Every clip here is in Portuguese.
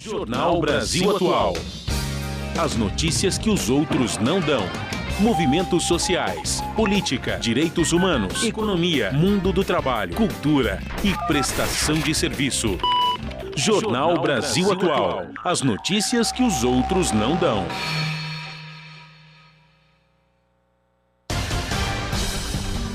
Jornal Brasil Atual. As notícias que os outros não dão. Movimentos sociais, política, direitos humanos, economia, mundo do trabalho, cultura e prestação de serviço. Jornal Brasil Atual. As notícias que os outros não dão.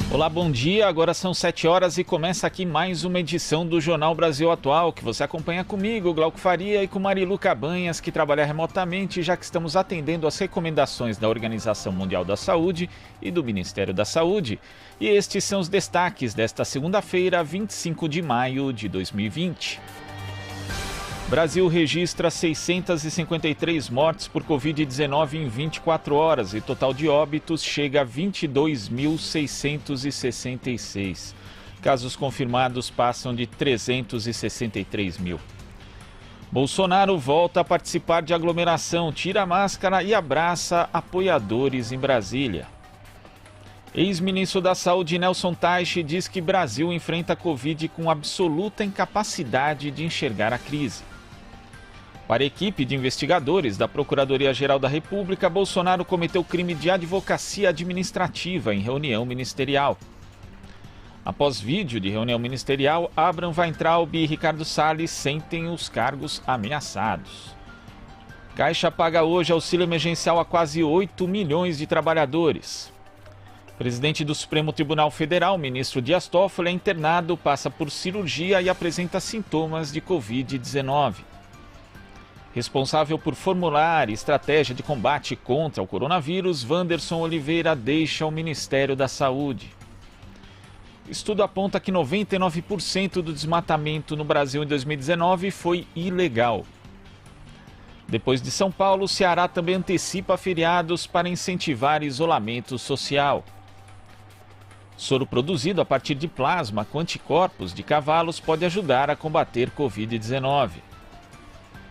Olá, bom dia. Agora são 7 horas e começa aqui mais uma edição do Jornal Brasil Atual, que você acompanha comigo, Glauco Faria, e com Marilu Cabanhas, que trabalha remotamente, já que estamos atendendo às recomendações da Organização Mundial da Saúde e do Ministério da Saúde. E estes são os destaques desta segunda-feira, 25 de maio de 2020. Brasil registra 653 mortes por Covid-19 em 24 horas e total de óbitos chega a 22.666. Casos confirmados passam de 363 mil. Bolsonaro volta a participar de aglomeração, tira a máscara e abraça apoiadores em Brasília. Ex-ministro da Saúde Nelson Teich diz que Brasil enfrenta a Covid com absoluta incapacidade de enxergar a crise. Para a equipe de investigadores da Procuradoria-Geral da República, Bolsonaro cometeu crime de advocacia administrativa em reunião ministerial. Após vídeo de reunião ministerial, Abraham Weintraub e Ricardo Salles sentem os cargos ameaçados. Caixa paga hoje auxílio emergencial a quase 8 milhões de trabalhadores. Presidente do Supremo Tribunal Federal, ministro Dias Toffoli, é internado, passa por cirurgia e apresenta sintomas de Covid-19. Responsável por formular estratégia de combate contra o coronavírus, Wanderson Oliveira deixa o Ministério da Saúde. Estudo aponta que 99% do desmatamento no Brasil em 2019 foi ilegal. Depois de São Paulo, o Ceará também antecipa feriados para incentivar isolamento social. Soro produzido a partir de plasma com anticorpos de cavalos pode ajudar a combater Covid-19.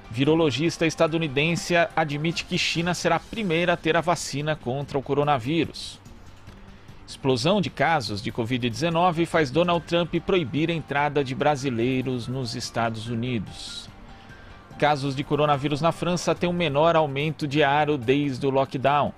Virologista estadunidense admite que China será a primeira a ter a vacina contra o coronavírus. Explosão de casos de Covid-19 faz Donald Trump proibir a entrada de brasileiros nos Estados Unidos. Casos de coronavírus na França têm um menor aumento diário desde o lockdown.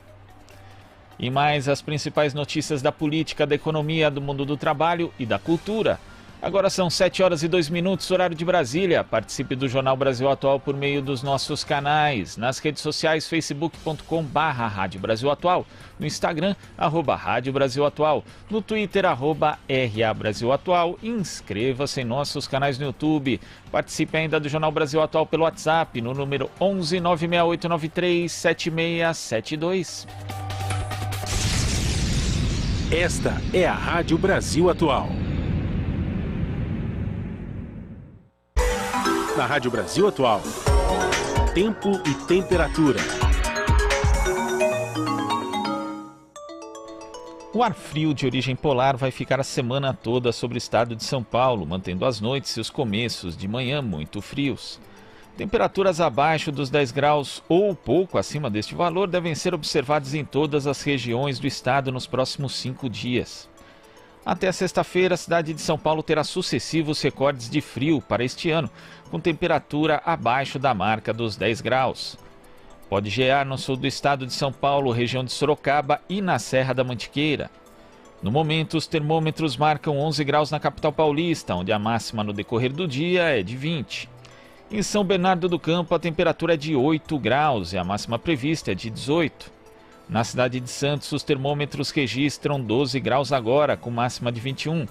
E mais as principais notícias da política, da economia, do mundo do trabalho e da cultura. Agora são 7 horas e 2 minutos, horário de Brasília. Participe do Jornal Brasil Atual por meio dos nossos canais. Nas redes sociais, facebook.com/Rádio Brasil Atual. No Instagram, @Rádio Brasil Atual. No Twitter, @RA Brasil Atual. Inscreva-se em nossos canais no YouTube. Participe ainda do Jornal Brasil Atual pelo WhatsApp, no número 11 96893 7672. Esta é a Rádio Brasil Atual. Na Rádio Brasil Atual, tempo e temperatura. O ar frio de origem polar vai ficar a semana toda sobre o estado de São Paulo, mantendo as noites e os começos de manhã muito frios. Temperaturas abaixo dos 10 graus ou pouco acima deste valor devem ser observadas em todas as regiões do estado nos próximos 5 dias. Até a sexta-feira, a cidade de São Paulo terá sucessivos recordes de frio para este ano, com temperatura abaixo da marca dos 10 graus. Pode gear no sul do estado de São Paulo, região de Sorocaba e na Serra da Mantiqueira. No momento, os termômetros marcam 11 graus na capital paulista, onde a máxima no decorrer do dia é de 20. Em São Bernardo do Campo, a temperatura é de 8 graus e a máxima prevista é de 18. Na cidade de Santos, os termômetros registram 12 graus agora, com máxima de 21.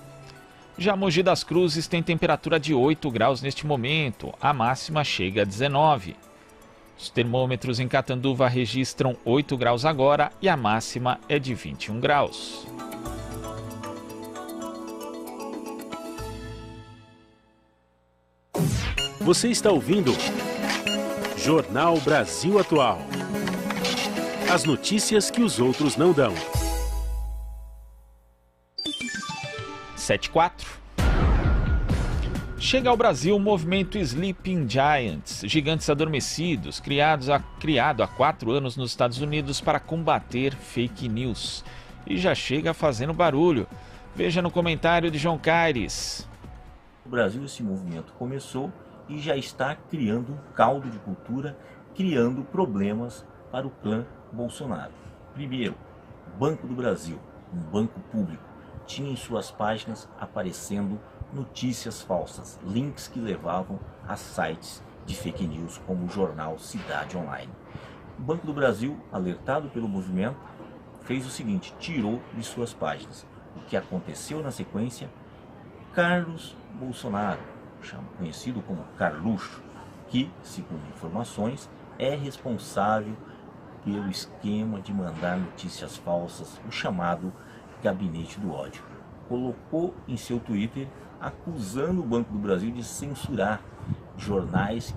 Já Mogi das Cruzes tem temperatura de 8 graus neste momento, a máxima chega a 19. Os termômetros em Catanduva registram 8 graus agora e a máxima é de 21 graus. Você está ouvindo Jornal Brasil Atual. As notícias que os outros não dão. 7:04. Chega ao Brasil o movimento Sleeping Giants, gigantes adormecidos, criado há 4 anos nos Estados Unidos para combater fake news. E já chega fazendo barulho. Veja no comentário de João Caires. No Brasil, esse movimento começou e já está criando um caldo de cultura, criando problemas para o clã Bolsonaro. Primeiro, Banco do Brasil, um banco público, tinha em suas páginas aparecendo notícias falsas, links que levavam a sites de fake news como o jornal Cidade Online. O Banco do Brasil, alertado pelo movimento, fez o seguinte, tirou de suas páginas. O que aconteceu na sequência? Carlos Bolsonaro, conhecido como Carluxo, que, segundo informações, é responsável pelo esquema de mandar notícias falsas, o chamado Gabinete do Ódio. Colocou em seu Twitter acusando o Banco do Brasil de censurar jornais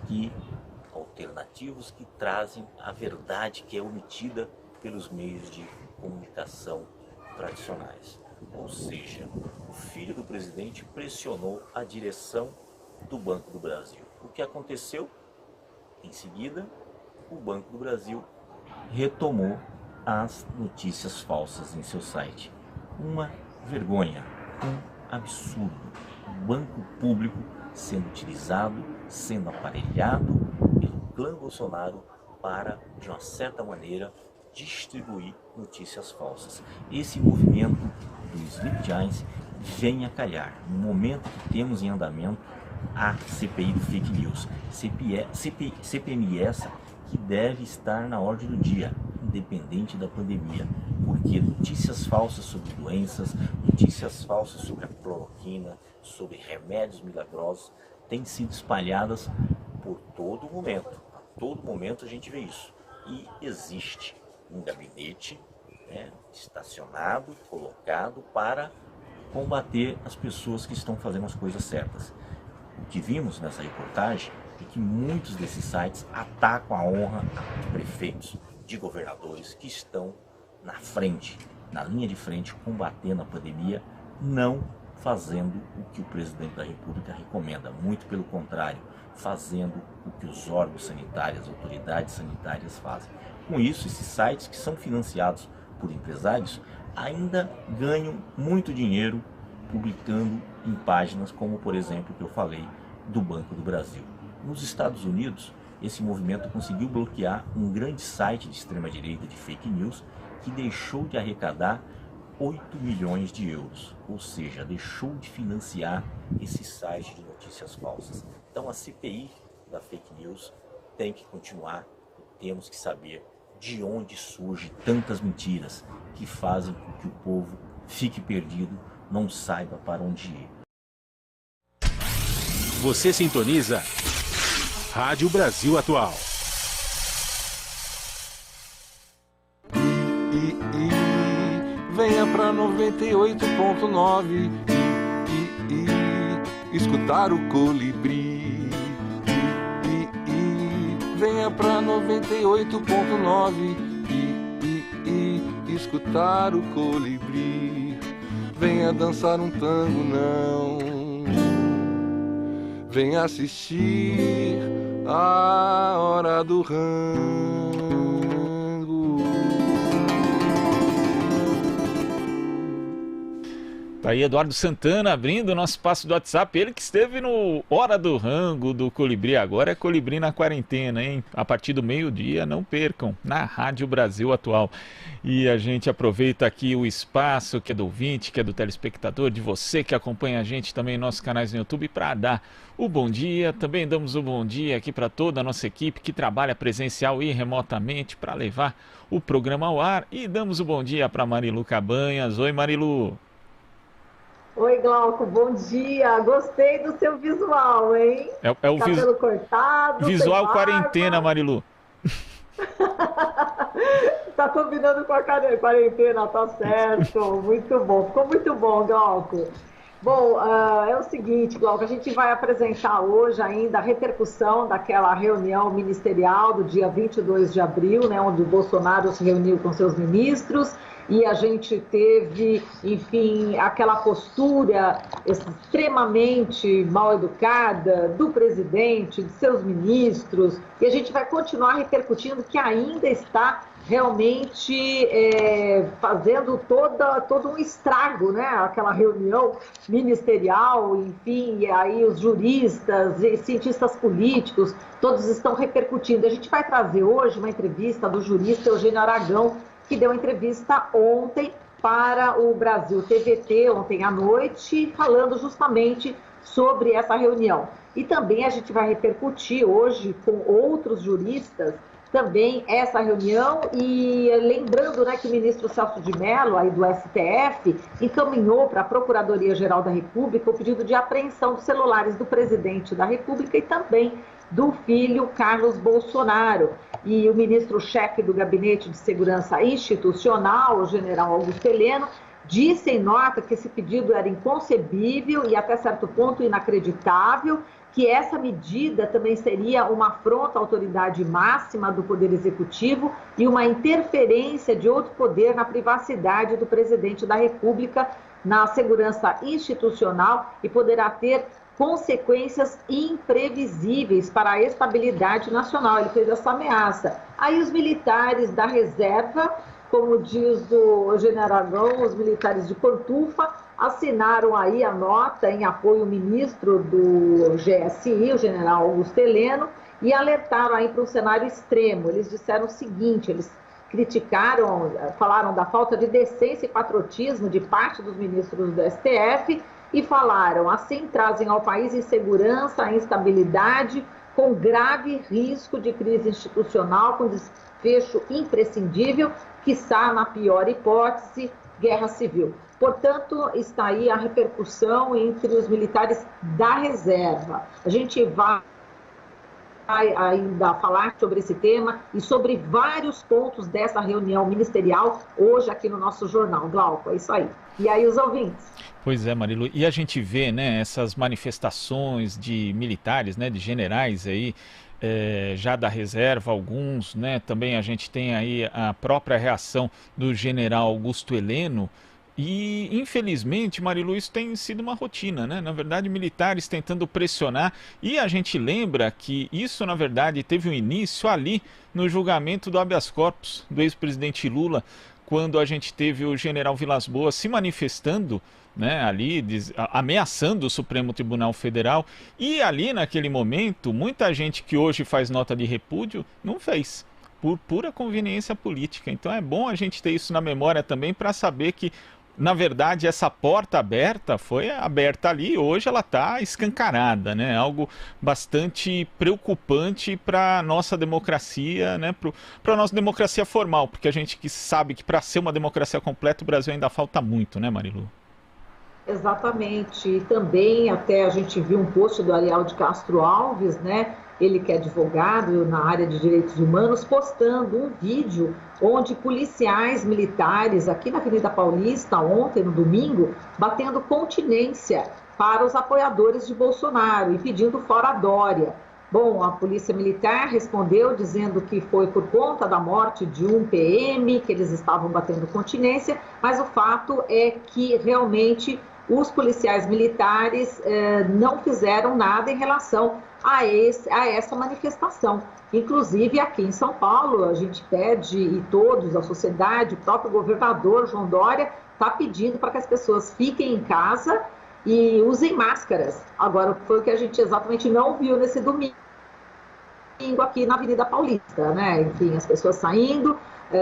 alternativos que trazem a verdade que é omitida pelos meios de comunicação tradicionais. Ou seja, o filho do presidente pressionou a direção do Banco do Brasil. O que aconteceu? Em seguida, o Banco do Brasil retomou as notícias falsas em seu site. Uma vergonha, um absurdo. O banco público sendo utilizado, sendo aparelhado pelo clã Bolsonaro para, de uma certa maneira, distribuir notícias falsas. Esse movimento do Sleep Giants vem a calhar no momento que temos em andamento a CPI do Fake News. CPMI essa que deve estar na ordem do dia, independente da pandemia, porque notícias falsas sobre doenças, notícias falsas sobre a cloroquina, sobre remédios milagrosos, têm sido espalhadas por todo momento. A todo momento a gente vê isso. E existe um gabinete estacionado, colocado para combater as pessoas que estão fazendo as coisas certas. O que vimos nessa reportagem é que muitos desses sites atacam a honra de prefeitos, de governadores que estão na frente, na linha de frente, combatendo a pandemia, não fazendo o que o presidente da República recomenda, muito pelo contrário, fazendo o que os órgãos sanitários, as autoridades sanitárias fazem. Com isso, esses sites que são financiados por empresários ainda ganham muito dinheiro publicando em páginas como, por exemplo, que eu falei do Banco do Brasil. Nos Estados Unidos, esse movimento conseguiu bloquear um grande site de extrema-direita de fake news que deixou de arrecadar 8 milhões de euros, ou seja, deixou de financiar esse site de notícias falsas. Então a CPI da fake news tem que continuar e temos que saber de onde surgem tantas mentiras que fazem com que o povo fique perdido, não saiba para onde ir. Você sintoniza Rádio Brasil Atual. Venha pra 98.9 escutar o Colibri. Venha pra 98.9 escutar o Colibri. Venha dançar um tango, não. Venha assistir a Hora do Rango. Tá aí Eduardo Santana abrindo o nosso espaço do WhatsApp. Ele que esteve no Hora do Rango do Colibri. Agora é Colibri na quarentena, hein? A partir do meio-dia, não percam, na Rádio Brasil Atual. E a gente aproveita aqui o espaço que é do ouvinte, que é do telespectador, de você que acompanha a gente também em nossos canais no YouTube, para dar o bom dia. Também damos o bom dia aqui para toda a nossa equipe que trabalha presencial e remotamente para levar o programa ao ar. E damos o bom dia para Marilu Cabanhas. Oi, Marilu. Oi, Glauco, bom dia. Gostei do seu visual, hein? É o cabelo cortado, visual quarentena, Marilu. Tá combinando com a quarentena, tá certo. Muito bom, ficou muito bom, Glauco. Bom, é o seguinte, Glauco, a gente vai apresentar hoje ainda a repercussão daquela reunião ministerial do dia 22 de abril, né, onde o Bolsonaro se reuniu com seus ministros. E a gente teve, enfim, aquela postura extremamente mal educada do presidente, de seus ministros, e a gente vai continuar repercutindo que ainda está realmente fazendo todo um estrago, né? Aquela reunião ministerial, enfim, e aí os juristas e cientistas políticos, todos estão repercutindo. A gente vai trazer hoje uma entrevista do jurista Eugênio Aragão, que deu entrevista ontem para o Brasil TVT, ontem à noite, falando justamente sobre essa reunião. E também a gente vai repercutir hoje com outros juristas também essa reunião, e lembrando, né, que o ministro Celso de Mello, aí do STF, encaminhou para a Procuradoria-Geral da República o pedido de apreensão dos celulares do presidente da República e também do filho Carlos Bolsonaro. E o ministro-chefe do Gabinete de Segurança Institucional, o general Augusto Heleno, disse em nota que esse pedido era inconcebível e até certo ponto inacreditável, que essa medida também seria uma afronta à autoridade máxima do Poder Executivo e uma interferência de outro poder na privacidade do presidente da República, na segurança institucional, e poderá ter consequências imprevisíveis para a estabilidade nacional. Ele fez essa ameaça. Aí os militares da reserva, como diz o general Aragão, os militares de pantufa, assinaram aí a nota em apoio ao ministro do GSI, o general Augusto Heleno, e alertaram aí para um cenário extremo. Eles disseram o seguinte, eles criticaram, falaram da falta de decência e patriotismo de parte dos ministros do STF e falaram, assim trazem ao país insegurança, instabilidade, com grave risco de crise institucional, com desfecho imprescindível, quiçá, na pior hipótese, guerra civil. Portanto, está aí a repercussão entre os militares da reserva. A gente vai ainda falar sobre esse tema e sobre vários pontos dessa reunião ministerial hoje aqui no nosso jornal. Glauco, é isso aí. E aí os ouvintes? Pois é, Marilu, e a gente vê, né, essas manifestações de militares, né, de generais aí, já da reserva, alguns, né, também a gente tem aí a própria reação do general Augusto Heleno. E, infelizmente, Marilu, isso tem sido uma rotina, né? Na verdade, militares tentando pressionar. E a gente lembra que isso, na verdade, teve um início ali no julgamento do habeas corpus do ex-presidente Lula, quando a gente teve o general Vilas Boas se manifestando, né, ali, ameaçando o Supremo Tribunal Federal. E ali, naquele momento, muita gente que hoje faz nota de repúdio não fez, por pura conveniência política. Então é bom a gente ter isso na memória também, para saber que, na verdade, essa porta aberta foi aberta ali, hoje ela está escancarada, né? Algo bastante preocupante para a nossa democracia, né? Para a nossa democracia formal, porque a gente sabe que para ser uma democracia completa o Brasil ainda falta muito, né, Marilu? Exatamente. E também até a gente viu um post do Ariel de Castro Alves, né? Ele que é advogado na área de direitos humanos, postando um vídeo onde policiais militares aqui na Avenida Paulista, ontem, no domingo, batendo continência para os apoiadores de Bolsonaro e pedindo fora Dória. Bom, a Polícia Militar respondeu dizendo que foi por conta da morte de um PM que eles estavam batendo continência, mas o fato é que realmente os policiais militares não fizeram nada em relação a essa manifestação. Inclusive, aqui em São Paulo, a gente pede, e todos, a sociedade, o próprio governador João Dória, está pedindo para que as pessoas fiquem em casa e usem máscaras. Agora, foi o que a gente exatamente não viu nesse domingo aqui na Avenida Paulista, né? Enfim, as pessoas saindo,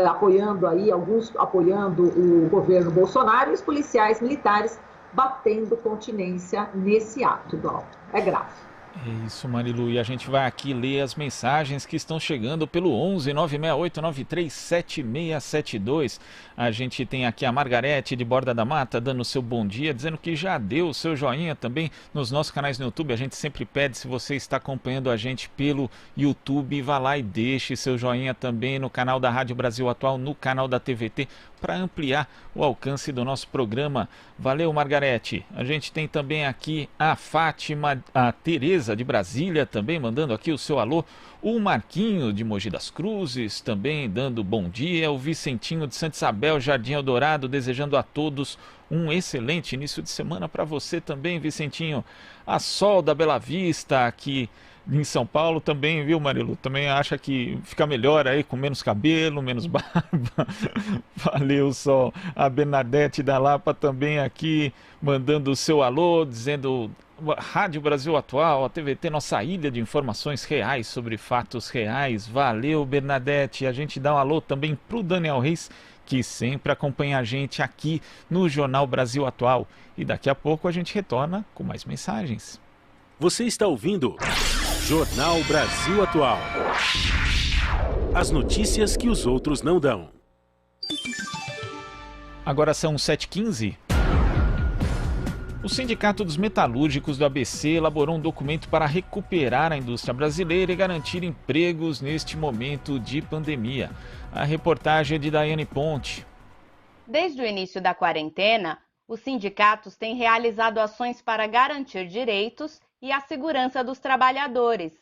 apoiando aí, alguns apoiando o governo Bolsonaro, e os policiais militares batendo continência nesse ato, Glauco. É grave. É isso, Marilu, e a gente vai aqui ler as mensagens que estão chegando pelo 11 968 93 7672. A gente tem aqui a Margarete de Borda da Mata dando o seu bom dia, dizendo que já deu o seu joinha também nos nossos canais no YouTube. A gente sempre pede, se você está acompanhando a gente pelo YouTube, vá lá e deixe seu joinha também no canal da Rádio Brasil Atual, no canal da TVT, para ampliar o alcance do nosso programa. Valeu, Margarete. A gente tem também aqui a Fátima, a Tereza de Brasília também mandando aqui o seu alô, o Marquinho de Mogi das Cruzes também dando bom dia, o Vicentinho de Santa Isabel, Jardim Eldorado, desejando a todos um excelente início de semana. Para você também, Vicentinho. A Sol da Bela Vista aqui em São Paulo também, viu, Marilu? Também acha que fica melhor aí com menos cabelo, menos barba. Valeu, Sol. A Bernadette da Lapa também aqui mandando o seu alô, dizendo Rádio Brasil Atual, a TVT, nossa ilha de informações reais sobre fatos reais. Valeu, Bernadette. A gente dá um alô também pro Daniel Reis, que sempre acompanha a gente aqui no Jornal Brasil Atual. E daqui a pouco a gente retorna com mais mensagens. Você está ouvindo Jornal Brasil Atual. As notícias que os outros não dão. Agora são 7h15. O Sindicato dos Metalúrgicos do ABC elaborou um documento para recuperar a indústria brasileira e garantir empregos neste momento de pandemia. A reportagem é de Daiane Ponte. Desde o início da quarentena, os sindicatos têm realizado ações para garantir direitos e a segurança dos trabalhadores,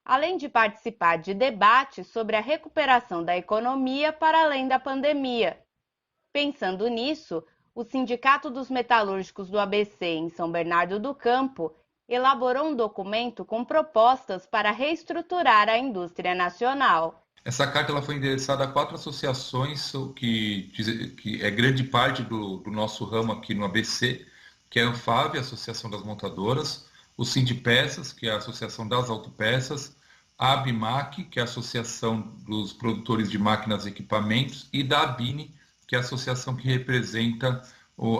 além de participar de debates sobre a recuperação da economia para além da pandemia. Pensando nisso, o Sindicato dos Metalúrgicos do ABC em São Bernardo do Campo elaborou um documento com propostas para reestruturar a indústria nacional. Essa carta ela foi endereçada a 4 associações que é grande parte do nosso ramo aqui no ABC, que é a Anfave, a Associação das Montadoras, o Sindipeças, que é a Associação das Autopeças, a Abimac, que é a Associação dos Produtores de Máquinas e Equipamentos, e da Abine, que é a associação que representa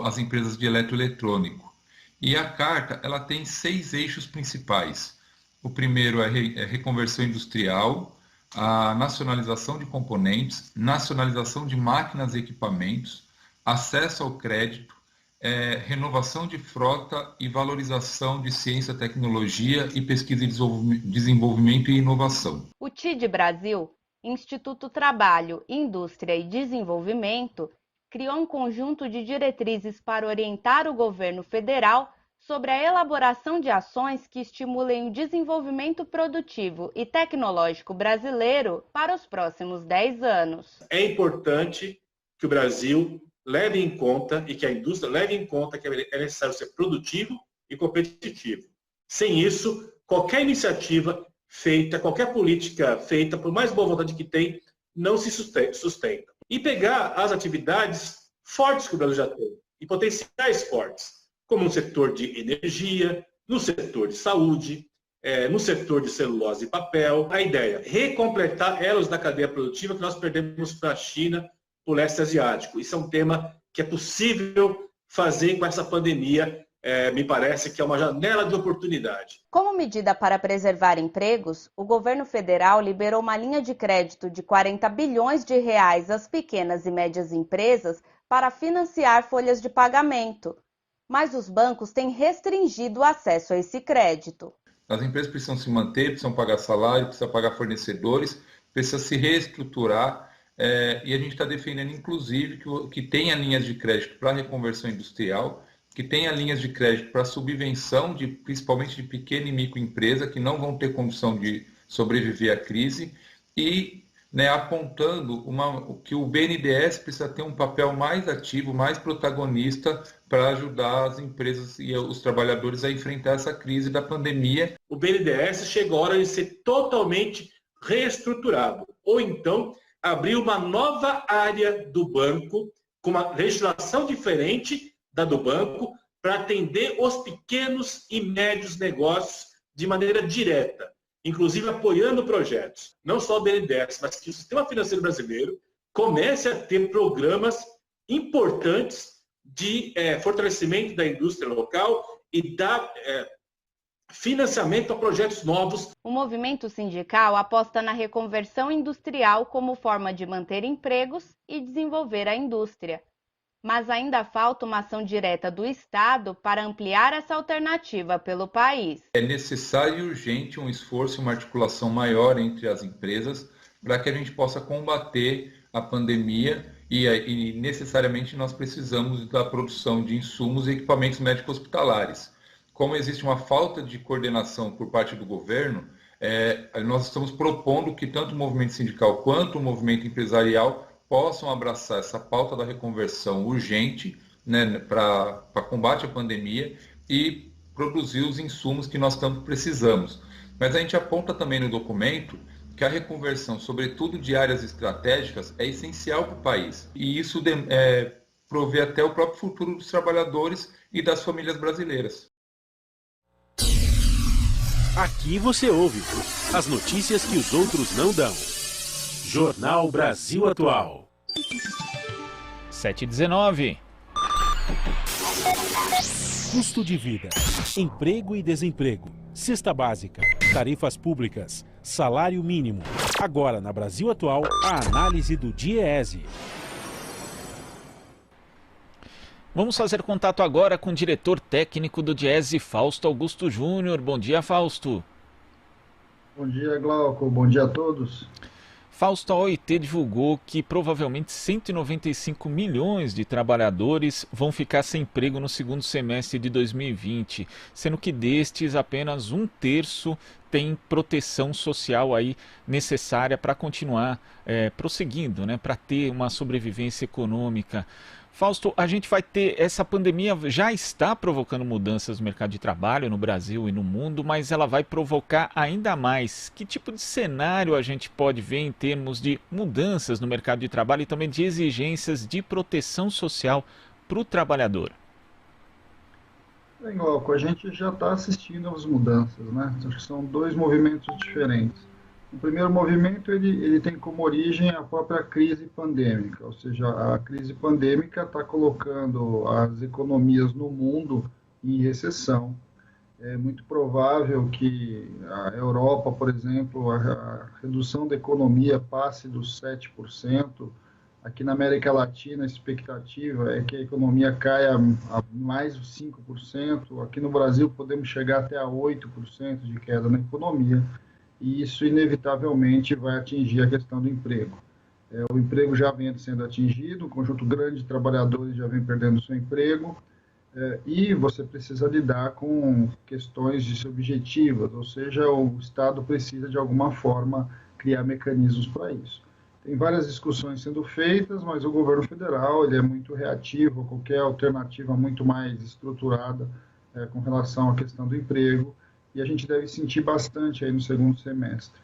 as empresas de eletroeletrônico. E a carta ela tem 6 eixos principais. O primeiro é reconversão industrial, a nacionalização de componentes, nacionalização de máquinas e equipamentos, acesso ao crédito, renovação de frota e valorização de ciência, tecnologia e pesquisa e desenvolvimento e inovação. O TID Brasil, Instituto Trabalho, Indústria e Desenvolvimento, criou um conjunto de diretrizes para orientar o governo federal sobre a elaboração de ações que estimulem o desenvolvimento produtivo e tecnológico brasileiro para os próximos 10 anos. É importante que o Brasil leve em conta e que a indústria leve em conta que é necessário ser produtivo e competitivo. Sem isso, qualquer iniciativa feita, qualquer política feita, por mais boa vontade que tem, não se sustenta. E pegar as atividades fortes que o Brasil já tem, e potenciais fortes, como no setor de energia, no setor de saúde, no setor de celulose e papel. A ideia é recompletar elos da cadeia produtiva que nós perdemos para a China, para o leste asiático. Isso é um tema que é possível fazer com essa pandemia. Me parece que é uma janela de oportunidade. Como medida para preservar empregos, o governo federal liberou uma linha de crédito de 40 bilhões de reais às pequenas e médias empresas para financiar folhas de pagamento. Mas os bancos têm restringido o acesso a esse crédito. As empresas precisam se manter, precisam pagar salário, precisam pagar fornecedores, precisam se reestruturar. E a gente está defendendo, inclusive, que tenha linhas de crédito para reconversão industrial, que tenha linhas de crédito para subvenção, principalmente de pequena e microempresa, que não vão ter condição de sobreviver à crise, e apontando que o BNDES precisa ter um papel mais ativo, mais protagonista para ajudar as empresas e os trabalhadores a enfrentar essa crise da pandemia. O BNDES chegou a hora de ser totalmente reestruturado, ou então abrir uma nova área do banco, com uma legislação diferente da do banco, para atender os pequenos e médios negócios de maneira direta, inclusive apoiando projetos, não só o BNDES, mas que o sistema financeiro brasileiro comece a ter programas importantes de fortalecimento da indústria local e dar financiamento a projetos novos. O movimento sindical aposta na reconversão industrial como forma de manter empregos e desenvolver a indústria. Mas ainda falta uma ação direta do Estado para ampliar essa alternativa pelo país. É necessário e urgente um esforço, uma articulação maior entre as empresas para que a gente possa combater a pandemia e necessariamente nós precisamos da produção de insumos e equipamentos médicos hospitalares. Como existe uma falta de coordenação por parte do governo, nós estamos propondo que tanto o movimento sindical quanto o movimento empresarial possam abraçar essa pauta da reconversão urgente, para combate à pandemia e produzir os insumos que nós tanto precisamos. Mas a gente aponta também no documento que a reconversão, sobretudo de áreas estratégicas, é essencial para o país. E isso provê até o próprio futuro dos trabalhadores e das famílias brasileiras. Aqui você ouve as notícias que os outros não dão. Jornal Brasil Atual. 7h19. Custo de vida, emprego e desemprego, cesta básica, tarifas públicas, salário mínimo. Agora, na Brasil Atual, a análise do DIEESE. Vamos fazer contato agora com o diretor técnico do DIEESE, Fausto Augusto Júnior. Bom dia, Fausto. Bom dia, Glauco. Bom dia a todos. Fausto, a OIT divulgou que provavelmente 195 milhões de trabalhadores vão ficar sem emprego no segundo semestre de 2020, sendo que destes apenas 1/3 tem proteção social aí necessária para continuar prosseguindo, né, para ter uma sobrevivência econômica. Fausto, a gente vai ter, essa pandemia já está provocando mudanças no mercado de trabalho no Brasil e no mundo, mas ela vai provocar ainda mais. Que tipo de cenário a gente pode ver em termos de mudanças no mercado de trabalho e também de exigências de proteção social para o trabalhador? Bem, Glauco, a gente já está assistindo às mudanças, né? São dois movimentos diferentes. O primeiro movimento ele tem como origem a própria crise pandêmica, ou seja, a crise pandêmica está colocando as economias no mundo em recessão. É muito provável que a Europa, por exemplo, a redução da economia passe dos 7%. Aqui na América Latina, a expectativa é que a economia caia a mais de 5%. Aqui no Brasil, podemos chegar até a 8% de queda na economia. E isso, inevitavelmente, vai atingir a questão do emprego. O emprego já vem sendo atingido, um conjunto grande de trabalhadores já vem perdendo seu emprego, e você precisa lidar com questões objetivas, ou seja, o Estado precisa, de alguma forma, criar mecanismos para isso. Tem várias discussões sendo feitas, mas o governo federal ele é muito reativo a qualquer alternativa muito mais estruturada com relação à questão do emprego, e a gente deve sentir bastante aí no segundo semestre.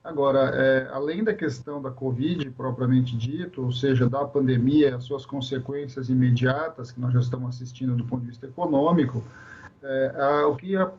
Agora, além da questão da Covid propriamente dito, ou seja, da pandemia, as suas consequências imediatas que nós já estamos assistindo do ponto de vista econômico,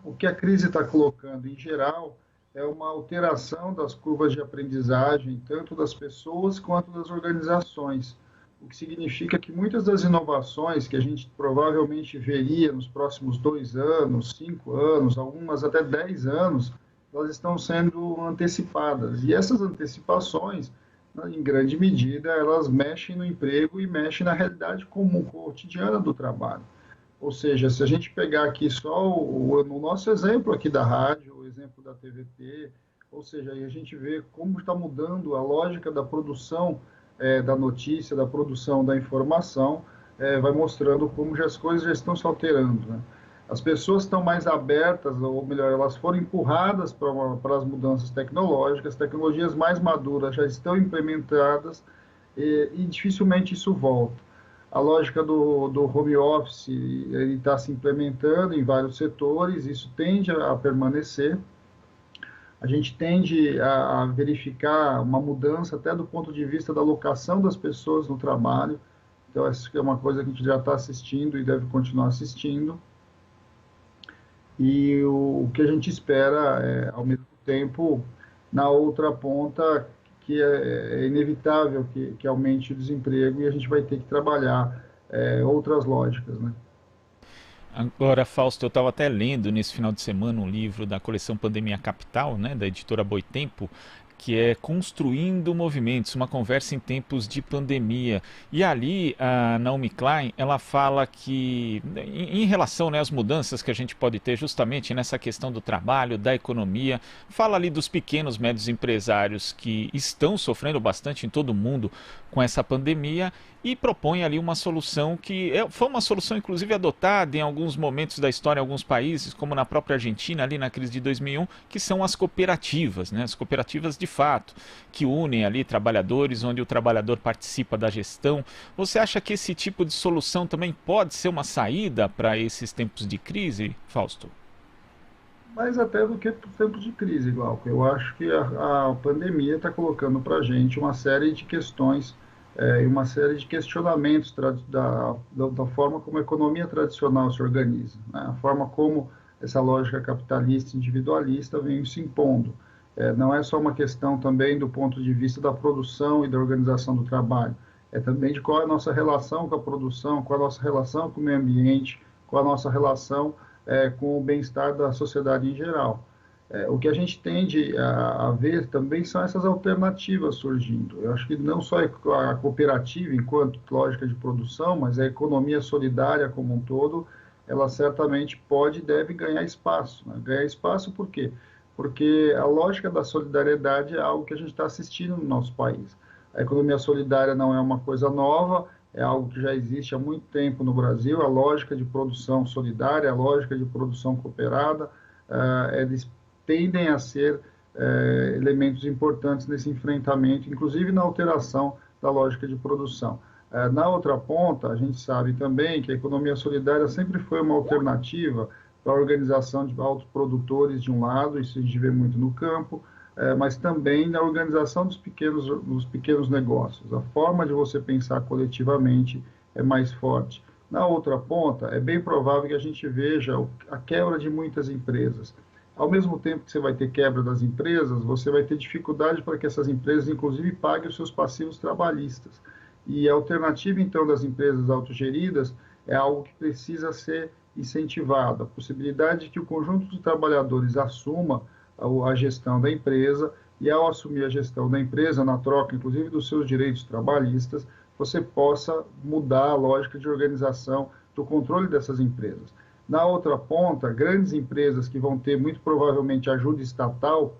o que a crise está colocando em geral é uma alteração das curvas de aprendizagem, tanto das pessoas quanto das organizações, o que significa que muitas das inovações que a gente provavelmente veria nos próximos 2 anos, 5 anos, algumas até 10 anos, elas estão sendo antecipadas. E essas antecipações, em grande medida, elas mexem no emprego e mexem na realidade comum, cotidiana do trabalho. Ou seja, se a gente pegar aqui só no nosso exemplo aqui da rádio, o exemplo da TVT, ou seja, aí a gente vê como está mudando a lógica da produção da notícia, da produção da informação, vai mostrando como as coisas já estão se alterando, né? As pessoas estão mais abertas, ou melhor, elas foram empurradas para as mudanças tecnológicas, tecnologias mais maduras já estão implementadas e dificilmente isso volta. A lógica do home office ele está se implementando em vários setores, isso tende a permanecer. A gente tende a verificar uma mudança até do ponto de vista da alocação das pessoas no trabalho. Então, essa é uma coisa que a gente já está assistindo e deve continuar assistindo. E o que a gente espera, ao mesmo tempo, na outra ponta, que é inevitável que aumente o desemprego e a gente vai ter que trabalhar outras lógicas, né? Agora, Fausto, eu estava até lendo nesse final de semana um livro da coleção Pandemia Capital, né, da editora Boitempo, que é Construindo Movimentos, uma conversa em tempos de pandemia. E ali, a Naomi Klein, ela fala que, em relação, né, às mudanças que a gente pode ter justamente nessa questão do trabalho, da economia, fala ali dos pequenos, médios empresários que estão sofrendo bastante em todo o mundo com essa pandemia e propõe ali uma solução que foi uma solução inclusive adotada em alguns momentos da história em alguns países, como na própria Argentina, ali na crise de 2001, que são as cooperativas, né? As cooperativas de fato, que unem ali trabalhadores, onde o trabalhador participa da gestão. Você acha que esse tipo de solução também pode ser uma saída para esses tempos de crise, Fausto? Mais até do que por tempo de crise, Glauco. Eu acho que a pandemia está colocando para a gente uma série de questões e uma série de questionamentos da forma como a economia tradicional se organiza, né? A forma como essa lógica capitalista individualista vem se impondo. Não é só uma questão também do ponto de vista da produção e da organização do trabalho, é também de qual é a nossa relação com a produção, qual é a nossa relação com o meio ambiente, qual é a nossa relação com o bem-estar da sociedade em geral. O que a gente tende a ver também são essas alternativas surgindo. Eu acho que não só a cooperativa enquanto lógica de produção, mas a economia solidária como um todo, ela certamente pode e deve ganhar espaço, né? Ganhar espaço por quê? Porque a lógica da solidariedade é algo que a gente está assistindo no nosso país. A economia solidária não é uma coisa nova, é algo que já existe há muito tempo no Brasil. A lógica de produção solidária, a lógica de produção cooperada, eles tendem a ser elementos importantes nesse enfrentamento, inclusive na alteração da lógica de produção. Na outra ponta, a gente sabe também que a economia solidária sempre foi uma alternativa para a organização de autoprodutores de um lado, isso a gente vê muito no campo, mas também na organização dos pequenos negócios. A forma de você pensar coletivamente é mais forte. Na outra ponta, é bem provável que a gente veja a quebra de muitas empresas. Ao mesmo tempo que você vai ter quebra das empresas, você vai ter dificuldade para que essas empresas, inclusive, paguem os seus passivos trabalhistas. E a alternativa, então, das empresas autogeridas é algo que precisa ser incentivado. A possibilidade de que o conjunto de trabalhadores assuma a gestão da empresa, e ao assumir a gestão da empresa, na troca, inclusive, dos seus direitos trabalhistas, você possa mudar a lógica de organização do controle dessas empresas. Na outra ponta, grandes empresas que vão ter, muito provavelmente, ajuda estatal,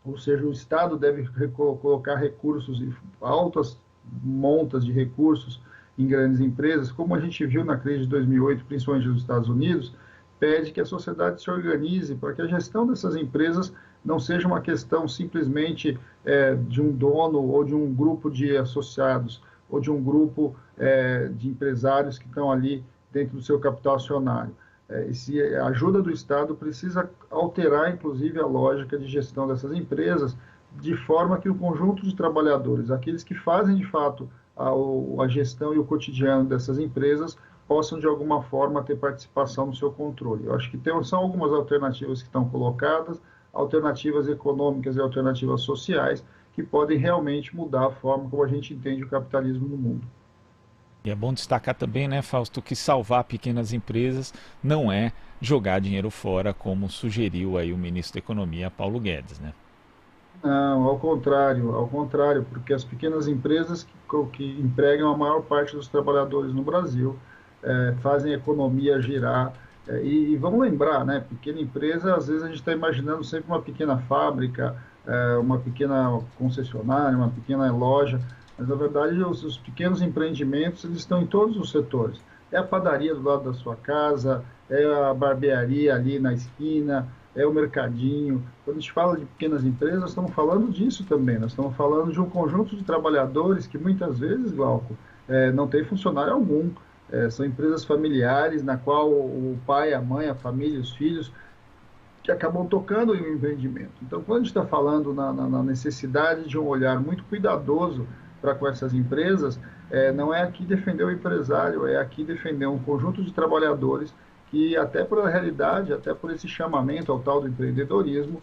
ou seja, o Estado deve colocar recursos, altas montas de recursos em grandes empresas, como a gente viu na crise de 2008, principalmente nos Estados Unidos, pede que a sociedade se organize para que a gestão dessas empresas não seja uma questão simplesmente de um dono ou de um grupo de associados ou de um grupo de empresários que estão ali dentro do seu capital acionário. A ajuda do Estado precisa alterar, inclusive, a lógica de gestão dessas empresas, de forma que o conjunto de trabalhadores, aqueles que fazem, de fato, a gestão e o cotidiano dessas empresas, possam, de alguma forma, ter participação no seu controle. Eu acho que são algumas alternativas que estão colocadas, alternativas econômicas e alternativas sociais, que podem realmente mudar a forma como a gente entende o capitalismo no mundo. E é bom destacar também, né, Fausto, que salvar pequenas empresas não é jogar dinheiro fora, como sugeriu aí o ministro da Economia, Paulo Guedes, né? Não, ao contrário, porque as pequenas empresas que empregam a maior parte dos trabalhadores no Brasil fazem a economia girar. E vamos lembrar, né, pequena empresa, às vezes a gente está imaginando sempre uma pequena fábrica, uma pequena concessionária, uma pequena loja, mas na verdade os pequenos empreendimentos eles estão em todos os setores. É a padaria do lado da sua casa, é a barbearia ali na esquina, é o mercadinho. Quando a gente fala de pequenas empresas, nós estamos falando disso também. Nós estamos falando de um conjunto de trabalhadores que muitas vezes, Glauco, não tem funcionário algum. São empresas familiares na qual o pai, a mãe, a família, os filhos que acabam tocando em um empreendimento. Então, quando a gente está falando na necessidade de um olhar muito cuidadoso para com essas empresas, não é aqui defender o empresário, é aqui defender um conjunto de trabalhadores que, até por a realidade, até por esse chamamento ao tal do empreendedorismo,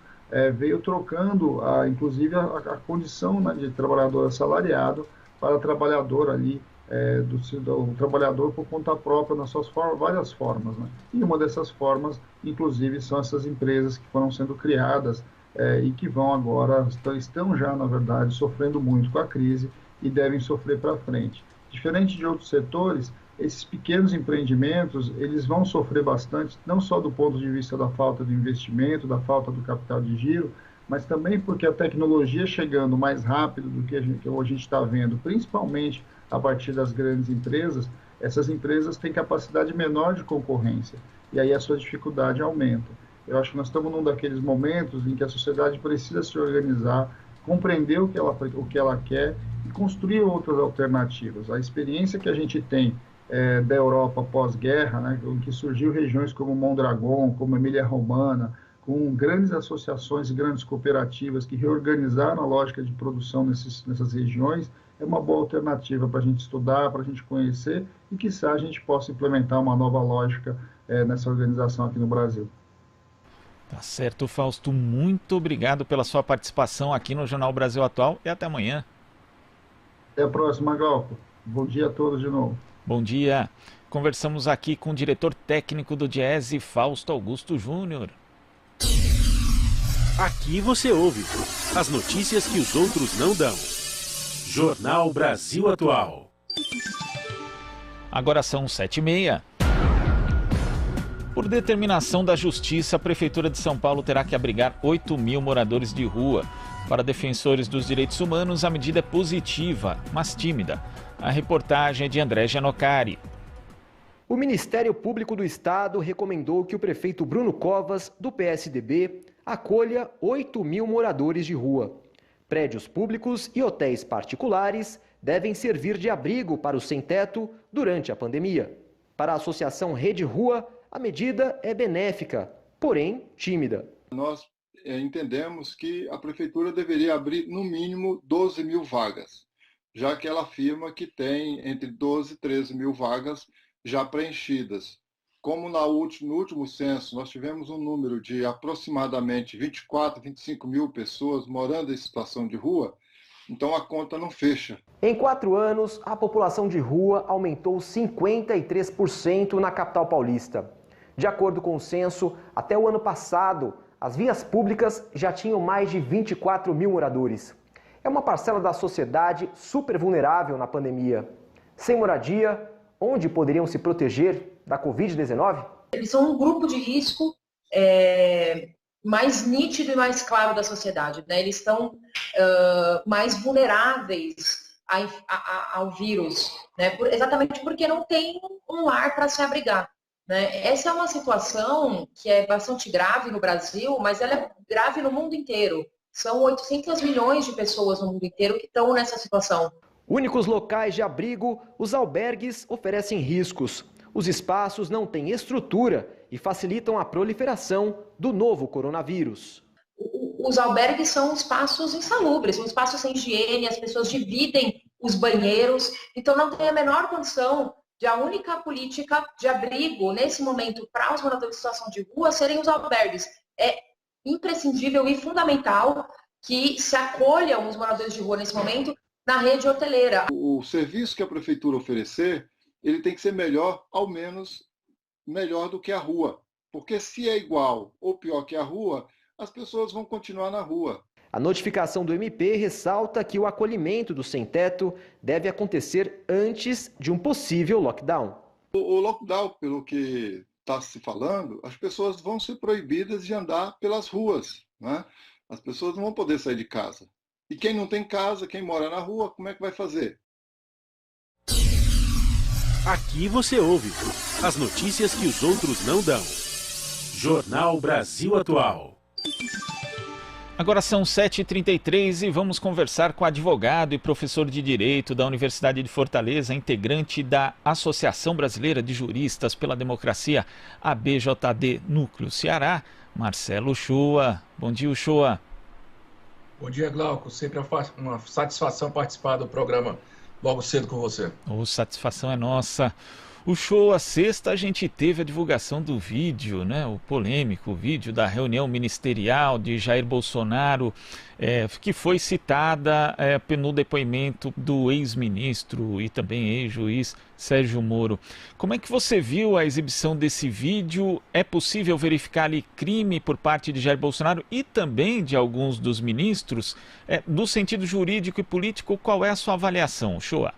veio trocando, inclusive, a condição, né, de trabalhador assalariado para trabalhador ali, do trabalhador por conta própria, nas suas várias formas, né? E uma dessas formas, inclusive, são essas empresas que foram sendo criadas e que vão agora, estão já, na verdade, sofrendo muito com a crise e devem sofrer para frente. Diferente de outros setores, esses pequenos empreendimentos, eles vão sofrer bastante, não só do ponto de vista da falta de investimento, da falta do capital de giro, mas também porque a tecnologia chegando mais rápido do que a gente está vendo, principalmente a partir das grandes empresas, essas empresas têm capacidade menor de concorrência, e aí a sua dificuldade aumenta. Eu acho que nós estamos num daqueles momentos em que a sociedade precisa se organizar, compreender o que ela quer e construir outras alternativas. A experiência que a gente tem da Europa pós-guerra, né, em que surgiu regiões como Mondragón, como Emília-Romana, com grandes associações e grandes cooperativas que reorganizaram a lógica de produção nessas regiões, é uma boa alternativa para a gente estudar, para a gente conhecer e, quiçá, a gente possa implementar uma nova lógica nessa organização aqui no Brasil. Tá certo, Fausto. Muito obrigado pela sua participação aqui no Jornal Brasil Atual e até amanhã. Até a próxima, Glauco. Bom dia a todos de novo. Bom dia. Conversamos aqui com o diretor técnico do Diese, Fausto Augusto Júnior. Aqui você ouve as notícias que os outros não dão. Jornal Brasil Atual. Agora são 7h30. Por determinação da Justiça, a Prefeitura de São Paulo terá que abrigar 8.000 moradores de rua. Para defensores dos direitos humanos, a medida é positiva, mas tímida. A reportagem é de André Gianocari. O Ministério Público do Estado recomendou que o prefeito Bruno Covas, do PSDB, acolha 8.000 moradores de rua. Prédios públicos e hotéis particulares devem servir de abrigo para os sem-teto durante a pandemia. Para a Associação Rede Rua, a medida é benéfica, porém tímida. Nós entendemos que a Prefeitura deveria abrir, no mínimo, 12.000 vagas, já que ela afirma que tem entre 12 e 13 mil vagas já preenchidas. Como no último censo nós tivemos um número de aproximadamente 24, 25 mil pessoas morando em situação de rua, então a conta não fecha. Em 4 anos, a população de rua aumentou 53% na capital paulista. De acordo com o censo, até o ano passado, as vias públicas já tinham mais de 24 mil moradores. É uma parcela da sociedade super vulnerável na pandemia. Sem moradia, onde poderiam se proteger da Covid-19? Eles são um grupo de risco mais nítido e mais claro da sociedade, né? Eles estão mais vulneráveis ao vírus, né? Exatamente porque não tem um lar para se abrigar, né? Essa é uma situação que é bastante grave no Brasil, mas ela é grave no mundo inteiro. São 800 milhões de pessoas no mundo inteiro que estão nessa situação. Únicos locais de abrigo, os albergues oferecem riscos. Os espaços não têm estrutura e facilitam a proliferação do novo coronavírus. Os albergues são espaços insalubres, são espaços sem higiene, as pessoas dividem os banheiros, então não tem a menor condição de a única política de abrigo nesse momento para os moradores de situação de rua serem os albergues. É imprescindível e fundamental que se acolham os moradores de rua nesse momento na rede hoteleira. O serviço que a Prefeitura oferecer, ele tem que ser melhor, ao menos melhor do que a rua. Porque se é igual ou pior que a rua, as pessoas vão continuar na rua. A notificação do MP ressalta que o acolhimento do sem-teto deve acontecer antes de um possível lockdown. O lockdown, pelo que está se falando, as pessoas vão ser proibidas de andar pelas ruas, né? As pessoas não vão poder sair de casa. E quem não tem casa, quem mora na rua, como é que vai fazer? Aqui você ouve as notícias que os outros não dão. Jornal Brasil Atual. Agora são 7h33 e vamos conversar com o advogado e professor de Direito da Universidade de Fortaleza, integrante da Associação Brasileira de Juristas pela Democracia, ABJD Núcleo Ceará, Marcelo Uchoa. Bom dia, Uchoa. Bom dia, Glauco. Sempre uma satisfação participar do programa logo cedo com você. Satisfação é nossa. Uchoa, sexta a gente teve a divulgação do vídeo, né, o polêmico vídeo da reunião ministerial de Jair Bolsonaro, que foi citada no depoimento do ex-ministro e também ex-juiz Sérgio Moro. Como é que você viu a exibição desse vídeo? É possível verificar ali crime por parte de Jair Bolsonaro e também de alguns dos ministros? No sentido jurídico e político, qual é a sua avaliação, Uchoa?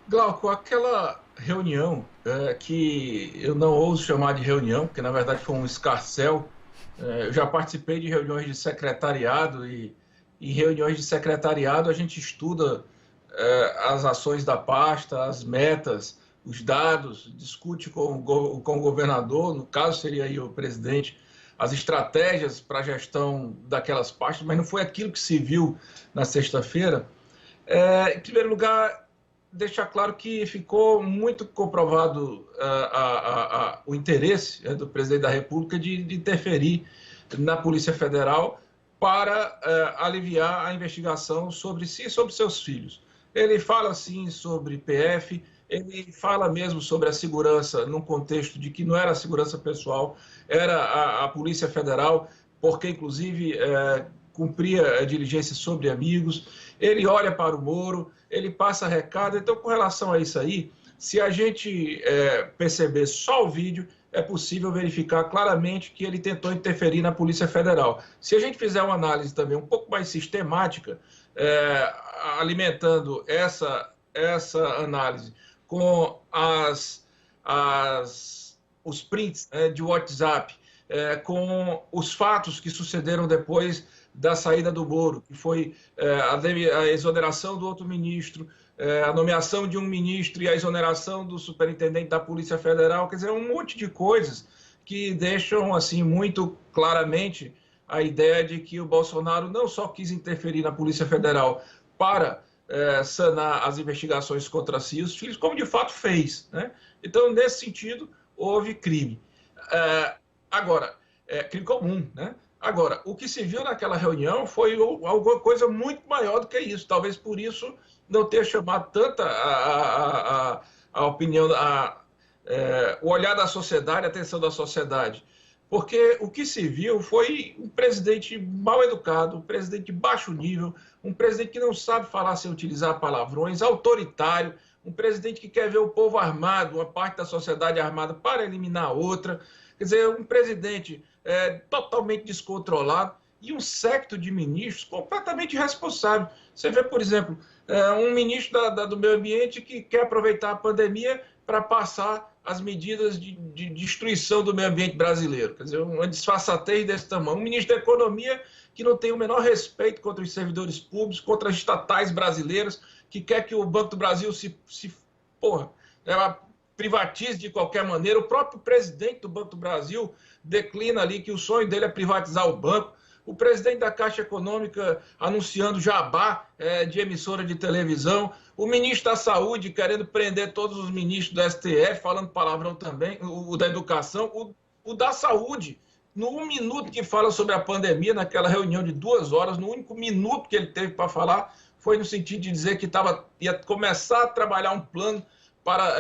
Glauco, aquela reunião que eu não ouso chamar de reunião, porque na verdade foi um escarcéu. Eu já participei de reuniões de secretariado e em reuniões de secretariado a gente estuda as ações da pasta, as metas, os dados, discute com o governador, no caso seria aí o presidente, as estratégias para a gestão daquelas pastas, mas não foi aquilo que se viu na sexta-feira. Em primeiro lugar, deixar claro que ficou muito comprovado o interesse do presidente da República de interferir na Polícia Federal para aliviar a investigação sobre si e sobre seus filhos. Ele fala, sim, sobre PF, ele fala mesmo sobre a segurança num contexto de que não era a segurança pessoal, era a Polícia Federal, porque, inclusive, cumpria diligências sobre amigos. Ele olha para o Moro, ele passa recado. Então, com relação a isso aí, se a gente perceber só o vídeo, é possível verificar claramente que ele tentou interferir na Polícia Federal. Se a gente fizer uma análise também um pouco mais sistemática, alimentando essa análise com os prints de WhatsApp, com os fatos que sucederam depois da saída do Moro, que foi a exoneração do outro ministro, a nomeação de um ministro e a exoneração do superintendente da Polícia Federal, quer dizer, um monte de coisas que deixam assim muito claramente a ideia de que o Bolsonaro não só quis interferir na Polícia Federal para sanar as investigações contra si e os filhos, como de fato fez, né? Então, nesse sentido, houve crime. Agora, crime comum, né? Agora, o que se viu naquela reunião foi alguma coisa muito maior do que isso. Talvez por isso não tenha chamado tanta a opinião, o olhar da sociedade, a atenção da sociedade. Porque o que se viu foi um presidente mal educado, um presidente de baixo nível, um presidente que não sabe falar sem utilizar palavrões, autoritário, um presidente que quer ver o povo armado, uma parte da sociedade armada para eliminar a outra. Quer dizer, um presidente totalmente descontrolado e um séquito de ministros completamente irresponsável. Você vê, por exemplo, um ministro do meio ambiente que quer aproveitar a pandemia para passar as medidas de destruição do meio ambiente brasileiro. Quer dizer, uma disfarçatez desse tamanho. Um ministro da Economia que não tem o menor respeito contra os servidores públicos, contra as estatais brasileiras, que quer que o Banco do Brasil privatize de qualquer maneira. O próprio presidente do Banco do Brasil declina ali que o sonho dele é privatizar o banco. O presidente da Caixa Econômica anunciando jabá de emissora de televisão. O ministro da Saúde querendo prender todos os ministros do STF, falando palavrão também. O da Educação. O da Saúde, no 1 minuto que fala sobre a pandemia, naquela reunião de 2 horas, no único minuto que ele teve para falar, foi no sentido de dizer que ia começar a trabalhar um plano para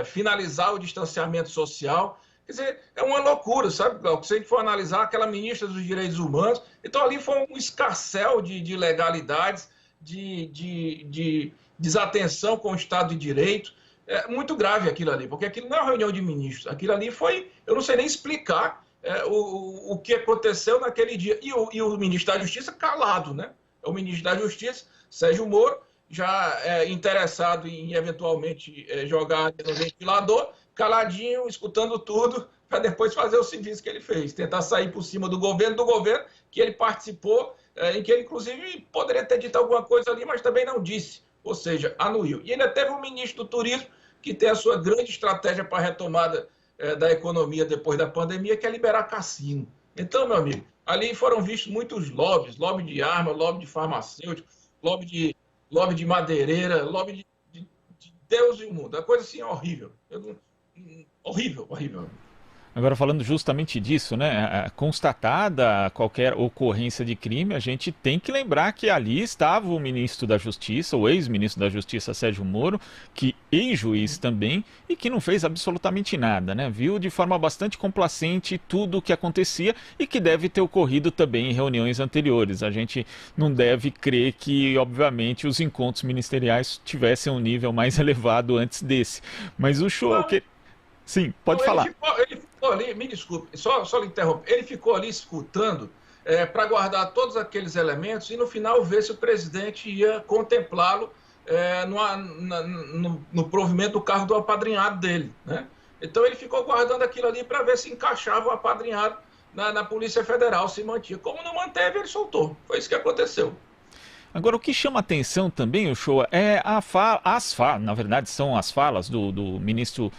finalizar o distanciamento social. Quer dizer, é uma loucura, sabe? Se a gente for analisar aquela ministra dos Direitos Humanos, então ali foi um escarcéu de ilegalidades, de desatenção com o Estado de Direito. É muito grave aquilo ali, porque aquilo não é uma reunião de ministros, aquilo ali foi, eu não sei nem explicar o que aconteceu naquele dia. E o ministro da Justiça calado, né? O ministro da Justiça, Sérgio Moro, já interessado em eventualmente jogar no ventilador, caladinho, escutando tudo, para depois fazer o serviço que ele fez, tentar sair por cima do governo que ele participou, em que ele, inclusive, poderia ter dito alguma coisa ali, mas também não disse, ou seja, anuiu. E ainda teve um ministro do Turismo que tem a sua grande estratégia para a retomada da economia depois da pandemia, que é liberar cassino. Então, meu amigo, ali foram vistos muitos lobbies, lobby de arma, lobby de farmacêutico, lobby de madeireira, lobby de Deus e o mundo. A coisa assim é horrível. Horrível, horrível. Agora, falando justamente disso, né? Constatada qualquer ocorrência de crime, a gente tem que lembrar que ali estava o ministro da Justiça, o ex-ministro da Justiça, Sérgio Moro, que ex-juiz também, e que não fez absolutamente nada, né? Viu de forma bastante complacente tudo o que acontecia e que deve ter ocorrido também em reuniões anteriores. A gente não deve crer que, obviamente, os encontros ministeriais tivessem um nível mais elevado antes desse. Mas o show... Sim, pode falar. Ele ficou ali, me desculpe, só lhe interromper, ele ficou ali escutando para guardar todos aqueles elementos e no final ver se o presidente ia contemplá-lo no provimento do cargo do apadrinhado dele, né? Então ele ficou guardando aquilo ali para ver se encaixava o apadrinhado na Polícia Federal, se mantinha. Como não manteve, ele soltou. Foi isso que aconteceu. Agora, o que chama atenção também, Uchoa, é na verdade são as falas do ministro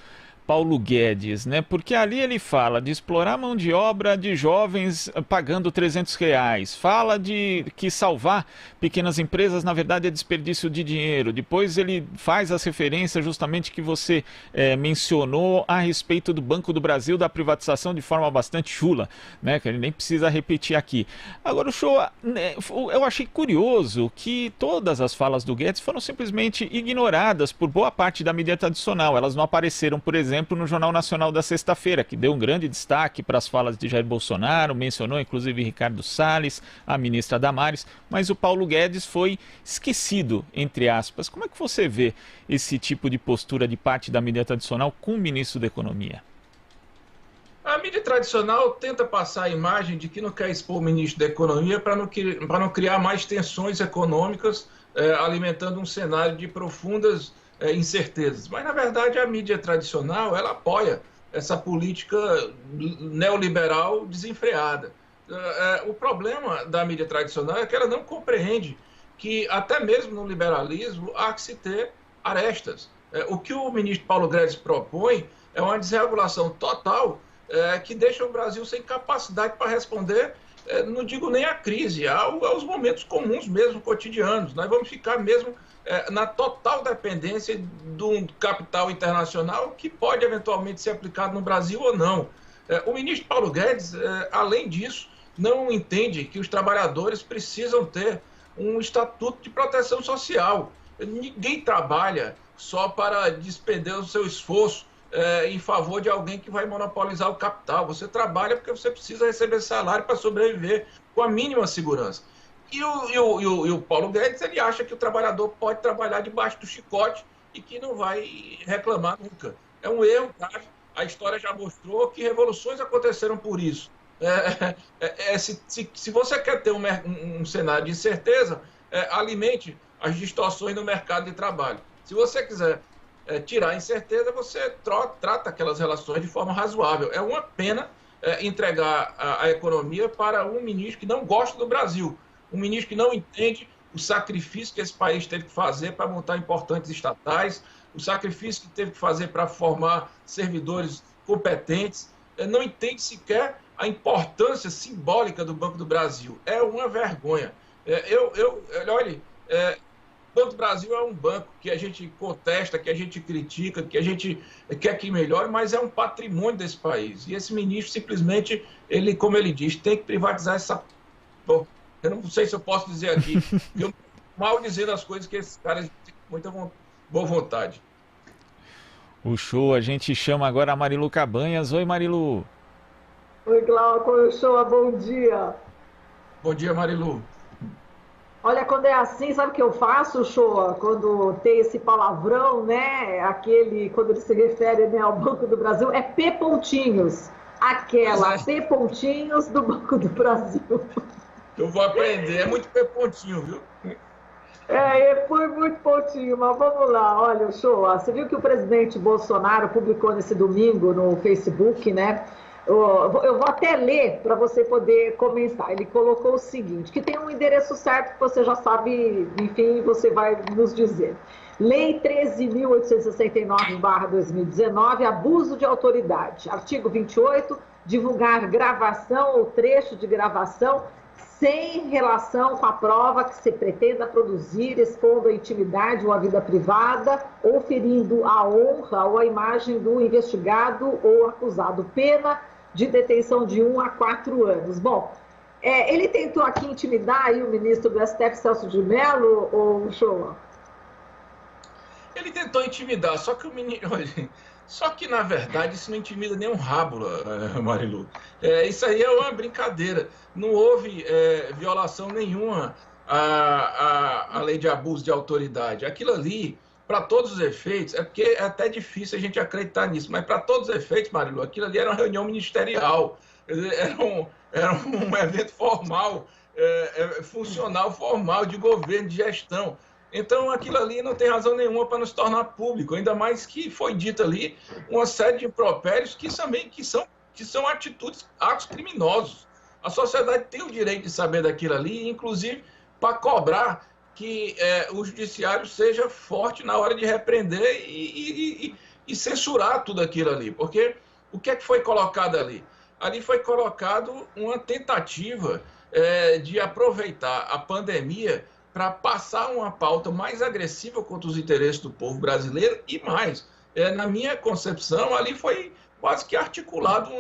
Paulo Guedes, né? Porque ali ele fala de explorar a mão de obra de jovens pagando R$300, fala de que salvar pequenas empresas, na verdade, é desperdício de dinheiro. Depois ele faz as referências justamente que você mencionou a respeito do Banco do Brasil, da privatização de forma bastante chula, né? Que ele nem precisa repetir aqui. Agora, Uchoa, eu achei curioso que todas as falas do Guedes foram simplesmente ignoradas por boa parte da mídia tradicional. Elas não apareceram, por exemplo, no Jornal Nacional da sexta-feira, que deu um grande destaque para as falas de Jair Bolsonaro, mencionou inclusive Ricardo Salles, a ministra Damares, mas o Paulo Guedes foi esquecido, entre aspas. Como é que você vê esse tipo de postura de parte da mídia tradicional com o ministro da Economia? A mídia tradicional tenta passar a imagem de que não quer expor o ministro da Economia para não criar mais tensões econômicas, alimentando um cenário de profundas incertezas. Mas, na verdade, a mídia tradicional ela apoia essa política neoliberal desenfreada. O problema da mídia tradicional é que ela não compreende que, até mesmo no liberalismo, há que se ter arestas. O que o ministro Paulo Guedes propõe é uma desregulação total que deixa o Brasil sem capacidade para responder, não digo nem à crise, aos momentos comuns mesmo, cotidianos. Nós vamos ficar mesmo na total dependência de um capital internacional que pode eventualmente ser aplicado no Brasil ou não. O ministro Paulo Guedes, além disso, não entende que os trabalhadores precisam ter um estatuto de proteção social. Ninguém trabalha só para despender o seu esforço em favor de alguém que vai monopolizar o capital. Você trabalha porque você precisa receber salário para sobreviver com a mínima segurança. E o Paulo Guedes, ele acha que o trabalhador pode trabalhar debaixo do chicote e que não vai reclamar nunca. É um erro, tá? A história já mostrou que revoluções aconteceram por isso. Se você quer ter um cenário de incerteza, alimente as distorções no mercado de trabalho. Se você quiser tirar a incerteza, você trata aquelas relações de forma razoável. É uma pena entregar a economia para um ministro que não gosta do Brasil, um ministro que não entende o sacrifício que esse país teve que fazer para montar importantes estatais, o sacrifício que teve que fazer para formar servidores competentes, não entende sequer a importância simbólica do Banco do Brasil. É uma vergonha. Olha, o Banco do Brasil é um banco que a gente contesta, que a gente critica, que a gente quer que melhore, mas é um patrimônio desse país. E esse ministro simplesmente, como ele diz, tem que privatizar essa... Bom, eu não sei se eu posso dizer aqui, eu mal dizendo as coisas que esses caras têm muita boa vontade. O show, a gente chama agora a Marilu Cabanhas. Oi, Marilu. Oi, Glauco. Oi, show, bom dia. Bom dia, Marilu. Olha, quando é assim, sabe o que eu faço, Shoa? Quando tem esse palavrão, né? Quando ele se refere, né, ao Banco do Brasil, é P pontinhos. Aquela P pontinhos do Banco do Brasil. Eu vou aprender, é muito P pontinho, viu? Foi muito pontinho, mas vamos lá. Olha, Shoa, você viu que o presidente Bolsonaro publicou nesse domingo no Facebook, né? Eu vou até ler para você poder comentar. Ele colocou o seguinte, que tem um endereço certo que você já sabe, enfim, você vai nos dizer. Lei 13.869/2019, abuso de autoridade. Artigo 28, divulgar gravação ou trecho de gravação sem relação com a prova que se pretenda produzir, expondo a intimidade ou a vida privada, ou ferindo a honra ou a imagem do investigado ou acusado. Pena de detenção de 1 a 4 anos. Bom, ele tentou aqui intimidar aí o ministro do STF, Celso de Mello, ou Shoa? Ele tentou intimidar, só que na verdade isso não intimida nem um rabo, Marilu. Isso aí é uma brincadeira. Não houve violação nenhuma à lei de abuso de autoridade. Aquilo ali, para todos os efeitos, porque é até difícil a gente acreditar nisso, mas para todos os efeitos, Marilu, aquilo ali era uma reunião ministerial, era um evento formal, funcional, formal, de governo, de gestão. Então, aquilo ali não tem razão nenhuma para nos tornar público, ainda mais que foi dito ali uma série de impropérios que são atitudes, atos criminosos. A sociedade tem o direito de saber daquilo ali, inclusive para cobrar que o judiciário seja forte na hora de repreender e e censurar tudo aquilo ali. Porque o que é que foi colocado ali? Ali foi colocado uma tentativa de aproveitar a pandemia para passar uma pauta mais agressiva contra os interesses do povo brasileiro e mais. Na minha concepção, ali foi quase que articulado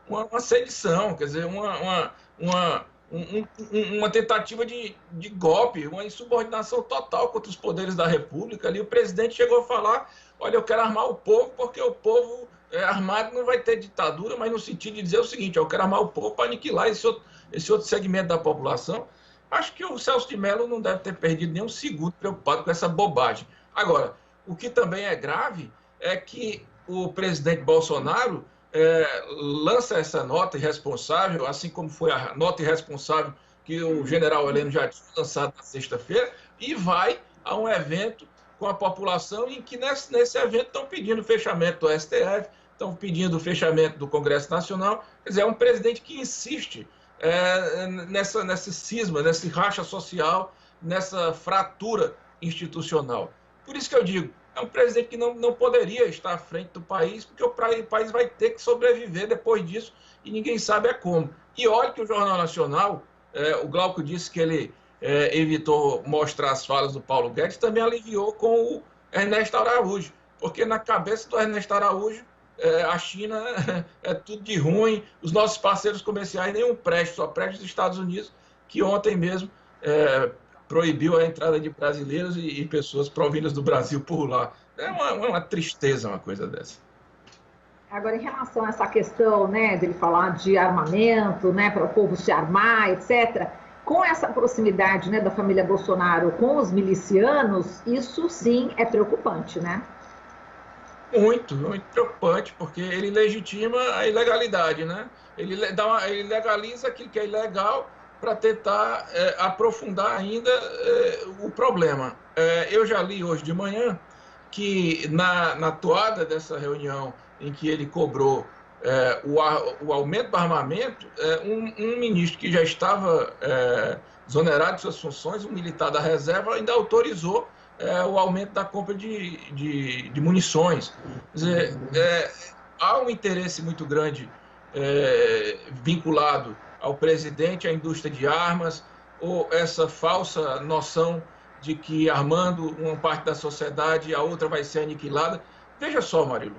uma sedição, quer dizer, uma tentativa de golpe, uma insubordinação total contra os poderes da República. Ali o presidente chegou a falar, olha, eu quero armar o povo porque o povo armado não vai ter ditadura, mas no sentido de dizer o seguinte, eu quero armar o povo para aniquilar esse outro segmento da população. Acho que o Celso de Mello não deve ter perdido nem um segundo preocupado com essa bobagem. Agora, o que também é grave é que o presidente Bolsonaro lança essa nota irresponsável, assim como foi a nota irresponsável que o general Heleno já tinha lançado na sexta-feira, e vai a um evento com a população em que nesse evento estão pedindo o fechamento do STF, estão pedindo o fechamento do Congresso Nacional. Quer dizer, é um presidente que insiste nesse cisma, nesse racha social, nessa fratura institucional. Por isso que eu digo, é um presidente que não poderia estar à frente do país, porque o país vai ter que sobreviver depois disso, e ninguém sabe como. E olha que o Jornal Nacional, o Glauco disse que ele evitou mostrar as falas do Paulo Guedes, também aliviou com o Ernesto Araújo, porque na cabeça do Ernesto Araújo, a China é tudo de ruim, os nossos parceiros comerciais nenhum presta, só presta os Estados Unidos, que ontem mesmo proibiu a entrada de brasileiros e pessoas provindas do Brasil por lá. É uma tristeza uma coisa dessa. Agora, em relação a essa questão, né, dele falar de armamento, né, para o povo se armar, etc., com essa proximidade, né, da família Bolsonaro com os milicianos, isso sim é preocupante, né? Muito, muito preocupante, porque ele legitima a ilegalidade, né? Ele legaliza aquilo que é ilegal para tentar aprofundar ainda o problema. Eu já li hoje de manhã que na toada dessa reunião em que ele cobrou o aumento do armamento, um ministro que já estava exonerado de suas funções, um militar da reserva, ainda autorizou o aumento da compra de munições. Quer dizer, há um interesse muito grande vinculado ao presidente, à indústria de armas, ou essa falsa noção de que armando uma parte da sociedade, a outra vai ser aniquilada. Veja só, Marilu,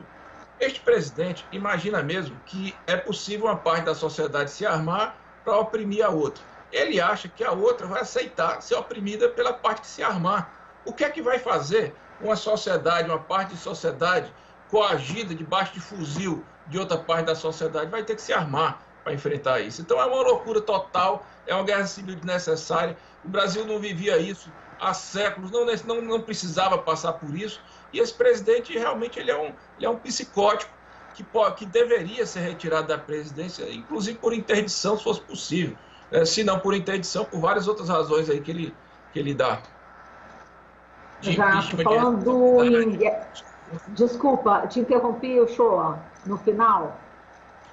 este presidente imagina mesmo que é possível uma parte da sociedade se armar para oprimir a outra. Ele acha que a outra vai aceitar ser oprimida pela parte que se armar. O que é que vai fazer uma sociedade, uma parte de sociedade coagida debaixo de fuzil de outra parte da sociedade? Vai ter que se armar para enfrentar isso. Então é uma loucura total, é uma guerra civil desnecessária. O Brasil não vivia isso há séculos, não precisava passar por isso. E esse presidente realmente ele é um psicótico que deveria ser retirado da presidência, inclusive por interdição, se fosse possível. Se não por interdição, por várias outras razões aí que ele dá. Exato. Falando em... Desculpa, te interrompi, Uchoa, no final.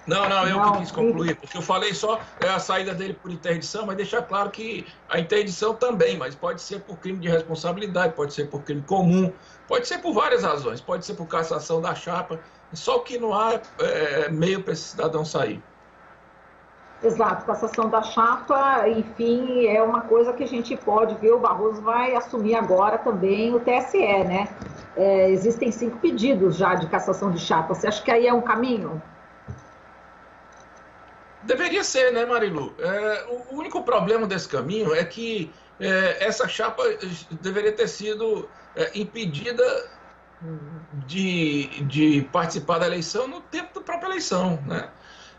Não, eu que quis concluir, porque eu falei só a saída dele por interdição, mas deixar claro que a interdição também, mas pode ser por crime de responsabilidade, pode ser por crime comum, pode ser por várias razões, pode ser por cassação da chapa, só o que não há meio para esse cidadão sair. Exato, cassação da chapa, enfim, é uma coisa que a gente pode ver, o Barroso vai assumir agora também o TSE, né? Existem 5 pedidos já de cassação de chapa, você acha que aí é um caminho? Deveria ser, né, Marilu? O único problema desse caminho é que essa chapa deveria ter sido impedida de participar da eleição no tempo da própria eleição, né?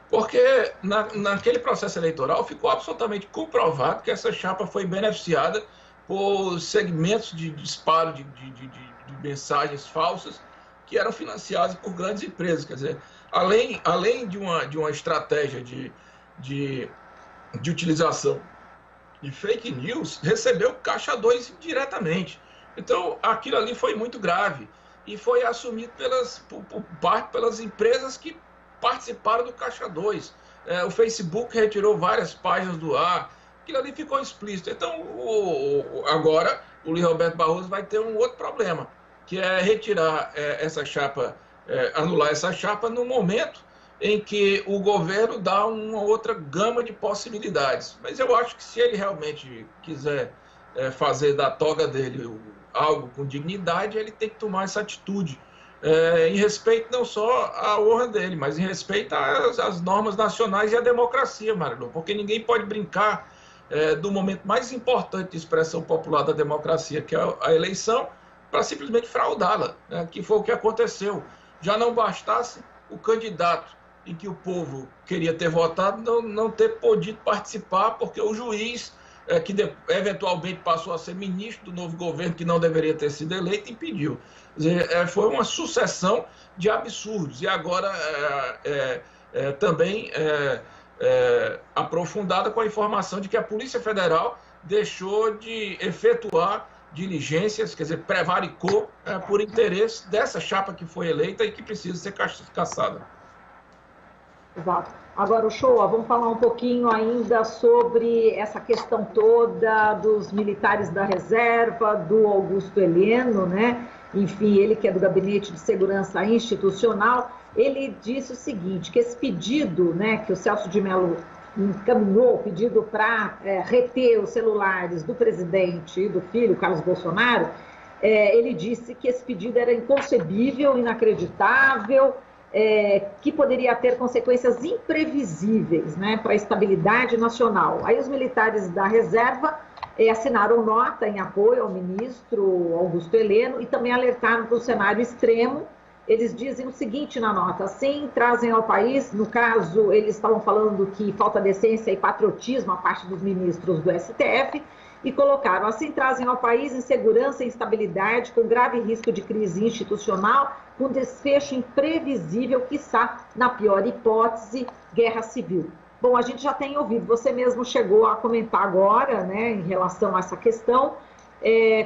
Porque naquele processo eleitoral ficou absolutamente comprovado que essa chapa foi beneficiada por segmentos de disparo de mensagens falsas que eram financiadas por grandes empresas. Quer dizer, além de uma estratégia de utilização de fake news, recebeu caixa 2 indiretamente. Então, aquilo ali foi muito grave e foi assumido pelas empresas que participaram do caixa 2. O Facebook retirou várias páginas do ar, aquilo ali ficou explícito. Então, agora, o Luiz Roberto Barroso vai ter um outro problema, que é retirar essa chapa anular essa chapa no momento em que o governo dá uma outra gama de possibilidades. Mas eu acho que se ele realmente quiser fazer da toga dele algo com dignidade, ele tem que tomar essa atitude, em respeito não só à honra dele, mas em respeito às normas nacionais e à democracia, Marilu, porque ninguém pode brincar do momento mais importante de expressão popular da democracia, que é a eleição, para simplesmente fraudá-la, né? Que foi o que aconteceu. Já não bastasse o candidato em que o povo queria ter votado não ter podido participar, porque o juiz, que eventualmente passou a ser ministro do novo governo, que não deveria ter sido eleito, impediu. Quer dizer, foi uma sucessão de absurdos. E agora também aprofundada com a informação de que a Polícia Federal deixou de efetuar diligências, quer dizer, prevaricou por interesse dessa chapa que foi eleita e que precisa ser caçada. Exato. Agora, Uchoa, vamos falar um pouquinho ainda sobre essa questão toda dos militares da reserva, do Augusto Heleno, né? Enfim, ele que é do Gabinete de Segurança Institucional, ele disse o seguinte, que esse pedido, né, que o Celso de Mello encaminhou, o pedido para reter os celulares do presidente e do filho, Carlos Bolsonaro, ele disse que esse pedido era inconcebível, inacreditável, que poderia ter consequências imprevisíveis, né, para a estabilidade nacional. Aí os militares da reserva assinaram nota em apoio ao ministro Augusto Heleno e também alertaram para o cenário extremo. Eles dizem o seguinte na nota: assim, trazem ao país, no caso, eles estavam falando que falta decência e patriotismo a parte dos ministros do STF, e colocaram, assim, trazem ao país insegurança e instabilidade, com grave risco de crise institucional, com desfecho imprevisível, quiçá, na pior hipótese, guerra civil. Bom, a gente já tem ouvido, você mesmo chegou a comentar agora, né, em relação a essa questão.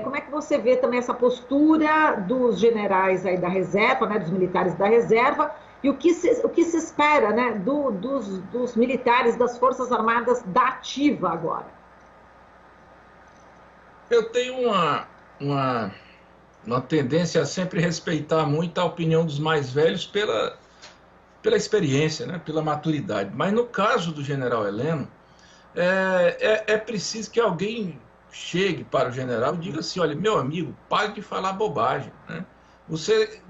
Como é que você vê também essa postura dos generais aí da reserva, né, dos militares da reserva, e o que se espera, né, dos militares das Forças Armadas da ativa agora? Eu tenho uma tendência a sempre respeitar muito a opinião dos mais velhos pela experiência, né, pela maturidade. Mas no caso do general Heleno, é preciso que alguém chegue para o general e diga assim: olha, meu amigo, pare de falar bobagem, né? Você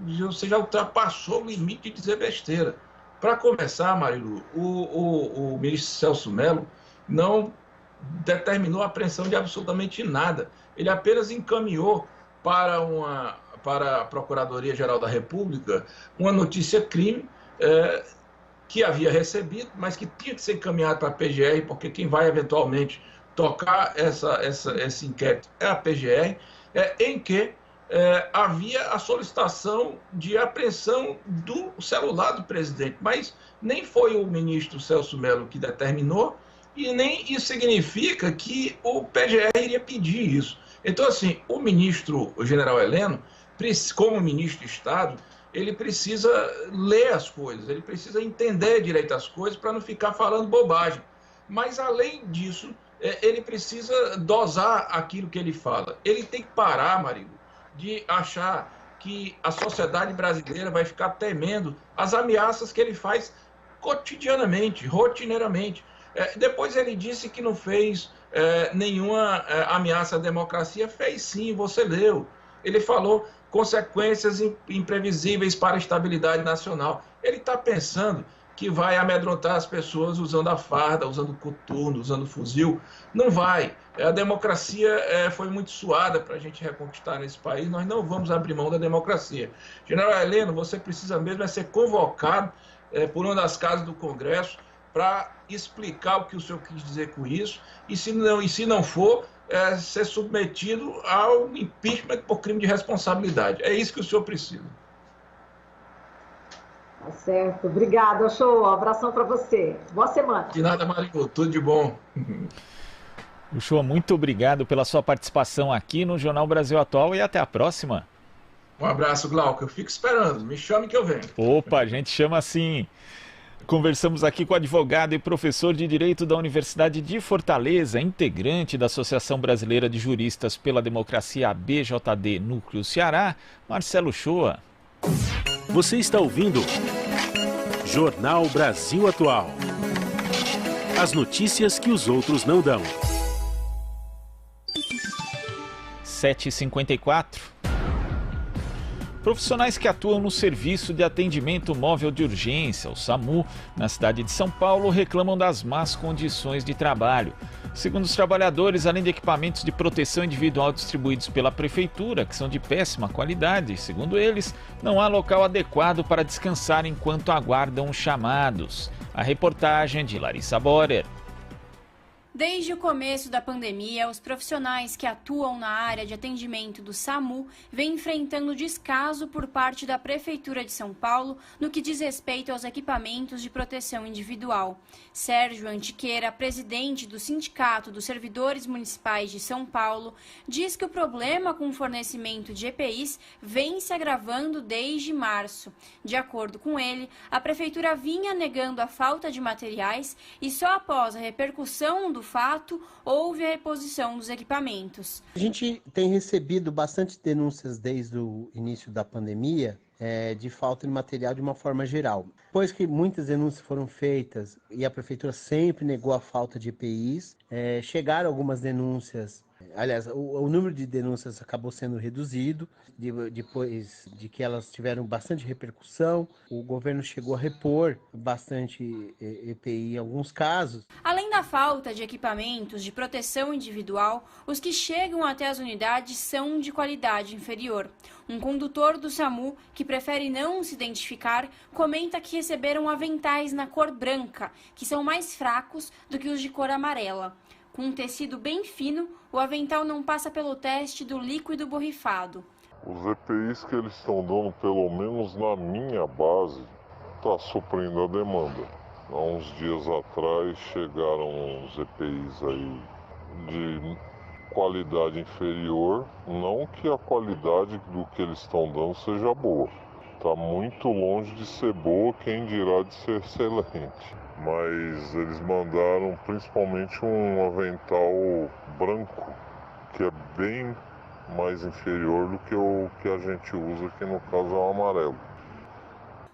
já ultrapassou o limite de dizer besteira. Para começar, Marilu, o ministro Celso Mello não determinou a apreensão de absolutamente nada. Ele apenas encaminhou para a Procuradoria-Geral da República uma notícia-crime que havia recebido, mas que tinha que ser encaminhado para a PGR, porque quem vai eventualmente tocar esse inquérito é a PGR, em que havia a solicitação de apreensão do celular do presidente, mas nem foi o ministro Celso Mello que determinou, e nem isso significa que o PGR iria pedir isso. Então, assim, o general Heleno, como ministro de Estado, ele precisa ler as coisas, ele precisa entender direito as coisas para não ficar falando bobagem. Mas, além disso, ele precisa dosar aquilo que ele fala. Ele tem que parar, Marilu, de achar que a sociedade brasileira vai ficar temendo as ameaças que ele faz cotidianamente, rotineiramente. Depois ele disse que não fez nenhuma ameaça à democracia. Fez sim, você leu. Ele falou consequências imprevisíveis para a estabilidade nacional. Ele está pensando que vai amedrontar as pessoas usando a farda, usando coturno, usando fuzil. Não vai. A democracia foi muito suada para a gente reconquistar nesse país. Nós não vamos abrir mão da democracia. General Heleno, você precisa mesmo ser convocado por uma das casas do Congresso para explicar o que o senhor quis dizer com isso, e se não for, ser submetido ao impeachment por crime de responsabilidade. É isso que o senhor precisa. Tá certo. Obrigada, Show. Um abração para você. Boa semana. De nada, Marilu. Tudo de bom. Show, muito obrigado pela sua participação aqui no Jornal Brasil Atual e até a próxima. Um abraço, Glauco. Eu fico esperando. Me chame que eu venho. Opa, a gente chama sim. Conversamos aqui com o advogado e professor de Direito da Universidade de Fortaleza, integrante da Associação Brasileira de Juristas pela Democracia, ABJD Núcleo Ceará, Marcelo Shoa. Você está ouvindo Jornal Brasil Atual. As notícias que os outros não dão. 7h54. Profissionais que atuam no Serviço de Atendimento Móvel de Urgência, o SAMU, na cidade de São Paulo, reclamam das más condições de trabalho. Segundo os trabalhadores, além de equipamentos de proteção individual distribuídos pela Prefeitura, que são de péssima qualidade, segundo eles, não há local adequado para descansar enquanto aguardam os chamados. A reportagem de Larissa Borer. Desde o começo da pandemia, os profissionais que atuam na área de atendimento do SAMU vêm enfrentando descaso por parte da Prefeitura de São Paulo no que diz respeito aos equipamentos de proteção individual. Sérgio Antiqueira, presidente do Sindicato dos Servidores Municipais de São Paulo, diz que o problema com o fornecimento de EPIs vem se agravando desde março. De acordo com ele, a Prefeitura vinha negando a falta de materiais e só após a repercussão do fato, houve a reposição dos equipamentos. A gente tem recebido bastante denúncias desde o início da pandemia de falta de material de uma forma geral. Depois que muitas denúncias foram feitas e a Prefeitura sempre negou a falta de EPIs, chegaram algumas denúncias. Aliás, o número de denúncias acabou sendo reduzido, depois de que elas tiveram bastante repercussão. O governo chegou a repor bastante EPI em alguns casos. Além da falta de equipamentos de proteção individual, os que chegam até as unidades são de qualidade inferior. Um condutor do SAMU, que prefere não se identificar, comenta que receberam aventais na cor branca, que são mais fracos do que os de cor amarela. Com um tecido bem fino, o avental não passa pelo teste do líquido borrifado. Os EPIs que eles estão dando, pelo menos na minha base, está suprindo a demanda. Há uns dias atrás chegaram uns EPIs aí de qualidade inferior, não que a qualidade do que eles estão dando seja boa. Está muito longe de ser boa, quem dirá de ser excelente. Mas eles mandaram principalmente um avental branco, que é bem mais inferior do que o que a gente usa, que no caso é o amarelo.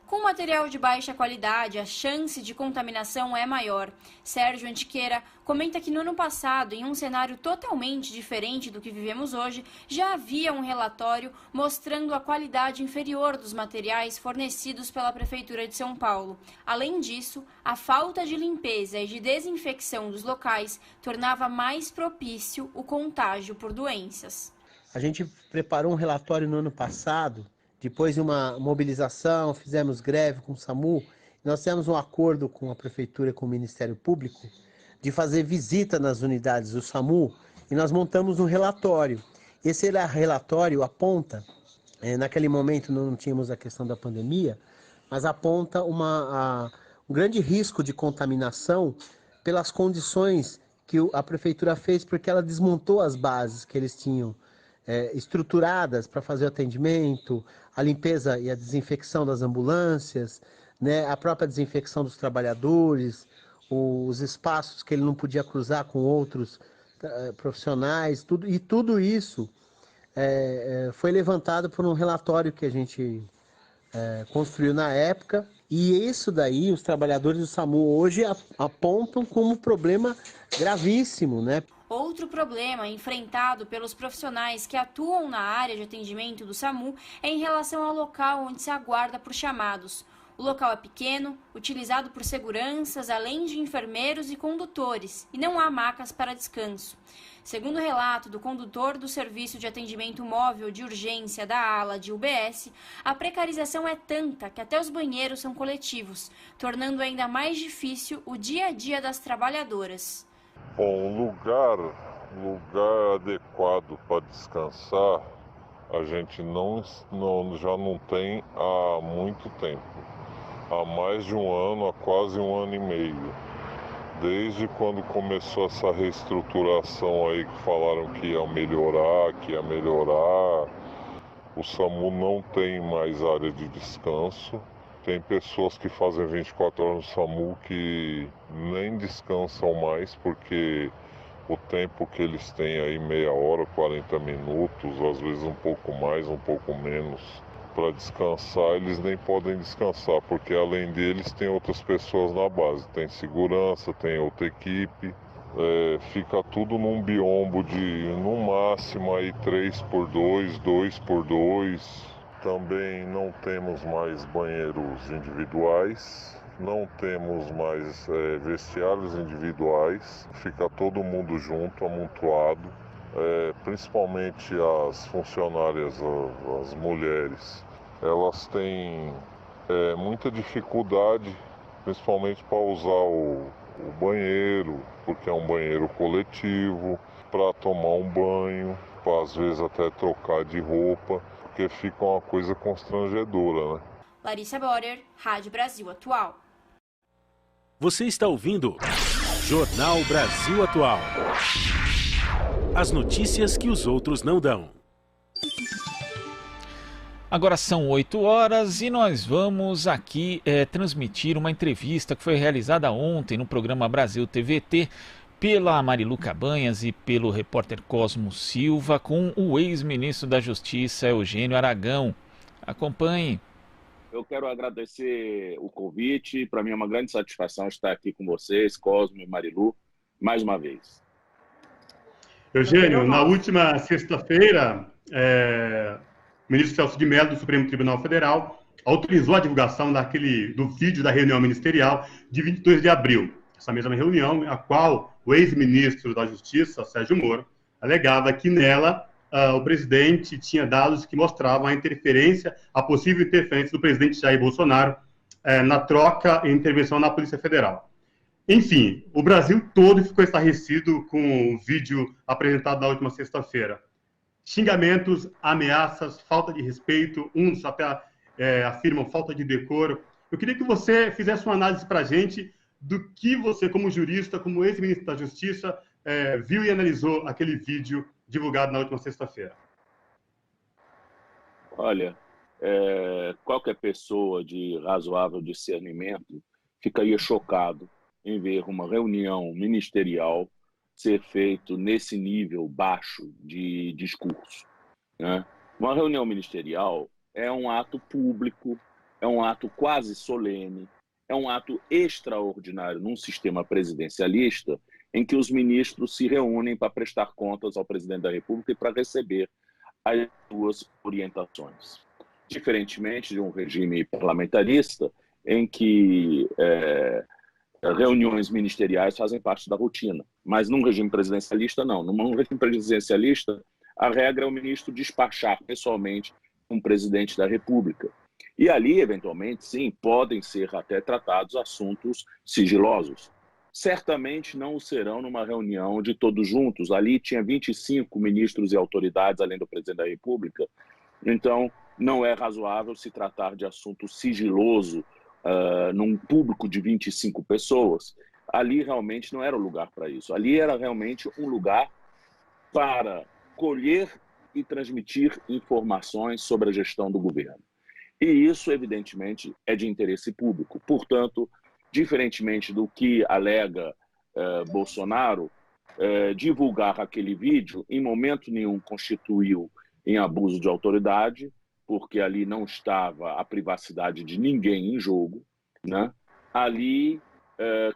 Com material de baixa qualidade, a chance de contaminação é maior. Sérgio Antiqueira comenta que no ano passado, em um cenário totalmente diferente do que vivemos hoje, já havia um relatório mostrando a qualidade inferior dos materiais fornecidos pela Prefeitura de São Paulo. Além disso, a falta de limpeza e de desinfecção dos locais tornava mais propício o contágio por doenças. A gente preparou um relatório no ano passado. Depois de uma mobilização, fizemos greve com o SAMU, nós temos um acordo com a Prefeitura e com o Ministério Público de fazer visita nas unidades do SAMU e nós montamos um relatório. Esse relatório aponta, naquele momento não tínhamos a questão da pandemia, mas aponta um grande risco de contaminação pelas condições que a Prefeitura fez, porque ela desmontou as bases que eles tinham estruturadas para fazer o atendimento, a limpeza e a desinfecção das ambulâncias, né, a própria desinfecção dos trabalhadores, os espaços que ele não podia cruzar com outros profissionais, tudo isso foi levantado por um relatório que a gente construiu na época, e isso daí os trabalhadores do SAMU hoje apontam como um problema gravíssimo, né? Outro problema enfrentado pelos profissionais que atuam na área de atendimento do SAMU é em relação ao local onde se aguarda por chamados. O local é pequeno, utilizado por seguranças, além de enfermeiros e condutores, e não há macas para descanso. Segundo o relato do condutor do Serviço de Atendimento Móvel de Urgência da ala de UBS, a precarização é tanta que até os banheiros são coletivos, tornando ainda mais difícil o dia a dia das trabalhadoras. Bom, lugar adequado para descansar, a gente já não tem há muito tempo. Há mais de um ano, há quase um ano e meio. Desde quando começou essa reestruturação aí que falaram que ia melhorar, o SAMU não tem mais área de descanso. Tem pessoas que fazem 24 horas no SAMU que nem descansam mais, porque o tempo que eles têm aí, meia hora, 40 minutos, às vezes um pouco mais, um pouco menos, para descansar, eles nem podem descansar, porque além deles tem outras pessoas na base, tem segurança, tem outra equipe, fica tudo num biombo de no máximo aí 3x2, 2x2. Também não temos mais banheiros individuais, não temos mais vestiários individuais, fica todo mundo junto, amontoado. Principalmente as funcionárias, as mulheres, elas têm muita dificuldade, principalmente para usar o banheiro, porque é um banheiro coletivo, para tomar um banho, para às vezes até trocar de roupa, porque fica uma coisa constrangedora, né? Larissa Borer, Rádio Brasil Atual. Você está ouvindo Jornal Brasil Atual. As notícias que os outros não dão. Agora são 8 horas e nós vamos aqui transmitir uma entrevista que foi realizada ontem no programa Brasil TVT pela Marilu Cabanhas e pelo repórter Cosmo Silva com o ex-ministro da Justiça, Eugênio Aragão. Acompanhe. Eu quero agradecer o convite. Para mim é uma grande satisfação estar aqui com vocês, Cosmo e Marilu, mais uma vez. Eugênio, na última sexta-feira, o ministro Celso de Mello, do Supremo Tribunal Federal, autorizou a divulgação do vídeo da reunião ministerial de 22 de abril. Essa mesma reunião, a qual o ex-ministro da Justiça, Sérgio Moro, alegava que nela o presidente tinha dados que mostravam a possível interferência do presidente Jair Bolsonaro na troca e intervenção na Polícia Federal. Enfim, o Brasil todo ficou estarrecido com o vídeo apresentado na última sexta-feira. Xingamentos, ameaças, falta de respeito, uns até afirmam falta de decoro. Eu queria que você fizesse uma análise para a gente do que você, como jurista, como ex-ministro da Justiça, viu e analisou aquele vídeo divulgado na última sexta-feira. Olha, qualquer pessoa de razoável discernimento ficaria chocado em ver uma reunião ministerial ser feito nesse nível baixo de discurso, né? Uma reunião ministerial é um ato público, é um ato quase solene, é um ato extraordinário num sistema presidencialista em que os ministros se reúnem para prestar contas ao presidente da República e para receber as suas orientações. Diferentemente de um regime parlamentarista em que reuniões ministeriais fazem parte da rotina. Mas num regime presidencialista, não. Num regime presidencialista, a regra é o ministro despachar pessoalmente com o presidente da República. E ali, eventualmente, sim, podem ser até tratados assuntos sigilosos. Certamente não o serão numa reunião de todos juntos. Ali tinha 25 ministros e autoridades, além do presidente da República. Então, não é razoável se tratar de assunto sigiloso num público de 25 pessoas. Ali realmente não era o lugar para isso. Ali era realmente um lugar para colher e transmitir informações sobre a gestão do governo. E isso, evidentemente, é de interesse público. Portanto, diferentemente do que alega Bolsonaro, divulgar aquele vídeo em momento nenhum constituiu em abuso de autoridade, porque ali não estava a privacidade de ninguém em jogo, né? Ali,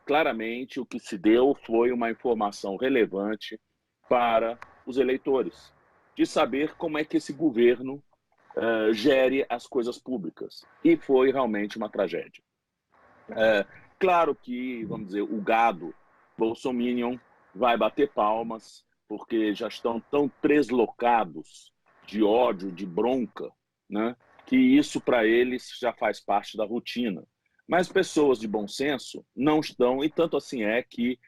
claramente, o que se deu foi uma informação relevante para os eleitores, de saber como é que esse governo gere as coisas públicas. E foi realmente uma tragédia. Claro que, vamos dizer, o gado bolsominion vai bater palmas, porque já estão tão treslocados de ódio, de bronca, né, que isso para eles já faz parte da rotina. Mas pessoas de bom senso não estão, e tanto assim é que,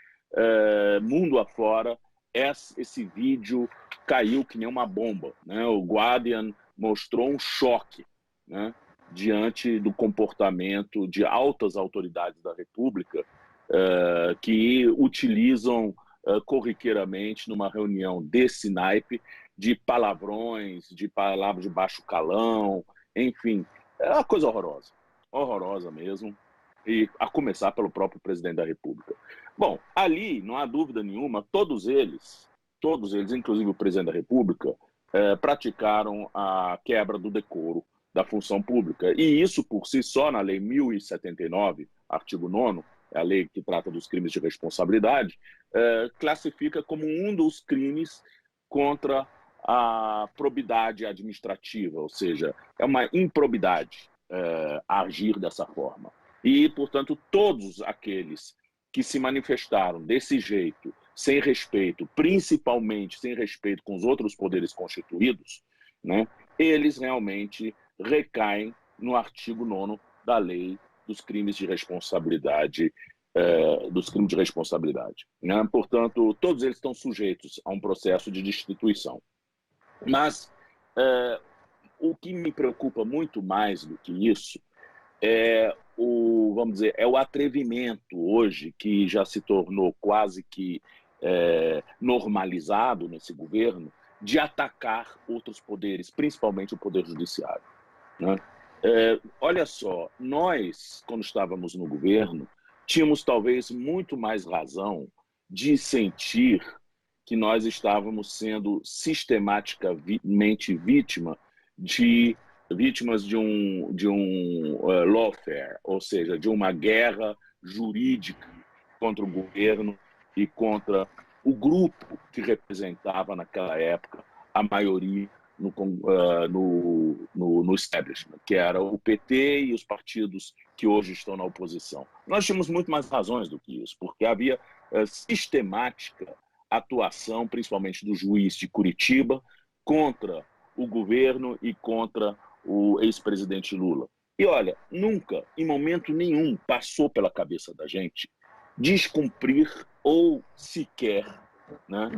mundo afora, esse vídeo caiu que nem uma bomba, né? O Guardian mostrou um choque, né, diante do comportamento de altas autoridades da República que utilizam corriqueiramente numa reunião desse naipe de palavrões, de palavras de baixo calão, enfim, é uma coisa horrorosa, horrorosa mesmo, e a começar pelo próprio presidente da República. Bom, ali, não há dúvida nenhuma, todos eles, inclusive o presidente da República, praticaram a quebra do decoro da função pública. E isso, por si só, na Lei 1079, artigo 9º, é a lei que trata dos crimes de responsabilidade, classifica como um dos crimes contra a probidade administrativa, ou seja, é uma improbidade agir dessa forma. E, portanto, todos aqueles que se manifestaram desse jeito, sem respeito, principalmente sem respeito com os outros poderes constituídos, né, eles realmente recaem no artigo 9º da Lei dos crimes de responsabilidade, né? Portanto, todos eles estão sujeitos a um processo de destituição. Mas o que me preocupa muito mais do que isso é o atrevimento hoje, que já se tornou quase que normalizado nesse governo, de atacar outros poderes, principalmente o Poder Judiciário, né? Olha só, nós, quando estávamos no governo, tínhamos talvez muito mais razão de sentir que nós estávamos sendo sistematicamente vítimas de um lawfare, ou seja, de uma guerra jurídica contra o governo e contra o grupo que representava naquela época a maioria no establishment, que era o PT e os partidos que hoje estão na oposição. Nós tínhamos muito mais razões do que isso, porque havia sistemática atuação, principalmente do juiz de Curitiba, contra o governo e contra o ex-presidente Lula. E olha, nunca, em momento nenhum, passou pela cabeça da gente descumprir ou sequer, né,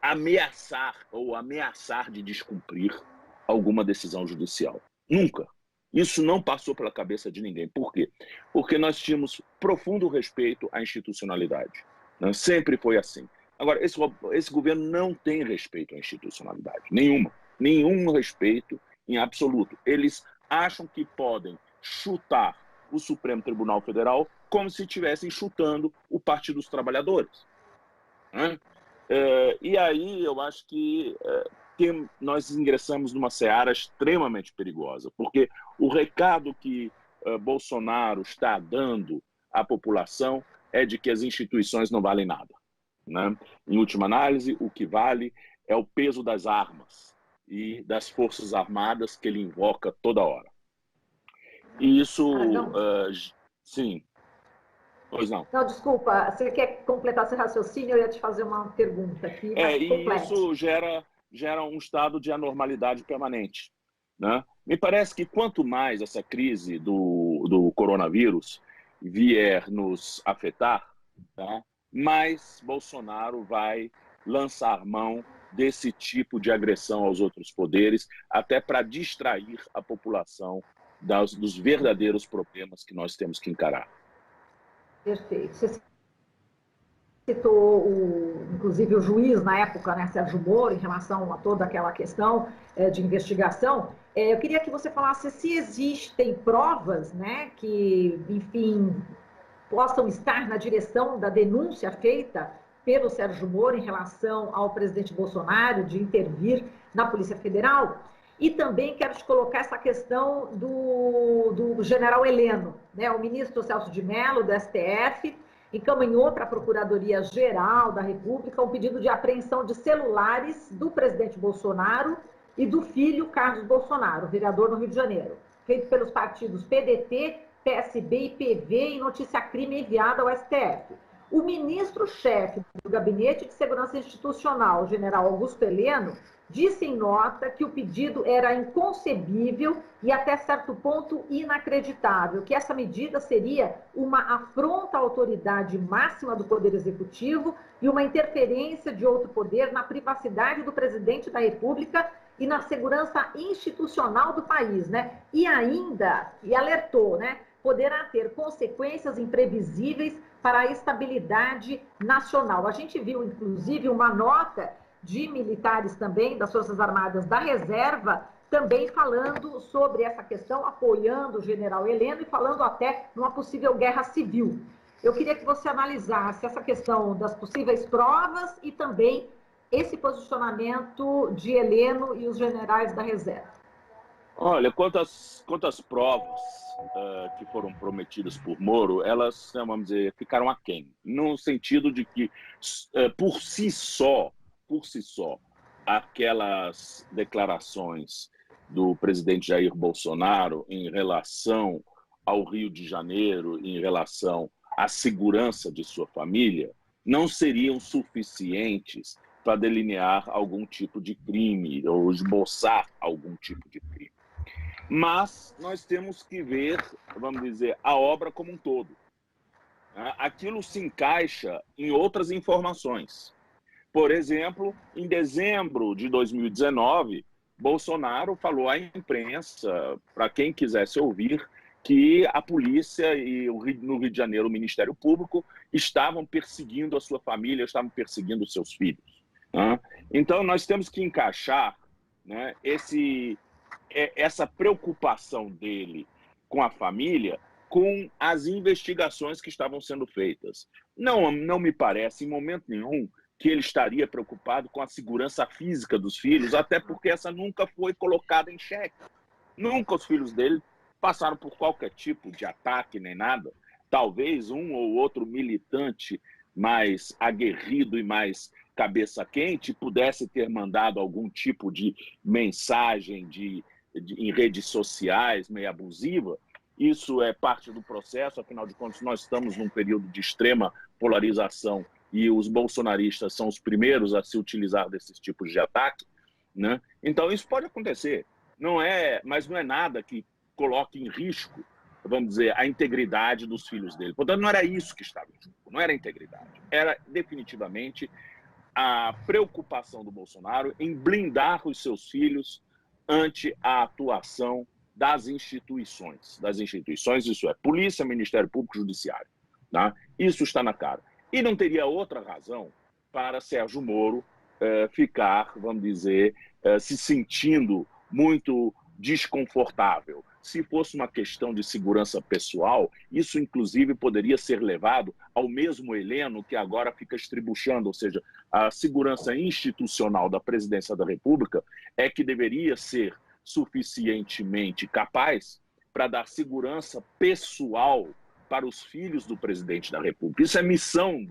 ameaçar de descumprir alguma decisão judicial. Nunca. Isso não passou pela cabeça de ninguém. Por quê? Porque nós tínhamos profundo respeito à institucionalidade, né? Sempre foi assim. Agora, esse governo não tem respeito à institucionalidade. Nenhum respeito em absoluto. Eles acham que podem chutar o Supremo Tribunal Federal como se estivessem chutando o Partido dos Trabalhadores, né? E aí eu acho que nós ingressamos numa seara extremamente perigosa, porque o recado que Bolsonaro está dando à população é de que as instituições não valem nada, né? Em última análise, o que vale é o peso das armas e das forças armadas que ele invoca toda hora. E isso, sim. Pois não. Não, desculpa, você quer completar esse raciocínio? Eu ia te fazer uma pergunta aqui. E isso gera um estado de anormalidade permanente, né? Me parece que quanto mais essa crise do coronavírus vier nos afetar, tá, mais Bolsonaro vai lançar mão desse tipo de agressão aos outros poderes, até para distrair a população dos verdadeiros problemas que nós temos que encarar. Perfeito. Você citou, inclusive, o juiz na época, né, Sérgio Moro, em relação a toda aquela questão de investigação. Eu queria que você falasse se existem provas, né, que, enfim, possam estar na direção da denúncia feita pelo Sérgio Moro em relação ao presidente Bolsonaro de intervir na Polícia Federal. E também quero te colocar essa questão do general Heleno, né? O ministro Celso de Mello, do STF, encaminhou para a Procuradoria-Geral da República um pedido de apreensão de celulares do presidente Bolsonaro e do filho Carlos Bolsonaro, vereador no Rio de Janeiro, feito pelos partidos PDT, PSB e PV em notícia crime enviada ao STF. O ministro-chefe do Gabinete de Segurança Institucional, o general Augusto Heleno, disse em nota que o pedido era inconcebível e até certo ponto inacreditável, que essa medida seria uma afronta à autoridade máxima do Poder Executivo e uma interferência de outro poder na privacidade do presidente da República e na segurança institucional do país, né? E ainda, e alertou, né, poderá ter consequências imprevisíveis para a estabilidade nacional. A gente viu, inclusive, uma nota de militares também, das Forças Armadas da Reserva, também falando sobre essa questão, apoiando o general Heleno e falando até numa possível guerra civil. Eu queria que você analisasse essa questão das possíveis provas e também esse posicionamento de Heleno e os generais da Reserva. Olha, quanto às provas que foram prometidas por Moro, elas, vamos dizer, ficaram aquém, no sentido de que, por si só, aquelas declarações do presidente Jair Bolsonaro em relação ao Rio de Janeiro, em relação à segurança de sua família, não seriam suficientes para delinear algum tipo de crime ou esboçar algum tipo de crime. Mas nós temos que ver, vamos dizer, a obra como um todo. Aquilo se encaixa em outras informações. Por exemplo, em dezembro de 2019, Bolsonaro falou à imprensa, para quem quisesse ouvir, que a polícia e no Rio de Janeiro o Ministério Público estavam perseguindo a sua família, estavam perseguindo os seus filhos. Então, nós temos que encaixar, né, essa preocupação dele com a família com as investigações que estavam sendo feitas. Não me parece, em momento nenhum, que ele estaria preocupado com a segurança física dos filhos, até porque essa nunca foi colocada em xeque. Nunca os filhos dele passaram por qualquer tipo de ataque nem nada. Talvez um ou outro militante mais aguerrido e mais cabeça quente pudesse ter mandado algum tipo de mensagem em redes sociais meio abusiva. Isso é parte do processo, afinal de contas nós estamos num período de extrema polarização e os bolsonaristas são os primeiros a se utilizar desses tipos de ataque, né? Então isso pode acontecer, mas não é nada que coloque em risco, vamos dizer, a integridade dos filhos dele. Portanto, não era isso que estava em jogo, não era a integridade, era definitivamente a preocupação do Bolsonaro em blindar os seus filhos ante a atuação das instituições, isso é, polícia, Ministério Público, Judiciário. Tá? Isso está na cara. E não teria outra razão para Sérgio Moro ficar, vamos dizer, se sentindo muito desconfortável. Se fosse uma questão de segurança pessoal, isso inclusive poderia ser levado ao mesmo Heleno que agora fica estribuchando, ou seja, a segurança institucional da Presidência da República é que deveria ser suficientemente capaz para dar segurança pessoal para os filhos do presidente da República. Isso é missão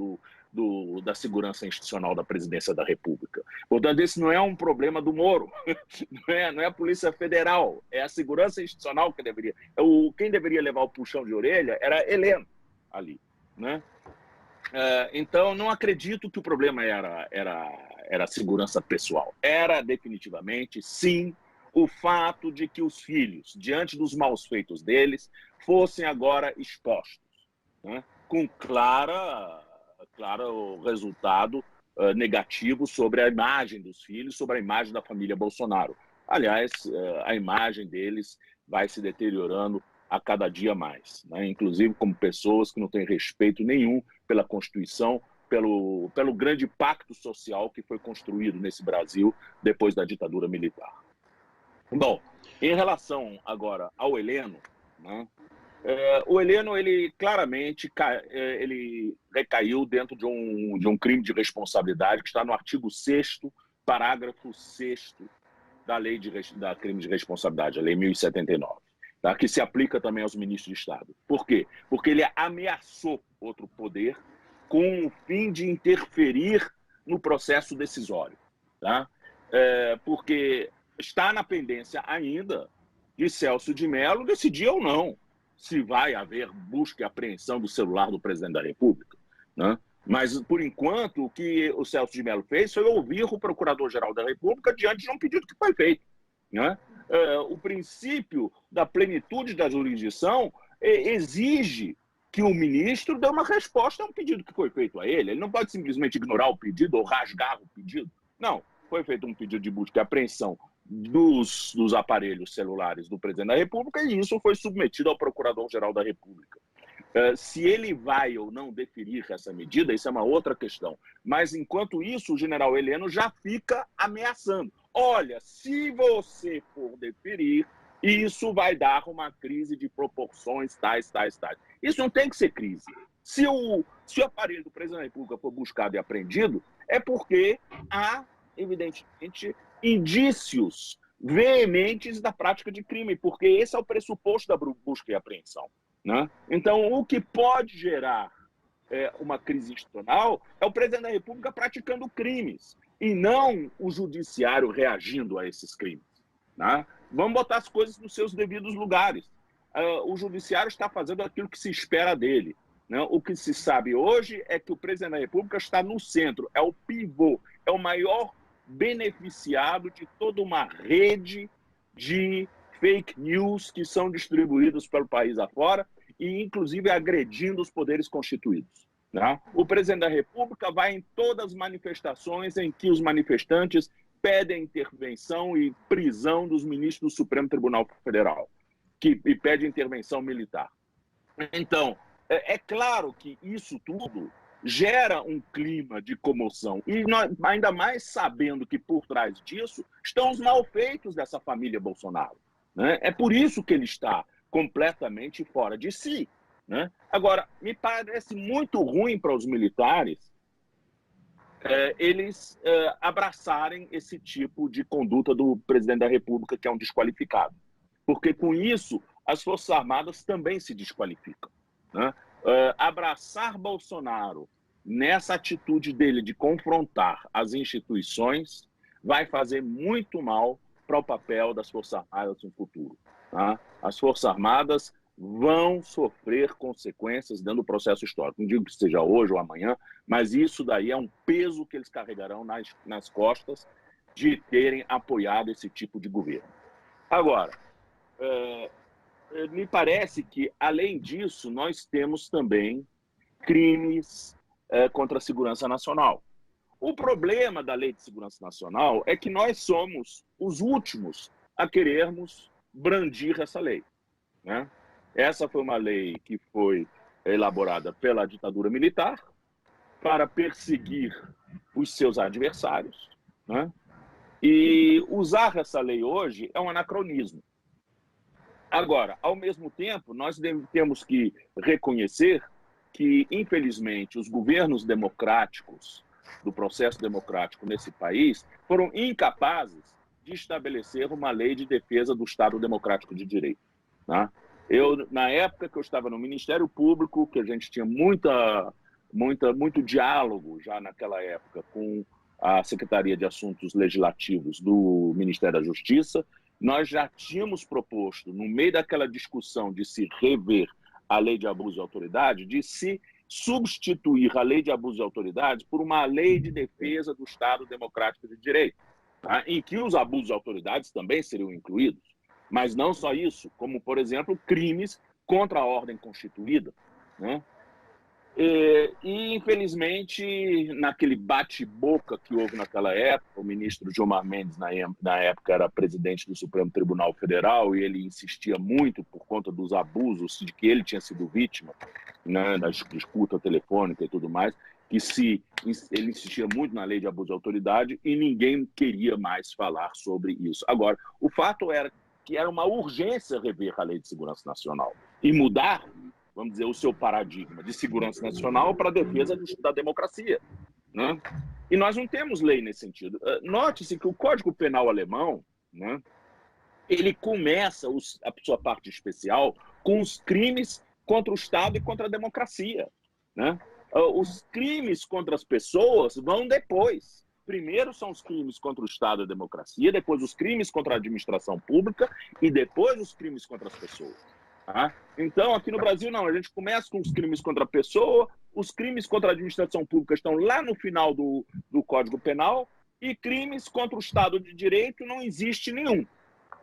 da segurança institucional da Presidência da República. Portanto, esse não é um problema do Moro, não é a Polícia Federal, é a segurança institucional que deveria. Quem deveria levar o puxão de orelha era Heleno ali, né? Então, não acredito que o problema era segurança pessoal. Era definitivamente, sim, o fato de que os filhos, diante dos maus feitos deles, fossem agora expostos, né? Com claro resultado negativo sobre a imagem dos filhos, sobre a imagem da família Bolsonaro. Aliás, a imagem deles vai se deteriorando a cada dia mais, né? Inclusive como pessoas que não têm respeito nenhum pela Constituição, pelo grande pacto social que foi construído nesse Brasil depois da ditadura militar. Bom, em relação agora ao Heleno, né? O Heleno, ele claramente ele recaiu dentro de um crime de responsabilidade que está no artigo 6º, parágrafo 6º da Lei da Crime de Responsabilidade, a Lei 1079, tá? Que se aplica também aos ministros de Estado. Por quê? Porque ele ameaçou outro poder com o fim de interferir no processo decisório. Tá? Porque está na pendência ainda de Celso de Mello decidir ou não se vai haver busca e apreensão do celular do presidente da República, né? Mas, por enquanto, o que o Celso de Mello fez foi ouvir o Procurador-Geral da República diante de um pedido que foi feito, né? O princípio da plenitude da jurisdição exige que o ministro dê uma resposta a um pedido que foi feito a ele. Ele não pode simplesmente ignorar o pedido ou rasgar o pedido. Não, foi feito um pedido de busca e apreensão dos aparelhos celulares do presidente da República e isso foi submetido ao Procurador-Geral da República. Se ele vai ou não deferir essa medida, isso é uma outra questão. Mas, enquanto isso, o general Heleno já fica ameaçando. Olha, se você for deferir, isso vai dar uma crise de proporções tais. Isso não tem que ser crise. Se o aparelho do presidente da República for buscado e apreendido, é porque há, evidentemente, indícios veementes da prática de crime, porque esse é o pressuposto da busca e apreensão, né? Então, o que pode gerar uma crise institucional é o presidente da República praticando crimes e não o judiciário reagindo a esses crimes, né? Vamos botar as coisas nos seus devidos lugares. O judiciário está fazendo aquilo que se espera dele, né? O que se sabe hoje é que o presidente da República está no centro, é o pivô, é o maior beneficiado de toda uma rede de fake news que são distribuídos pelo país afora e, inclusive, agredindo os poderes constituídos, né? O presidente da República vai em todas as manifestações em que os manifestantes pedem intervenção e prisão dos ministros do Supremo Tribunal Federal, e pede intervenção militar. Então, é claro que isso tudo gera um clima de comoção. E nós, ainda mais sabendo que por trás disso estão os malfeitos dessa família Bolsonaro, né? É por isso que ele está completamente fora de si, né? Agora, me parece muito ruim para os militares eles abraçarem esse tipo de conduta do presidente da República, que é um desqualificado. Porque com isso as Forças Armadas também se desqualificam, né? Abraçar Bolsonaro nessa atitude dele de confrontar as instituições vai fazer muito mal para o papel das Forças Armadas no futuro, tá? As Forças Armadas vão sofrer consequências dentro do processo histórico. Não digo que seja hoje ou amanhã, mas isso daí é um peso que eles carregarão nas costas de terem apoiado esse tipo de governo. Agora, me parece que, além disso, nós temos também crimes contra a segurança nacional. O problema da Lei de Segurança Nacional é que nós somos os últimos a querermos brandir essa lei, né? Essa foi uma lei que foi elaborada pela ditadura militar para perseguir os seus adversários, né? E usar essa lei hoje é um anacronismo. Agora, ao mesmo tempo, nós temos que reconhecer que, infelizmente, os governos democráticos, do processo democrático nesse país, foram incapazes de estabelecer uma lei de defesa do Estado Democrático de Direito, né? Na época que eu estava no Ministério Público, que a gente tinha muito diálogo já naquela época com a Secretaria de Assuntos Legislativos do Ministério da Justiça, nós já tínhamos proposto, no meio daquela discussão de se rever a Lei de Abuso de Autoridade, de se substituir a Lei de Abuso de Autoridade por uma Lei de Defesa do Estado Democrático de Direito, tá? Em que os abusos de autoridades também seriam incluídos. Mas não só isso, como, por exemplo, crimes contra a ordem constituída, né? E, infelizmente, naquele bate-boca que houve naquela época, o ministro Gilmar Mendes, na época, era presidente do Supremo Tribunal Federal, e ele insistia muito, por conta dos abusos de que ele tinha sido vítima, né, da escuta telefônica e tudo mais, que ele insistia muito na lei de abuso de autoridade e ninguém queria mais falar sobre isso. Agora, o fato era que era uma urgência rever a Lei de Segurança Nacional e mudar, vamos dizer, o seu paradigma de segurança nacional para a defesa da democracia, né? E nós não temos lei nesse sentido. Note-se que o Código Penal alemão, né, ele começa a sua parte especial com os crimes contra o Estado e contra a democracia, né? Os crimes contra as pessoas vão depois. Primeiro são os crimes contra o Estado e a democracia, depois os crimes contra a administração pública e depois os crimes contra as pessoas. Tá? Então, aqui no Brasil, não. A gente começa com os crimes contra a pessoa, os crimes contra a administração pública estão lá no final do Código Penal e crimes contra o Estado de Direito não existe nenhum,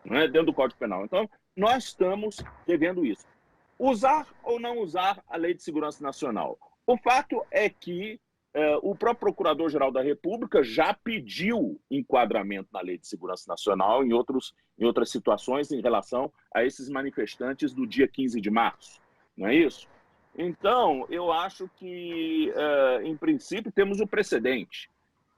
né, dentro do Código Penal. Então, nós estamos devendo isso. Usar ou não usar a Lei de Segurança Nacional? O fato é que o próprio Procurador-Geral da República já pediu enquadramento na Lei de Segurança Nacional em outras situações em relação a esses manifestantes do dia 15 de março, não é isso? Então, eu acho que, em princípio, temos o precedente.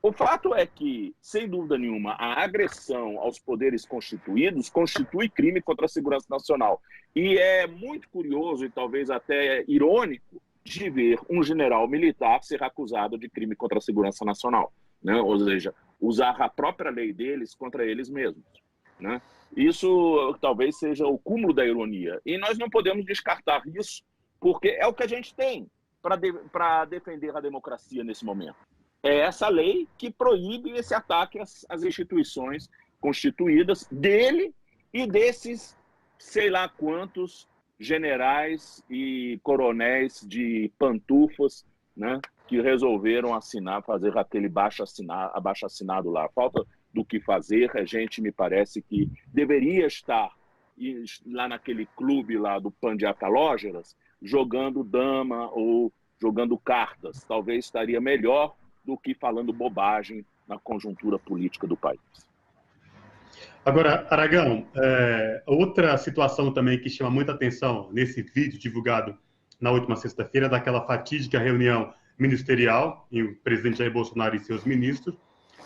O fato é que, sem dúvida nenhuma, a agressão aos poderes constituídos constitui crime contra a segurança nacional. E é muito curioso e talvez até irônico de ver um general militar ser acusado de crime contra a segurança nacional, né? Ou seja, usar a própria lei deles contra eles mesmos. né? Isso talvez seja o cúmulo da ironia. E nós não podemos descartar isso, porque é o que a gente tem para defender a democracia nesse momento. É essa lei que proíbe esse ataque às instituições constituídas dele e desses sei lá quantos generais e coronéis de pantufas, né, que resolveram fazer aquele abaixo-assinado lá. Falta do que fazer, a gente me parece que deveria estar lá naquele clube lá do Pandiacalógeras jogando dama ou jogando cartas. Talvez estaria melhor do que falando bobagem na conjuntura política do país. Agora, Aragão, outra situação também que chama muita atenção nesse vídeo divulgado na última sexta-feira, daquela fatídica reunião ministerial em o presidente Jair Bolsonaro e seus ministros,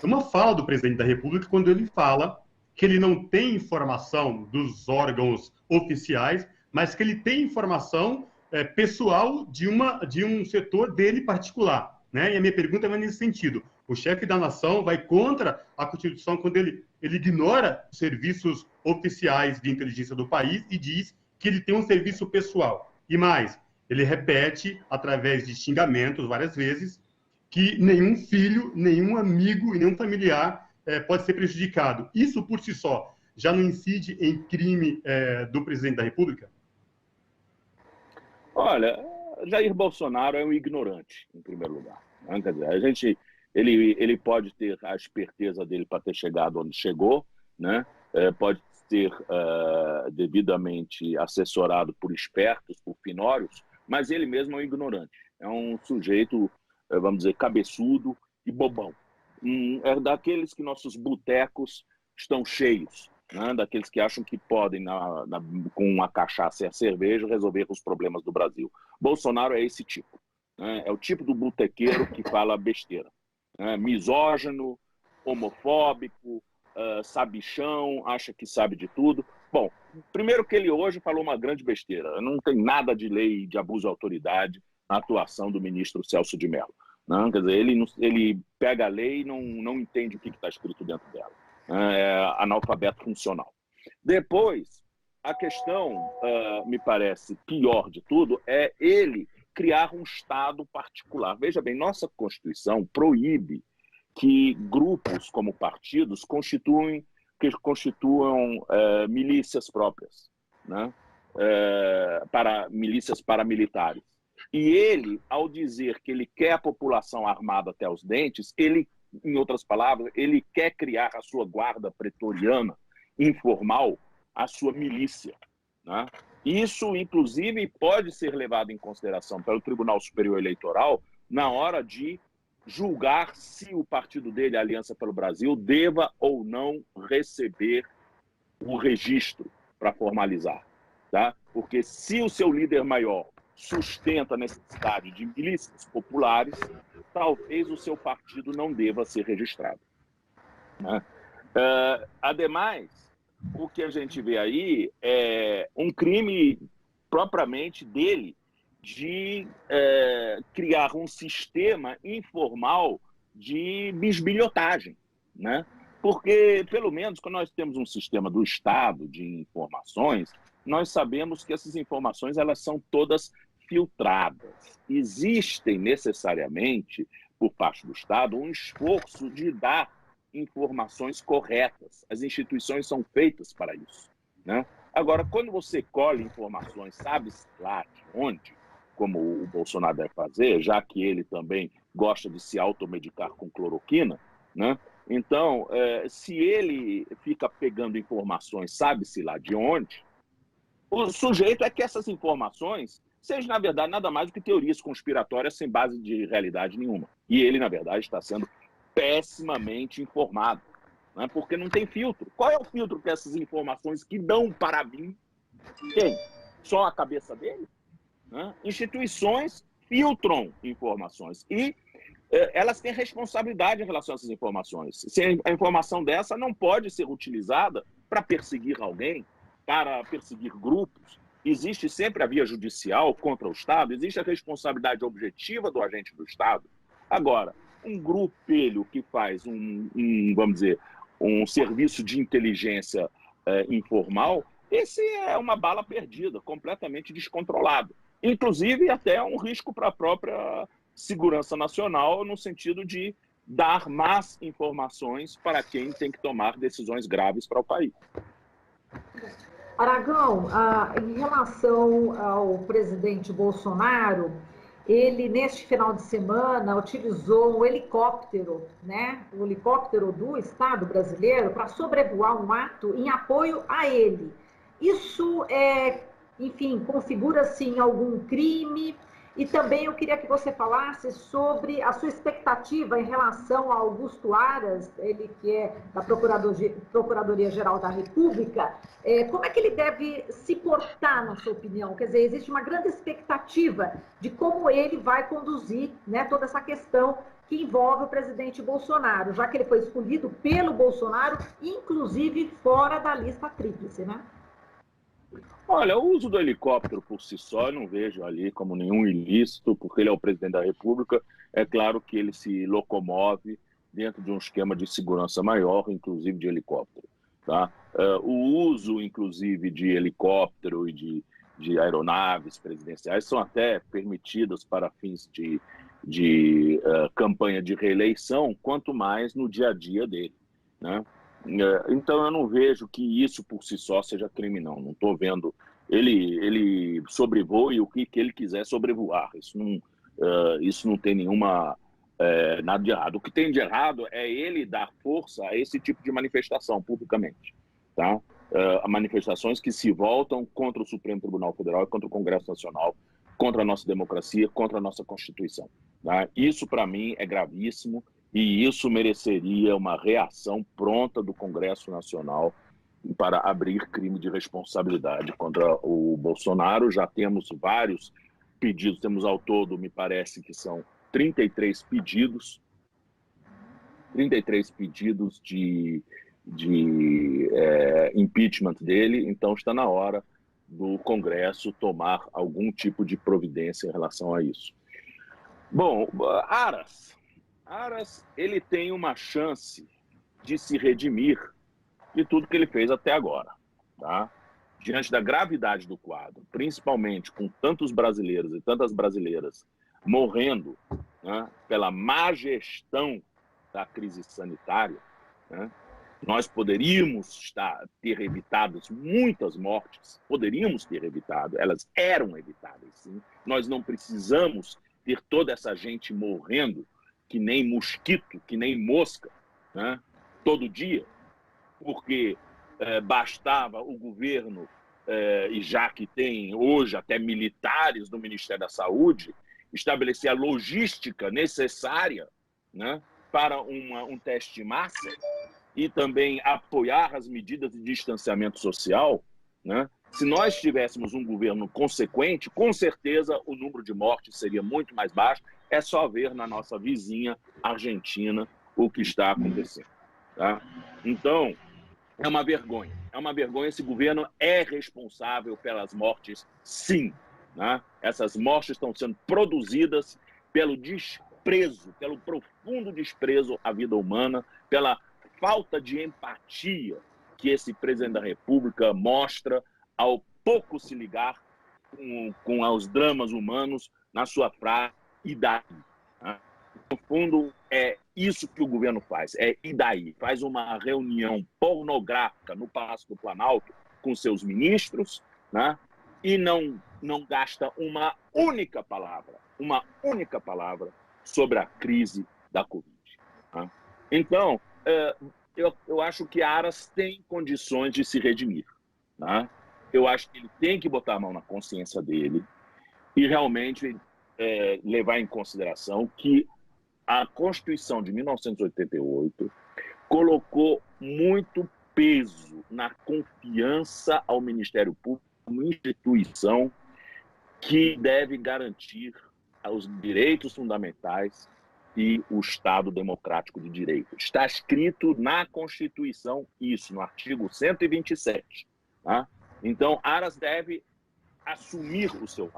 é uma fala do presidente da República quando ele fala que ele não tem informação dos órgãos oficiais, mas que ele tem informação pessoal de um setor dele particular, né? E a minha pergunta vai nesse sentido. O chefe da nação vai contra a Constituição quando ele ignora os serviços oficiais de inteligência do país e diz que ele tem um serviço pessoal. E mais, ele repete, através de xingamentos várias vezes, que nenhum filho, nenhum amigo e nenhum familiar pode ser prejudicado. Isso, por si só, já não incide em crime do presidente da República? Olha, Jair Bolsonaro é um ignorante, em primeiro lugar. Né? Quer dizer, ele pode ter a esperteza dele para ter chegado onde chegou, né? Pode ter devidamente assessorado por espertos, por finórios, mas ele mesmo é um ignorante. É um sujeito, vamos dizer, cabeçudo e bobão. É daqueles que nossos botecos estão cheios, né? Daqueles que acham que podem, com uma cachaça e a cerveja, resolver os problemas do Brasil. Bolsonaro é esse tipo. Né? É o tipo do botequeiro que fala besteira. Misógino, homofóbico, sabichão, acha que sabe de tudo. Bom, primeiro que ele hoje falou uma grande besteira. Não tem nada de lei de abuso de autoridade na atuação do ministro Celso de Mello. Não, quer dizer, ele pega a lei e não entende o que está escrito dentro dela. É analfabeto funcional. Depois, a questão, me parece, pior de tudo, é ele criar um Estado particular. Veja bem, nossa Constituição proíbe que grupos como partidos constituam milícias próprias, né? Milícias paramilitares. E ele, ao dizer que ele quer a população armada até os dentes, ele, em outras palavras, ele quer criar a sua guarda pretoriana informal, a sua milícia, né? Isso, inclusive, pode ser levado em consideração pelo Tribunal Superior Eleitoral na hora de julgar se o partido dele, a Aliança pelo Brasil, deva ou não receber o registro para formalizar, tá? Porque se o seu líder maior sustenta a necessidade de milícias populares, talvez o seu partido não deva ser registrado, né? Ademais, o que a gente vê aí é um crime propriamente dele de criar um sistema informal de bisbilhotagem, né? Porque, pelo menos, quando nós temos um sistema do Estado de informações, nós sabemos que essas informações elas são todas filtradas. Existem necessariamente, por parte do Estado, um esforço de dar informações corretas. As instituições são feitas para isso, né? Agora, quando você colhe informações, sabe-se lá de onde, como o Bolsonaro deve fazer, já que ele também gosta de se automedicar com cloroquina, né? Então, se ele fica pegando informações, sabe-se lá de onde, o sujeito é que essas informações sejam, na verdade, nada mais do que teorias conspiratórias sem base de realidade nenhuma. E ele, na verdade, está sendo pessimamente informado, né? Porque não tem filtro. Qual é o filtro que essas informações que dão para mim tem? Só a cabeça dele? Né? Instituições filtram informações e elas têm responsabilidade em relação a essas informações. Se a informação dessa não pode ser utilizada para perseguir alguém, para perseguir grupos. Existe sempre a via judicial contra o Estado, existe a responsabilidade objetiva do agente do Estado. Agora, um grupelho que faz vamos dizer, um serviço de inteligência informal, esse é uma bala perdida, completamente descontrolado. Inclusive, até um risco para a própria segurança nacional, no sentido de dar más informações para quem tem que tomar decisões graves para o país. Aragão, em relação ao presidente Bolsonaro, ele, neste final de semana, utilizou um helicóptero, né? O helicóptero do Estado brasileiro, para sobrevoar um ato em apoio a ele. Isso, enfim, configura, sim, algum crime? E também eu queria que você falasse sobre a sua expectativa em relação a Augusto Aras, ele que é da Procuradoria-Geral da República. Como é que ele deve se portar, na sua opinião? Quer dizer, existe uma grande expectativa de como ele vai conduzir, né, toda essa questão que envolve o presidente Bolsonaro, já que ele foi escolhido pelo Bolsonaro, inclusive fora da lista tríplice, né? Olha, o uso do helicóptero por si só eu não vejo ali como nenhum ilícito, porque ele é o presidente da República. É claro que ele se locomove dentro de um esquema de segurança maior, inclusive de helicóptero. Tá? O uso, inclusive, de helicóptero e de aeronaves presidenciais são até permitidas para fins de campanha de reeleição, quanto mais no dia a dia dele, né? Então eu não vejo que isso por si só seja crime, não. Não estou vendo. Ele sobrevoe o que ele quiser sobrevoar. Isso não tem nada de errado. O que tem de errado é ele dar força a esse tipo de manifestação publicamente. Tá? Manifestações que se voltam contra o Supremo Tribunal Federal e contra o Congresso Nacional, contra a nossa democracia, contra a nossa Constituição. Tá? Isso, para mim, é gravíssimo. E isso mereceria uma reação pronta do Congresso Nacional para abrir crime de responsabilidade contra o Bolsonaro. Já temos vários pedidos, temos ao todo, me parece que são 33 pedidos de impeachment dele, então está na hora do Congresso tomar algum tipo de providência em relação a isso. Bom, Aras, ele tem uma chance de se redimir de tudo que ele fez até agora, tá? Diante da gravidade do quadro, principalmente com tantos brasileiros e tantas brasileiras morrendo, né, pela má gestão da crise sanitária, né, nós poderíamos ter evitado muitas mortes, poderíamos ter evitado, elas eram evitáveis, sim. Nós não precisamos ter toda essa gente morrendo que nem mosquito, que nem mosca, né, todo dia, porque bastava o governo, e já que tem hoje até militares do Ministério da Saúde, estabelecer a logística necessária, né, para um teste de massa e também apoiar as medidas de distanciamento social, né? Se nós tivéssemos um governo consequente, com certeza o número de mortes seria muito mais baixo. É só ver na nossa vizinha Argentina o que está acontecendo. Tá? Então, é uma vergonha. É uma vergonha. Esse governo é responsável pelas mortes, sim. Né? Essas mortes estão sendo produzidas pelo desprezo, pelo profundo desprezo à vida humana, pela falta de empatia que esse presidente da República mostra ao pouco se ligar com os dramas humanos na sua frase, e daí? Né? No fundo, é isso que o governo faz, e daí? Faz uma reunião pornográfica no Palácio do Planalto com seus ministros, né? E não gasta uma única palavra sobre a crise da Covid. Né? Então, eu acho que Aras tem condições de se redimir. Né? Eu acho que ele tem que botar a mão na consciência dele e realmente levar em consideração que a Constituição de 1988 colocou muito peso na confiança ao Ministério Público como instituição que deve garantir os direitos fundamentais e o Estado democrático de direito. Está escrito na Constituição isso, no artigo 127. Tá? Então, Aras deve assumir o seu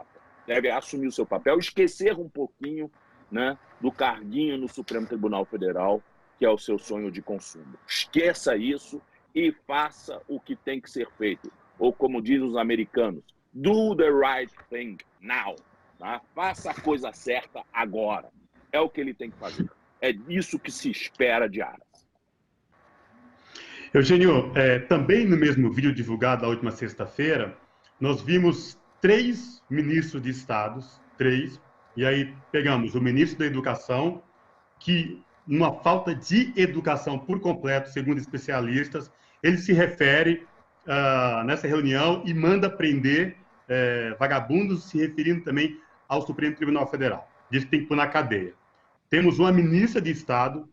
papel, esquecer um pouquinho, né, do carguinho no Supremo Tribunal Federal, que é o seu sonho de consumo. Esqueça isso e faça o que tem que ser feito. Ou como dizem os americanos, do the right thing now. Tá? Faça a coisa certa agora. É o que ele tem que fazer. É isso que se espera de Aras. Eugênio, também no mesmo vídeo divulgado na última sexta-feira, nós vimos 3 ministros de estados, 3, e aí pegamos o ministro da Educação, que, numa falta de educação por completo, segundo especialistas, ele se refere nessa reunião e manda prender vagabundos, se referindo também ao Supremo Tribunal Federal. Diz que tem que pôr na cadeia. Temos uma ministra de Estado,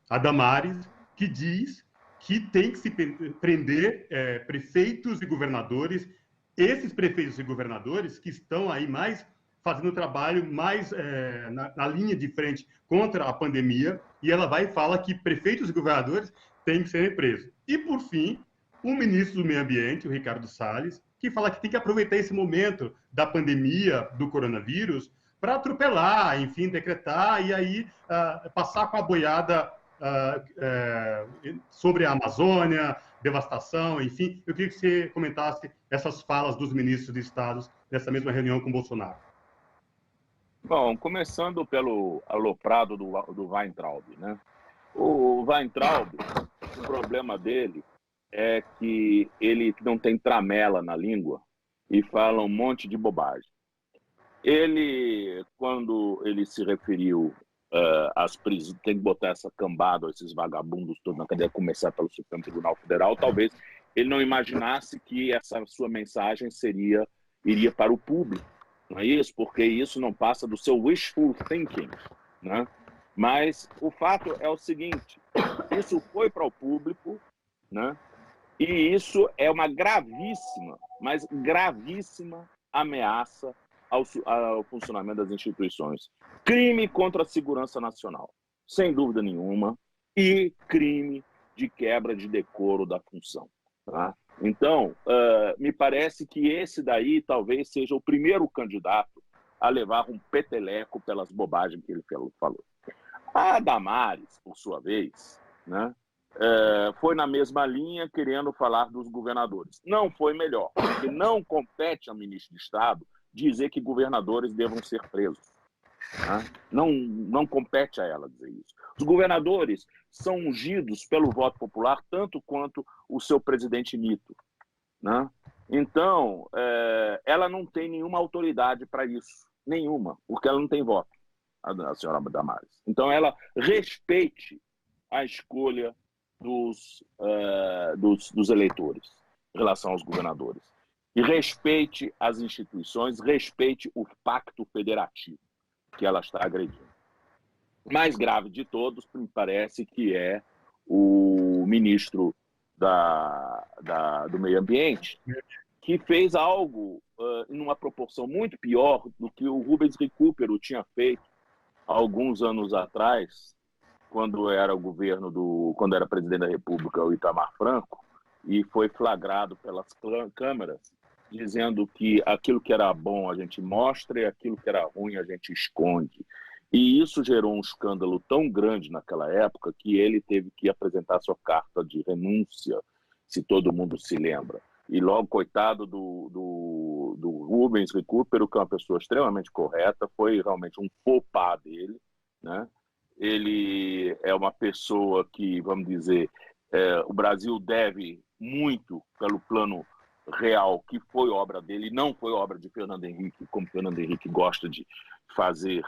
a Damares, que diz que tem que se prender prefeitos e governadores, esses prefeitos e governadores que estão aí mais fazendo o trabalho mais na linha de frente contra a pandemia, e ela vai e fala que prefeitos e governadores têm que serem presos. E, por fim, o ministro do Meio Ambiente, o Ricardo Salles, que fala que tem que aproveitar esse momento da pandemia do coronavírus para atropelar, enfim, decretar e aí passar com a boiada sobre a Amazônia, devastação, enfim. Eu queria que você comentasse essas falas dos ministros de estados nessa mesma reunião com Bolsonaro. Bom, começando pelo aloprado do Weintraub, né? O Weintraub, o problema dele é que ele não tem tramela na língua e fala um monte de bobagem. Ele, quando ele se referiu às prisões, tem que botar essa cambada, esses vagabundos todos na cadeia, começar pelo Supremo Tribunal Federal, talvez ele não imaginasse que essa sua mensagem iria para o público, não é isso? Porque isso não passa do seu wishful thinking, né? Mas o fato é o seguinte, isso foi para o público, né? E isso é uma gravíssima, mas gravíssima ameaça ao funcionamento das instituições. Crime contra a segurança nacional, sem dúvida nenhuma, e crime de quebra de decoro da função. Tá? Então, me parece que esse daí talvez seja o primeiro candidato a levar um peteleco pelas bobagens que ele falou. A Damares, por sua vez, né, foi na mesma linha querendo falar dos governadores. Não foi melhor, porque não compete ao ministro de Estado dizer que governadores devam ser presos. Né? Não compete a ela dizer isso. Os governadores são ungidos pelo voto popular tanto quanto o seu presidente Nito. Né? Então, ela não tem nenhuma autoridade para isso. Nenhuma, porque ela não tem voto, a senhora Damares. Então, ela respeite a escolha dos eleitores em relação aos governadores. E respeite as instituições, respeite o pacto federativo que ela está agredindo. O mais grave de todos, me parece, que é o ministro do Meio Ambiente, que fez algo em uma proporção muito pior do que o Rubens Recupero tinha feito há alguns anos atrás, quando era quando era presidente da República, o Itamar Franco, e foi flagrado pelas câmeras, dizendo que aquilo que era bom a gente mostra e aquilo que era ruim a gente esconde. E isso gerou um escândalo tão grande naquela época que ele teve que apresentar sua carta de renúncia, se todo mundo se lembra. E logo, coitado do Rubens Recupero, que é uma pessoa extremamente correta, foi realmente um faux pas dele, né? Ele é uma pessoa que, vamos dizer, o Brasil deve muito pelo plano real, que foi obra dele, não foi obra de Fernando Henrique, como Fernando Henrique gosta de fazer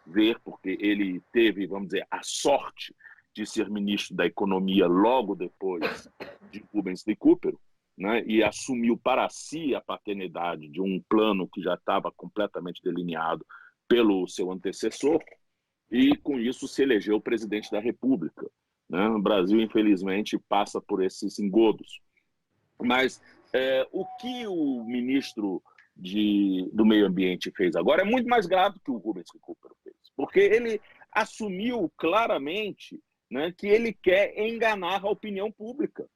ver, porque ele teve, vamos dizer, a sorte de ser ministro da Economia logo depois de Rubens Recupero, né, e assumiu para si a paternidade de um plano que já estava completamente delineado pelo seu antecessor, e com isso se elegeu presidente da República. Né? O Brasil, infelizmente, passa por esses engodos. Mas o que o ministro do Meio Ambiente fez agora é muito mais grave que o Rubens Recupero fez, porque ele assumiu claramente, né, que ele quer enganar a opinião pública.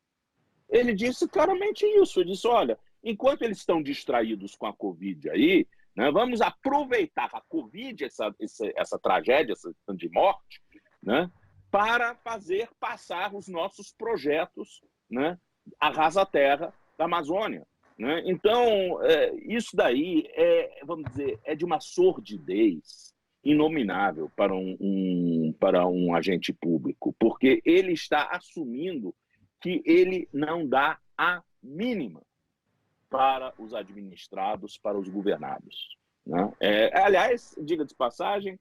Ele disse claramente isso, ele disse, olha, enquanto eles estão distraídos com a Covid aí, né, vamos aproveitar a Covid, essa tragédia, essa de morte, né, para fazer passar os nossos projetos, né, arrasa a terra da Amazônia, né? Então, isso daí vamos dizer, é de uma sordidez inominável para um agente público, porque ele está assumindo que ele não dá a mínima para os administrados, para os governados, né? Aliás, diga de passagem,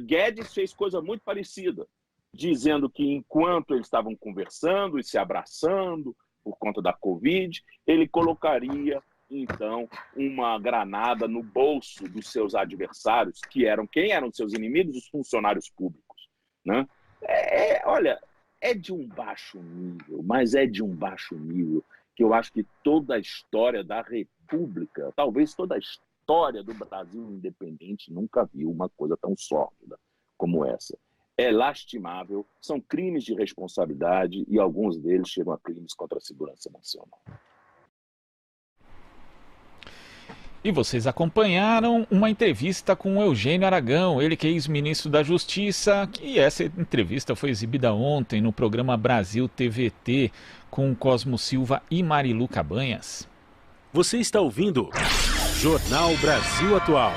Guedes fez coisa muito parecida, dizendo que enquanto eles estavam conversando e se abraçando por conta da Covid, ele colocaria, então, uma granada no bolso dos seus adversários, quem eram seus inimigos? Os funcionários públicos, né? Olha, é de um baixo nível, mas é de um baixo nível que eu acho que toda a história da República, talvez toda a história do Brasil independente, nunca viu uma coisa tão sórdida como essa. É lastimável, são crimes de responsabilidade e alguns deles chegam a crimes contra a segurança nacional. E vocês acompanharam uma entrevista com o Eugênio Aragão, ele que é ex-ministro da Justiça, e essa entrevista foi exibida ontem no programa Brasil TVT com Cosmo Silva e Marilu Cabanhas. Você está ouvindo Jornal Brasil Atual.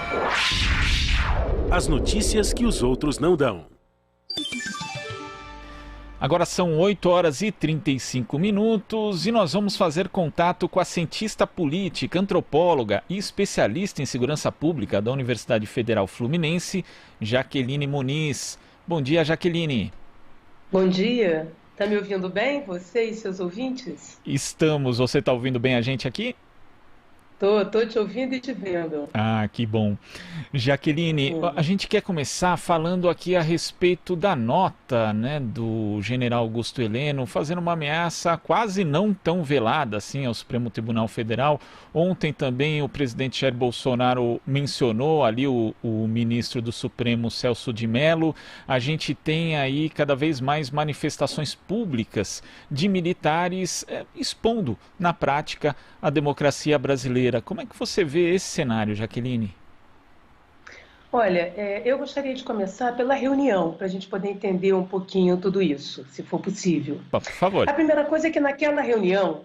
As notícias que os outros não dão. Agora são 8 horas e 35 minutos e nós vamos fazer contato com a cientista política, antropóloga e especialista em segurança pública da Universidade Federal Fluminense, Jaqueline Muniz. Bom dia, Jaqueline. Bom dia. Tá me ouvindo bem, você e seus ouvintes? Estamos. Você está ouvindo bem a gente aqui? Tô te ouvindo e te vendo. Ah, que bom. Jaqueline, a gente quer começar falando aqui a respeito da nota, né, do general Augusto Heleno, fazendo uma ameaça quase não tão velada assim ao Supremo Tribunal Federal. Ontem também o presidente Jair Bolsonaro mencionou ali o ministro do Supremo, Celso de Mello. A gente tem aí cada vez mais manifestações públicas de militares expondo na prática a democracia brasileira. Como é que você vê esse cenário, Jaqueline? Olha, eu gostaria de começar pela reunião, para a gente poder entender um pouquinho tudo isso, se for possível. Por favor. A primeira coisa é que naquela reunião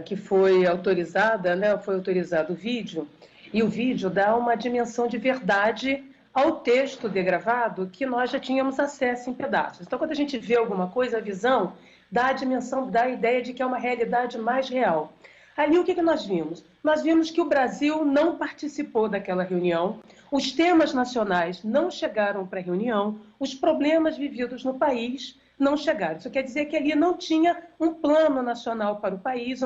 que foi autorizada, né, foi autorizado o vídeo, e o vídeo dá uma dimensão de verdade ao texto degravado que nós já tínhamos acesso em pedaços. Então, quando a gente vê alguma coisa, a visão dá a dimensão, dá a ideia de que é uma realidade mais real. Ali o que nós vimos? Nós vimos que o Brasil não participou daquela reunião, os temas nacionais não chegaram para a reunião, os problemas vividos no país não chegaram. Isso quer dizer que ali não tinha um plano nacional para o país,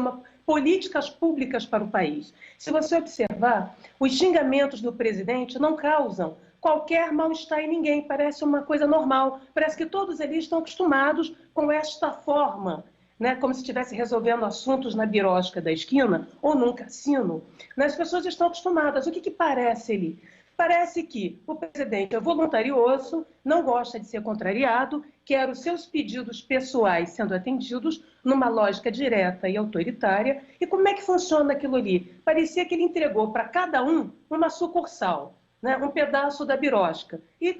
políticas públicas para o país. Se você observar, os xingamentos do presidente não causam qualquer mal-estar em ninguém, parece uma coisa normal, parece que todos eles estão acostumados com esta forma, né, como se estivesse resolvendo assuntos na birosca da esquina ou num cassino. As pessoas estão acostumadas. O que parece ali? Parece que o presidente é voluntarioso, não gosta de ser contrariado, quer os seus pedidos pessoais sendo atendidos numa lógica direta e autoritária. E como é que funciona aquilo ali? Parecia que ele entregou para cada um uma sucursal, né, um pedaço da birosca. E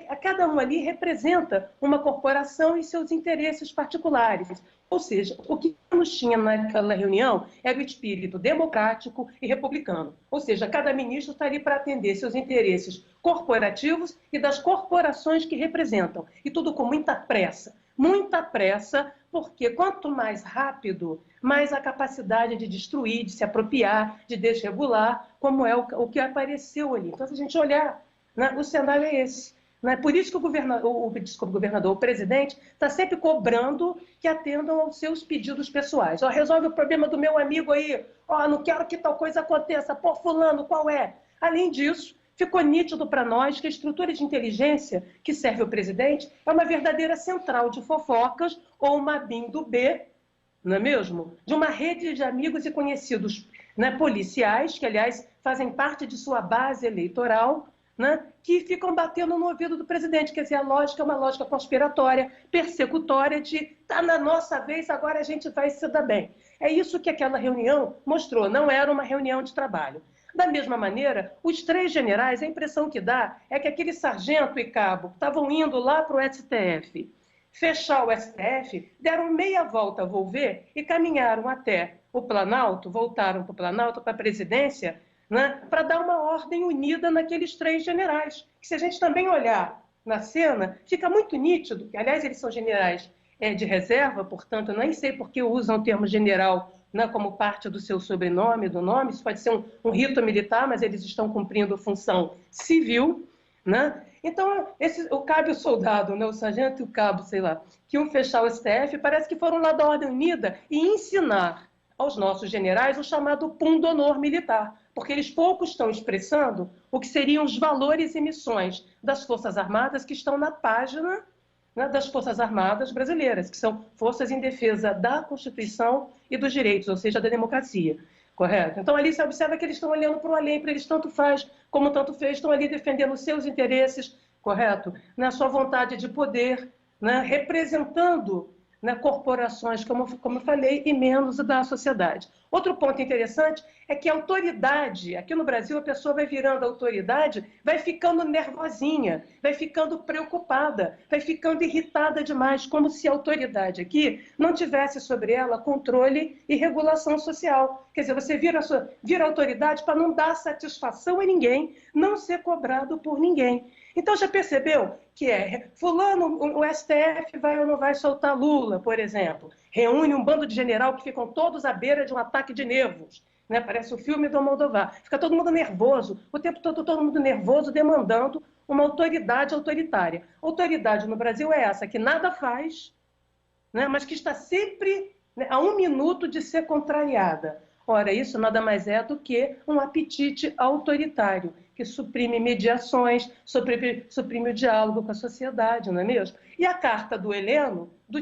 a cada um ali representa uma corporação e seus interesses particulares. Ou seja, o que nos tinha naquela reunião era o espírito democrático e republicano. Ou seja, cada ministro está ali para atender seus interesses corporativos e das corporações que representam. E tudo com muita pressa. Muita pressa, porque quanto mais rápido, mais a capacidade de destruir, de se apropriar, de desregular, como é o que apareceu ali. Então, se a gente olhar, né, o cenário é esse. Né? Por isso que o presidente está sempre cobrando que atendam aos seus pedidos pessoais. Resolve o problema do meu amigo aí, não quero que tal coisa aconteça, fulano, qual é? Além disso, ficou nítido para nós que a estrutura de inteligência que serve o presidente é uma verdadeira central de fofocas ou uma BIM do B, não é mesmo? De uma rede de amigos e conhecidos, né, policiais, que, aliás, fazem parte de sua base eleitoral, né, que ficam batendo no ouvido do presidente. Quer dizer, a lógica é uma lógica conspiratória, persecutória, de tá na nossa vez, agora a gente vai se dar bem. É isso que aquela reunião mostrou, não era uma reunião de trabalho. Da mesma maneira, os três generais, a impressão que dá é que aquele sargento e cabo que estavam indo lá para o STF fechar o STF, deram meia volta a volver e caminharam até o Planalto, voltaram para o Planalto, para a presidência, né, para dar uma ordem unida naqueles 3 generais. Que se a gente também olhar na cena, fica muito nítido, que, aliás, eles são generais de reserva, portanto, eu nem sei por que usam o termo general, né, como parte do seu sobrenome, do nome, isso pode ser um rito militar, mas eles estão cumprindo função civil, né? Então, cabe o soldado, né, o sargento e o cabo, sei lá, que iam fechar o STF, parece que foram lá da Ordem Unida e ensinar aos nossos generais o chamado pundonor militar, porque eles pouco estão expressando o que seriam os valores e missões das Forças Armadas que estão na página, né, das Forças Armadas brasileiras, que são forças em defesa da Constituição e dos direitos, ou seja, da democracia. Correto? Então, ali se observa que eles estão olhando para o além, para eles tanto faz como tanto fez, estão ali defendendo os seus interesses, correto? Na sua vontade de poder, né, representando, né, corporações, como eu falei, e menos da sociedade. Outro ponto interessante é que a autoridade, aqui no Brasil a pessoa vai virando autoridade, vai ficando nervosinha, vai ficando preocupada, vai ficando irritada demais, como se a autoridade aqui não tivesse sobre ela controle e regulação social. Quer dizer, você vira autoridade para não dar satisfação a ninguém, não ser cobrado por ninguém. Então, já percebeu que fulano, o STF vai ou não vai soltar Lula, por exemplo? Reúne um bando de general que ficam todos à beira de um ataque de nervos, né? Parece o filme do Almodóvar. Fica todo mundo nervoso, o tempo todo mundo nervoso, demandando uma autoridade autoritária. Autoridade no Brasil é essa, que nada faz, né? Mas que está sempre, né, a 1 minuto de ser contrariada. Ora, isso nada mais é do que um apetite autoritário, que suprime mediações, suprime o diálogo com a sociedade, não é mesmo? E a carta do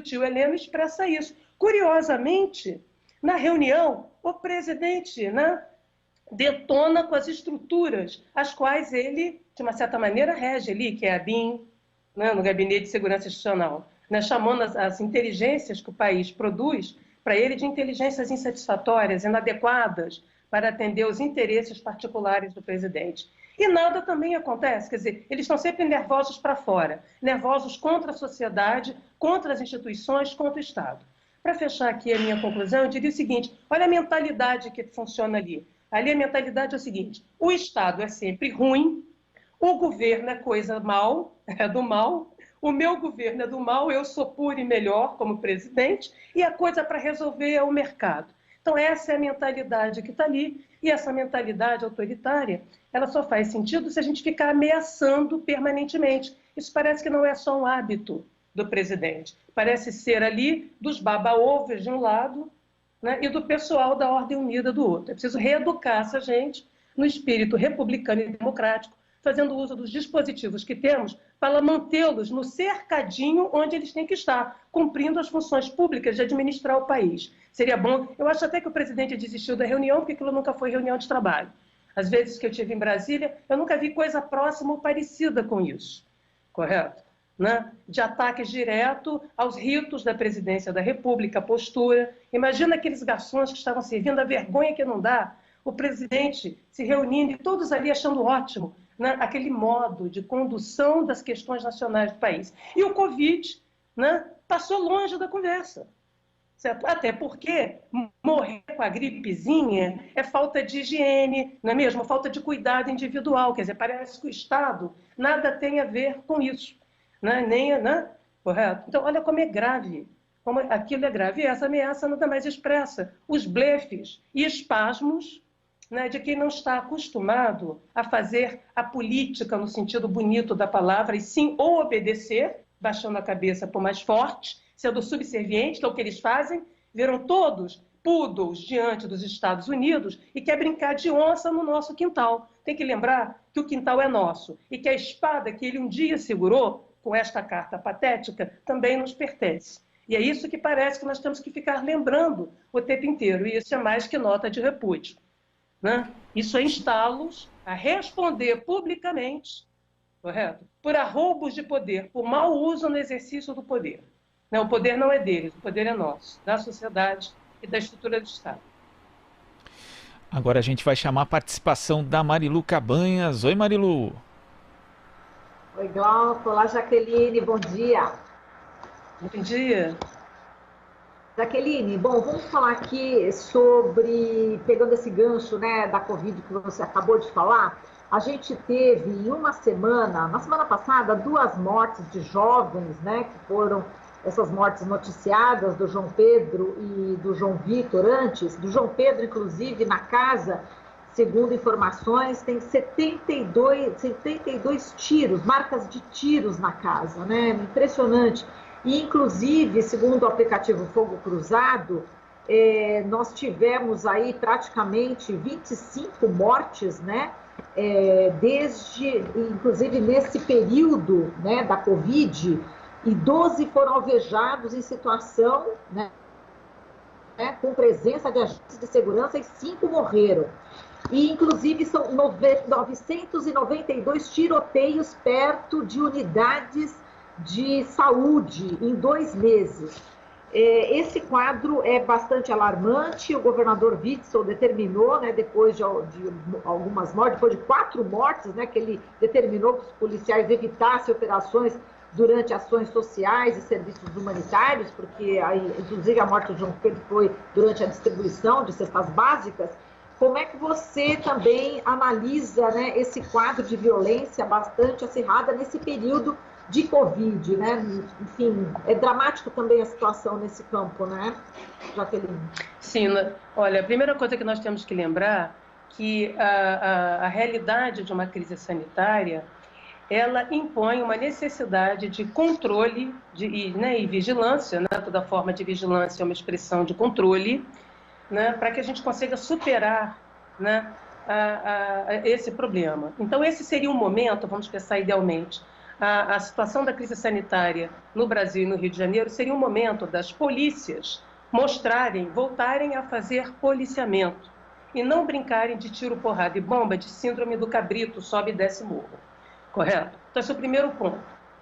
tio Heleno, expressa isso. Curiosamente, na reunião, o presidente, né, detona com as estruturas, as quais ele, de uma certa maneira, rege ali, que é a BIM, né, no Gabinete de Segurança Institucional, né, chamando as inteligências que o país produz para ele de inteligências insatisfatórias, inadequadas para atender os interesses particulares do presidente. E nada também acontece, quer dizer, eles estão sempre nervosos para fora, nervosos contra a sociedade, contra as instituições, contra o Estado. Para fechar aqui a minha conclusão, eu diria o seguinte, olha a mentalidade que funciona ali. Ali a mentalidade é o seguinte, o Estado é sempre ruim, o governo é coisa mal, é do mal, o meu governo é do mal, eu sou puro e melhor como presidente, e a coisa para resolver é o mercado. Então essa é a mentalidade que está ali, e essa mentalidade autoritária, ela só faz sentido se a gente ficar ameaçando permanentemente. Isso parece que não é só um hábito do presidente, parece ser ali dos baba-ovos de um lado, né, e do pessoal da Ordem Unida do outro. É preciso reeducar essa gente no espírito republicano e democrático, fazendo uso dos dispositivos que temos para mantê-los no cercadinho onde eles têm que estar, cumprindo as funções públicas de administrar o país. Seria bom, eu acho até que o presidente desistiu da reunião, porque aquilo nunca foi reunião de trabalho. Às vezes que eu estive em Brasília, eu nunca vi coisa próxima ou parecida com isso, correto? Né? De ataques direto aos ritos da presidência da República, a postura. Imagina aqueles garçons que estavam servindo, a vergonha que não dá, o presidente se reunindo e todos ali achando ótimo, né, aquele modo de condução das questões nacionais do país. E o Covid, né, passou longe da conversa. Certo? Até porque morrer com a gripezinha é falta de higiene, não é mesmo? Falta de cuidado individual. Quer dizer, parece que o Estado nada tem a ver com isso. Né? Né? Correto? Então, olha como é grave. Como aquilo é grave. E essa ameaça nada mais expressa os blefes e espasmos, né, de quem não está acostumado a fazer a política no sentido bonito da palavra, e sim ou obedecer, baixando a cabeça por mais forte, sendo subserviente, que é o que eles fazem, viram todos poodles diante dos Estados Unidos e quer brincar de onça no nosso quintal. Tem que lembrar que o quintal é nosso e que a espada que ele um dia segurou, com esta carta patética, também nos pertence. E é isso que parece que nós temos que ficar lembrando o tempo inteiro, e isso é mais que nota de repúdio. Né? Isso é instá-los a responder publicamente, correto? Por arroubos de poder, por mau uso no exercício do poder. Não, o poder não é deles, o poder é nosso, da sociedade e da estrutura do Estado. Agora a gente vai chamar a participação da Marilu Cabanhas. Oi, Marilu. Oi, Glauco. Olá, Jaqueline. Bom dia. Entendi. Jaqueline, bom, vamos falar aqui sobre, pegando esse gancho, né, da Covid que você acabou de falar, a gente teve em uma semana, na semana passada, 2 mortes de jovens, né, que foram essas mortes noticiadas do João Pedro e do João Vitor antes, do João Pedro, inclusive, na casa, segundo informações, tem 72 tiros, marcas de tiros na casa, né, impressionante. E, inclusive, segundo o aplicativo Fogo Cruzado, nós tivemos aí praticamente 25 mortes, né? Inclusive nesse período, né, da Covid, e 12 foram alvejados em situação, né, com presença de agentes de segurança e 5 morreram. E, inclusive, são 992 tiroteios perto de unidades de saúde em 2 meses. Esse quadro é bastante alarmante. O governador Witzel determinou, né, depois de algumas mortes, depois de 4 mortes, né, que ele determinou que os policiais evitassem operações durante ações sociais e serviços humanitários, porque aí, inclusive a morte do João Pedro foi durante a distribuição de cestas básicas. Como é que você também analisa, né, esse quadro de violência bastante acirrada nesse período de Covid, né? Enfim, é dramático também a situação nesse campo, né, Jaqueline? Sim, olha, a primeira coisa que nós temos que lembrar que a realidade de uma crise sanitária, ela impõe uma necessidade de controle e vigilância, né? Toda forma de vigilância é uma expressão de controle, né? Para que a gente consiga superar, né, esse problema. Então, esse seria um momento, vamos pensar idealmente, a situação da crise sanitária no Brasil e no Rio de Janeiro seria um momento das polícias voltarem a fazer policiamento e não brincarem de tiro, porrada e bomba, de síndrome do cabrito, sobe e desce morro. Correto? Então, esse é o primeiro ponto,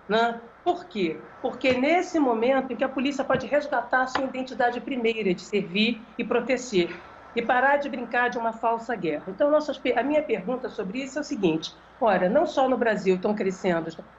né? Por quê? Porque nesse momento em que a polícia pode resgatar a sua identidade primeira de servir e proteger e parar de brincar de uma falsa guerra. Então, a minha pergunta sobre isso é o seguinte: ora, não só no Brasil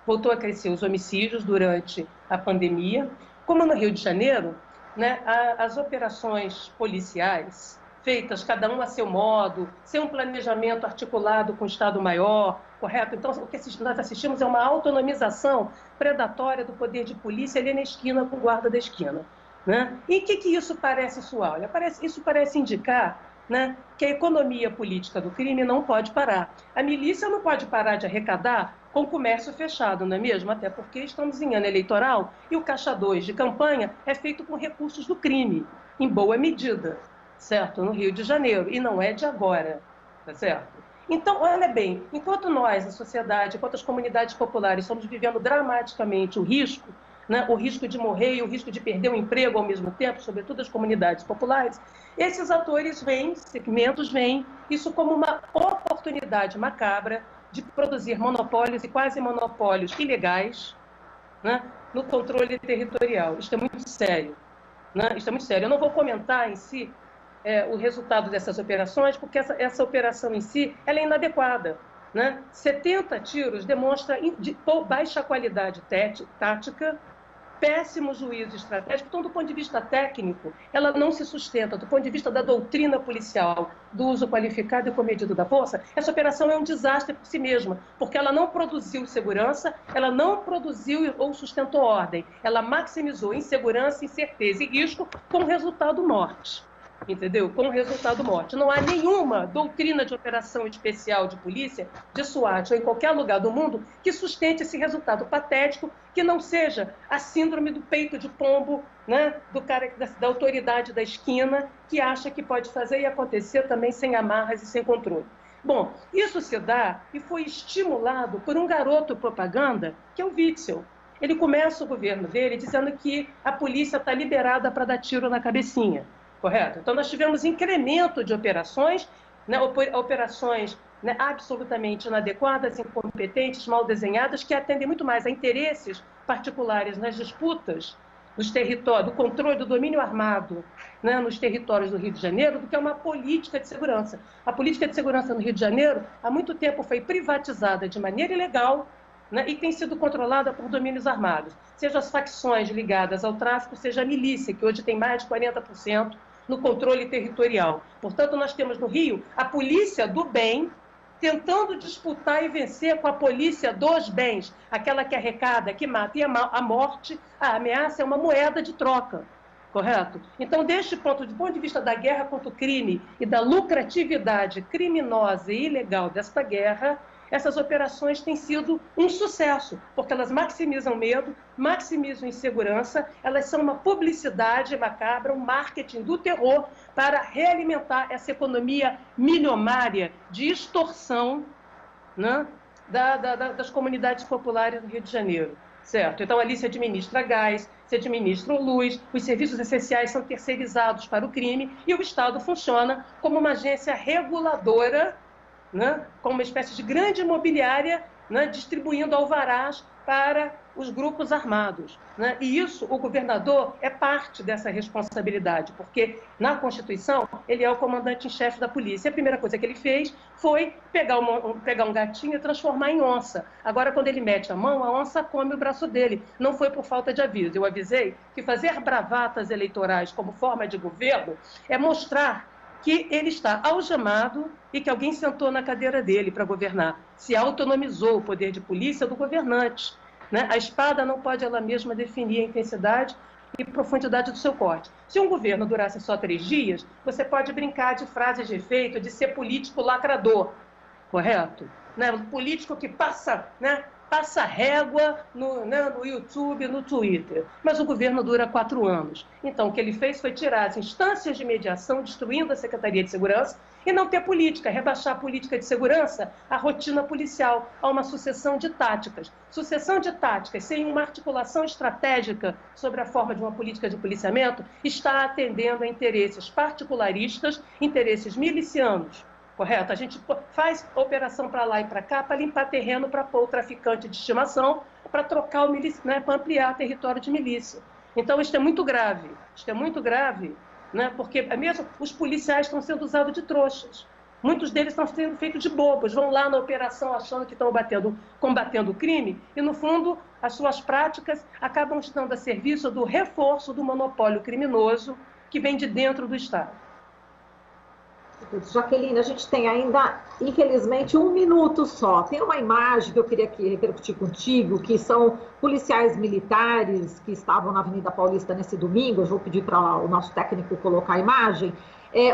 voltou a crescer os homicídios durante a pandemia, como no Rio de Janeiro, né, as operações policiais feitas cada um a seu modo, sem um planejamento articulado com o Estado-Maior, correto? Então, o que nós assistimos é uma autonomização predatória do poder de polícia ali na esquina com o guarda da esquina, né? E o que isso parece soar? Isso parece indicar, né, que a economia política do crime não pode parar. A milícia não pode parar de arrecadar com o comércio fechado, não é mesmo? Até porque estamos em ano eleitoral e o caixa 2 de campanha é feito com recursos do crime, em boa medida, certo? No Rio de Janeiro, e não é de agora, tá certo? Então, olha bem, enquanto nós, a sociedade, enquanto as comunidades populares estamos vivendo dramaticamente o risco, né, o risco de morrer e o risco de perder o emprego ao mesmo tempo, sobretudo as comunidades populares, esses atores segmentos veem isso como uma oportunidade macabra de produzir monopólios e quase monopólios ilegais, né, no controle territorial. Isto é muito sério, né? Isto é muito sério. Eu não vou comentar em si o resultado dessas operações, porque essa operação em si ela é inadequada, né? 70 tiros demonstra baixa qualidade tática, péssimo juízo estratégico. Então, do ponto de vista técnico, ela não se sustenta. Do ponto de vista da doutrina policial, do uso qualificado e comedido da força, essa operação é um desastre por si mesma, porque ela não produziu segurança, ela não produziu ou sustentou ordem, ela maximizou insegurança, incerteza e risco com resultado morte. Entendeu? Com o resultado morte. Não há nenhuma doutrina de operação especial de polícia, de SWAT ou em qualquer lugar do mundo que sustente esse resultado patético, que não seja a síndrome do peito de pombo, né, do cara da autoridade da esquina, que acha que pode fazer e acontecer também sem amarras e sem controle. Bom, isso se dá e foi estimulado por um garoto propaganda, que é o Witzel. Ele começa o governo dele dizendo que a polícia está liberada para dar tiro na cabecinha. Correto? Então, nós tivemos incremento de operações, né, operações, né, absolutamente inadequadas, incompetentes, mal desenhadas, que atendem muito mais a interesses particulares nas disputas dos territórios, do controle do domínio armado, né, nos territórios do Rio de Janeiro, do que uma política de segurança. A política de segurança no Rio de Janeiro, há muito tempo, foi privatizada de maneira ilegal, né, e tem sido controlada por domínios armados, seja as facções ligadas ao tráfico, seja a milícia, que hoje tem mais de 40% no controle territorial. Portanto, nós temos no Rio a polícia do bem tentando disputar e vencer com a polícia dos bens, aquela que arrecada, que mata. E a morte, a ameaça é uma moeda de troca, correto? Então, deste ponto de vista da guerra contra o crime e da lucratividade criminosa e ilegal desta guerra, essas operações têm sido um sucesso, porque elas maximizam medo, maximizam insegurança, elas são uma publicidade macabra, um marketing do terror para realimentar essa economia milionária de extorsão, né, das comunidades populares do Rio de Janeiro. Certo? Então, ali se administra gás, se administra luz, os serviços essenciais são terceirizados para o crime e o Estado funciona como uma agência reguladora, né, como uma espécie de grande imobiliária, né, distribuindo alvarás para os grupos armados, né? E isso, o governador é parte dessa responsabilidade, porque na Constituição ele é o comandante em chefe da polícia. A primeira coisa que ele fez foi pegar um gatinho e transformar em onça. Agora, quando ele mete a mão, a onça come o braço dele. Não foi por falta de aviso. Eu avisei que fazer bravatas eleitorais como forma de governo é mostrar que ele está algemado e que alguém sentou na cadeira dele para governar. Se autonomizou o poder de polícia do governante, né? A espada não pode ela mesma definir a intensidade e profundidade do seu corte. Se um governo durasse só 3 dias, você pode brincar de frases de efeito, de ser político lacrador, correto? Né? Um político que passa, né, passa régua no YouTube, no Twitter. Mas o governo dura 4 anos. Então, o que ele fez foi tirar as instâncias de mediação, destruindo a Secretaria de Segurança, e não ter política, rebaixar a política de segurança à rotina policial, a uma sucessão de táticas. Sucessão de táticas sem uma articulação estratégica sobre a forma de uma política de policiamento está atendendo a interesses particularistas, interesses milicianos. Correto? A gente faz operação para lá e para cá para limpar terreno, para pôr o traficante de estimação, para trocar o milícia, né, para ampliar território de milícia. Então, isso é muito grave. Isso é muito grave, né, porque mesmo os policiais estão sendo usados de trouxas. Muitos deles estão sendo feitos de bobos. Vão lá na operação achando que estão combatendo o crime e, no fundo, as suas práticas acabam estando a serviço do reforço do monopólio criminoso que vem de dentro do Estado. Jaqueline, a gente tem ainda, infelizmente, 1 minuto só. Tem uma imagem que eu queria aqui repercutir contigo, que são policiais militares que estavam na Avenida Paulista nesse domingo. Eu vou pedir para o nosso técnico colocar a imagem,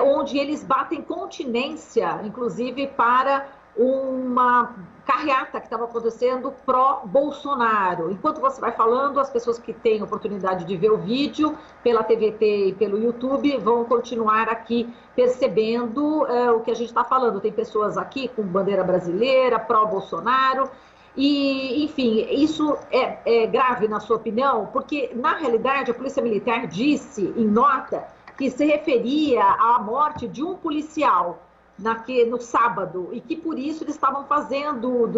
onde eles batem continência, inclusive, para uma carreata que estava acontecendo pró-Bolsonaro. Enquanto você vai falando, as pessoas que têm oportunidade de ver o vídeo pela TVT e pelo YouTube vão continuar aqui percebendo o que a gente está falando. Tem pessoas aqui com bandeira brasileira, pró-Bolsonaro. E, enfim, isso é grave na sua opinião? Porque, na realidade, a Polícia Militar disse em nota que se referia à morte de um policial no sábado, e que por isso eles estavam fazendo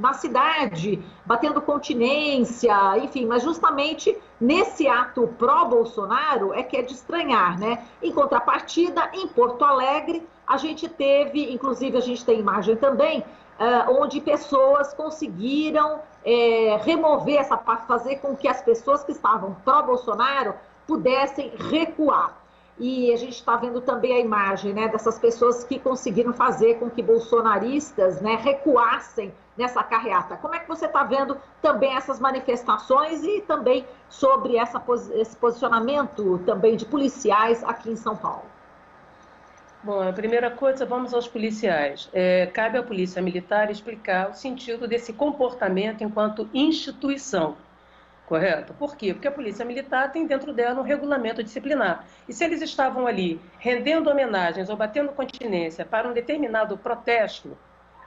na cidade, batendo continência, enfim, mas justamente nesse ato pró-Bolsonaro é que é de estranhar, né? Em contrapartida, em Porto Alegre, a gente teve, inclusive a gente tem imagem também, onde pessoas conseguiram remover fazer com que as pessoas que estavam pró-Bolsonaro pudessem recuar. E a gente está vendo também a imagem, né, dessas pessoas que conseguiram fazer com que bolsonaristas, né, recuassem nessa carreata. Como é que você está vendo também essas manifestações e também sobre esse posicionamento também de policiais aqui em São Paulo? Bom, a primeira coisa, vamos aos policiais. Cabe à Polícia Militar explicar o sentido desse comportamento enquanto instituição. Correto? Por quê? Porque a Polícia Militar tem dentro dela um regulamento disciplinar. E se eles estavam ali rendendo homenagens ou batendo continência para um determinado protesto,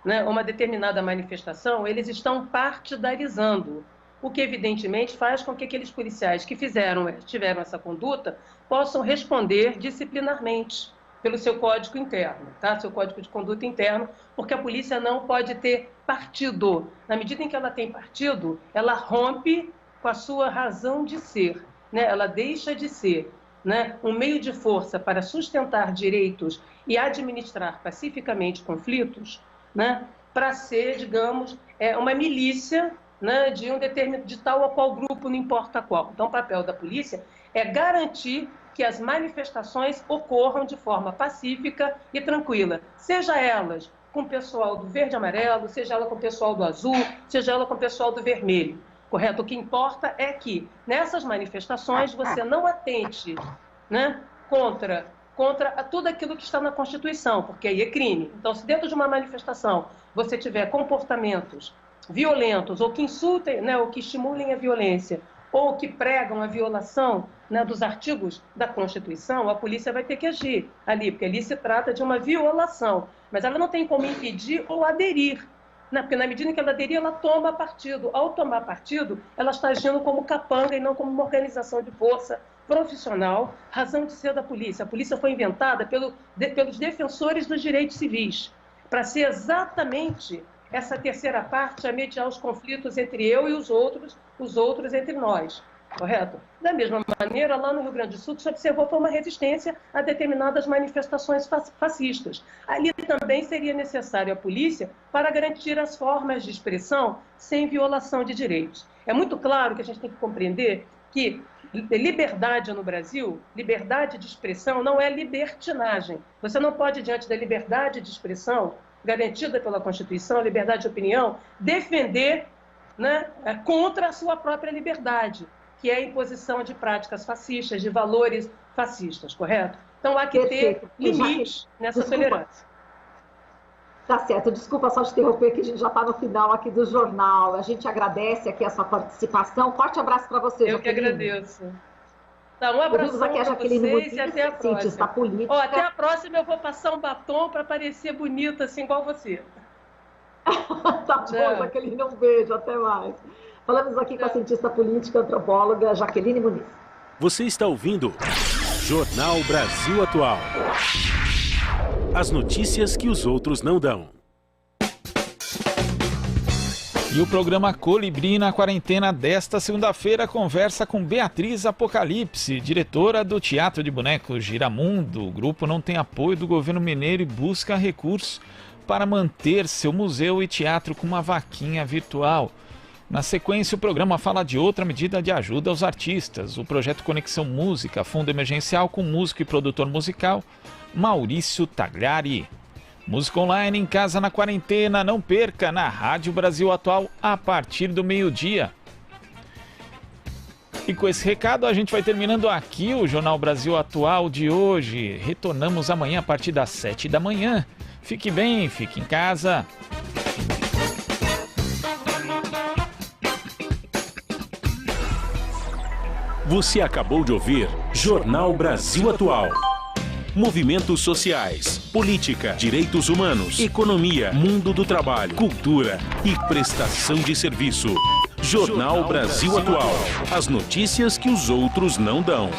né, uma determinada manifestação, eles estão partidarizando. O que, evidentemente, faz com que aqueles policiais que tiveram essa conduta possam responder disciplinarmente pelo seu código interno, tá? Seu código de conduta interno, porque a polícia não pode ter partido. Na medida em que ela tem partido, ela rompe com a sua razão de ser, né? Ela deixa de ser, né, um meio de força para sustentar direitos e administrar pacificamente conflitos, né, para ser, digamos, uma milícia, né, de tal ou qual grupo, não importa qual. Então, o papel da polícia é garantir que as manifestações ocorram de forma pacífica e tranquila, seja elas com o pessoal do verde e amarelo, seja ela com o pessoal do azul, seja ela com o pessoal do vermelho. Correto? O que importa é que nessas manifestações você não atente, né, contra tudo aquilo que está na Constituição, porque aí é crime. Então, se dentro de uma manifestação você tiver comportamentos violentos ou que insultem, né, ou que estimulem a violência, ou que pregam a violação, né, dos artigos da Constituição, a polícia vai ter que agir ali, porque ali se trata de uma violação. Mas ela não tem como impedir ou aderir, né, porque na medida em que ela aderir, ela toma partido. Ao tomar partido, ela está agindo como capanga e não como uma organização de força profissional, razão de ser da polícia. A polícia foi inventada pelos defensores dos direitos civis, para ser exatamente essa terceira parte a mediar os conflitos entre eu e os outros entre nós, correto? Da mesma maneira, lá no Rio Grande do Sul, se observou foi uma resistência a determinadas manifestações fascistas. Ali também seria necessária a polícia para garantir as formas de expressão sem violação de direitos. É muito claro que a gente tem que compreender que liberdade no Brasil, liberdade de expressão não é libertinagem. Você não pode, diante da liberdade de expressão garantida pela Constituição, a liberdade de opinião, defender, né, contra a sua própria liberdade, que é a imposição de práticas fascistas, de valores fascistas, correto? Então há que ter limites nessa tolerância. Tá certo, desculpa só te interromper, que a gente já está no final aqui do jornal. A gente agradece aqui a sua participação. Forte abraço para você, Jaqueline. Eu que agradeço. Tá, um abraço para vocês e até a próxima. Até a próxima eu vou passar um batom para parecer bonita, assim, igual você. Tá bom, Jaqueline, um beijo, até mais. Falamos aqui com a cientista política, antropóloga Jaqueline Muniz. Você está ouvindo Jornal Brasil Atual. As notícias que os outros não dão. E o programa Colibri na Quarentena desta segunda-feira conversa com Beatriz Apocalipse, diretora do Teatro de Bonecos Giramundo. O grupo não tem apoio do governo mineiro e busca recursos para manter seu museu e teatro com uma vaquinha virtual. Na sequência, o programa fala de outra medida de ajuda aos artistas, o projeto Conexão Música, fundo emergencial com músico e produtor musical Maurício Tagliari. Música online em casa na quarentena, não perca na Rádio Brasil Atual a partir do meio-dia. E com esse recado a gente vai terminando aqui o Jornal Brasil Atual de hoje. Retornamos amanhã a partir das 7 da manhã. Fique bem, fique em casa. Você acabou de ouvir Jornal Brasil Atual. Movimentos sociais, política, direitos humanos, economia, mundo do trabalho, cultura e prestação de serviço. Jornal Brasil Atual. As notícias que os outros não dão.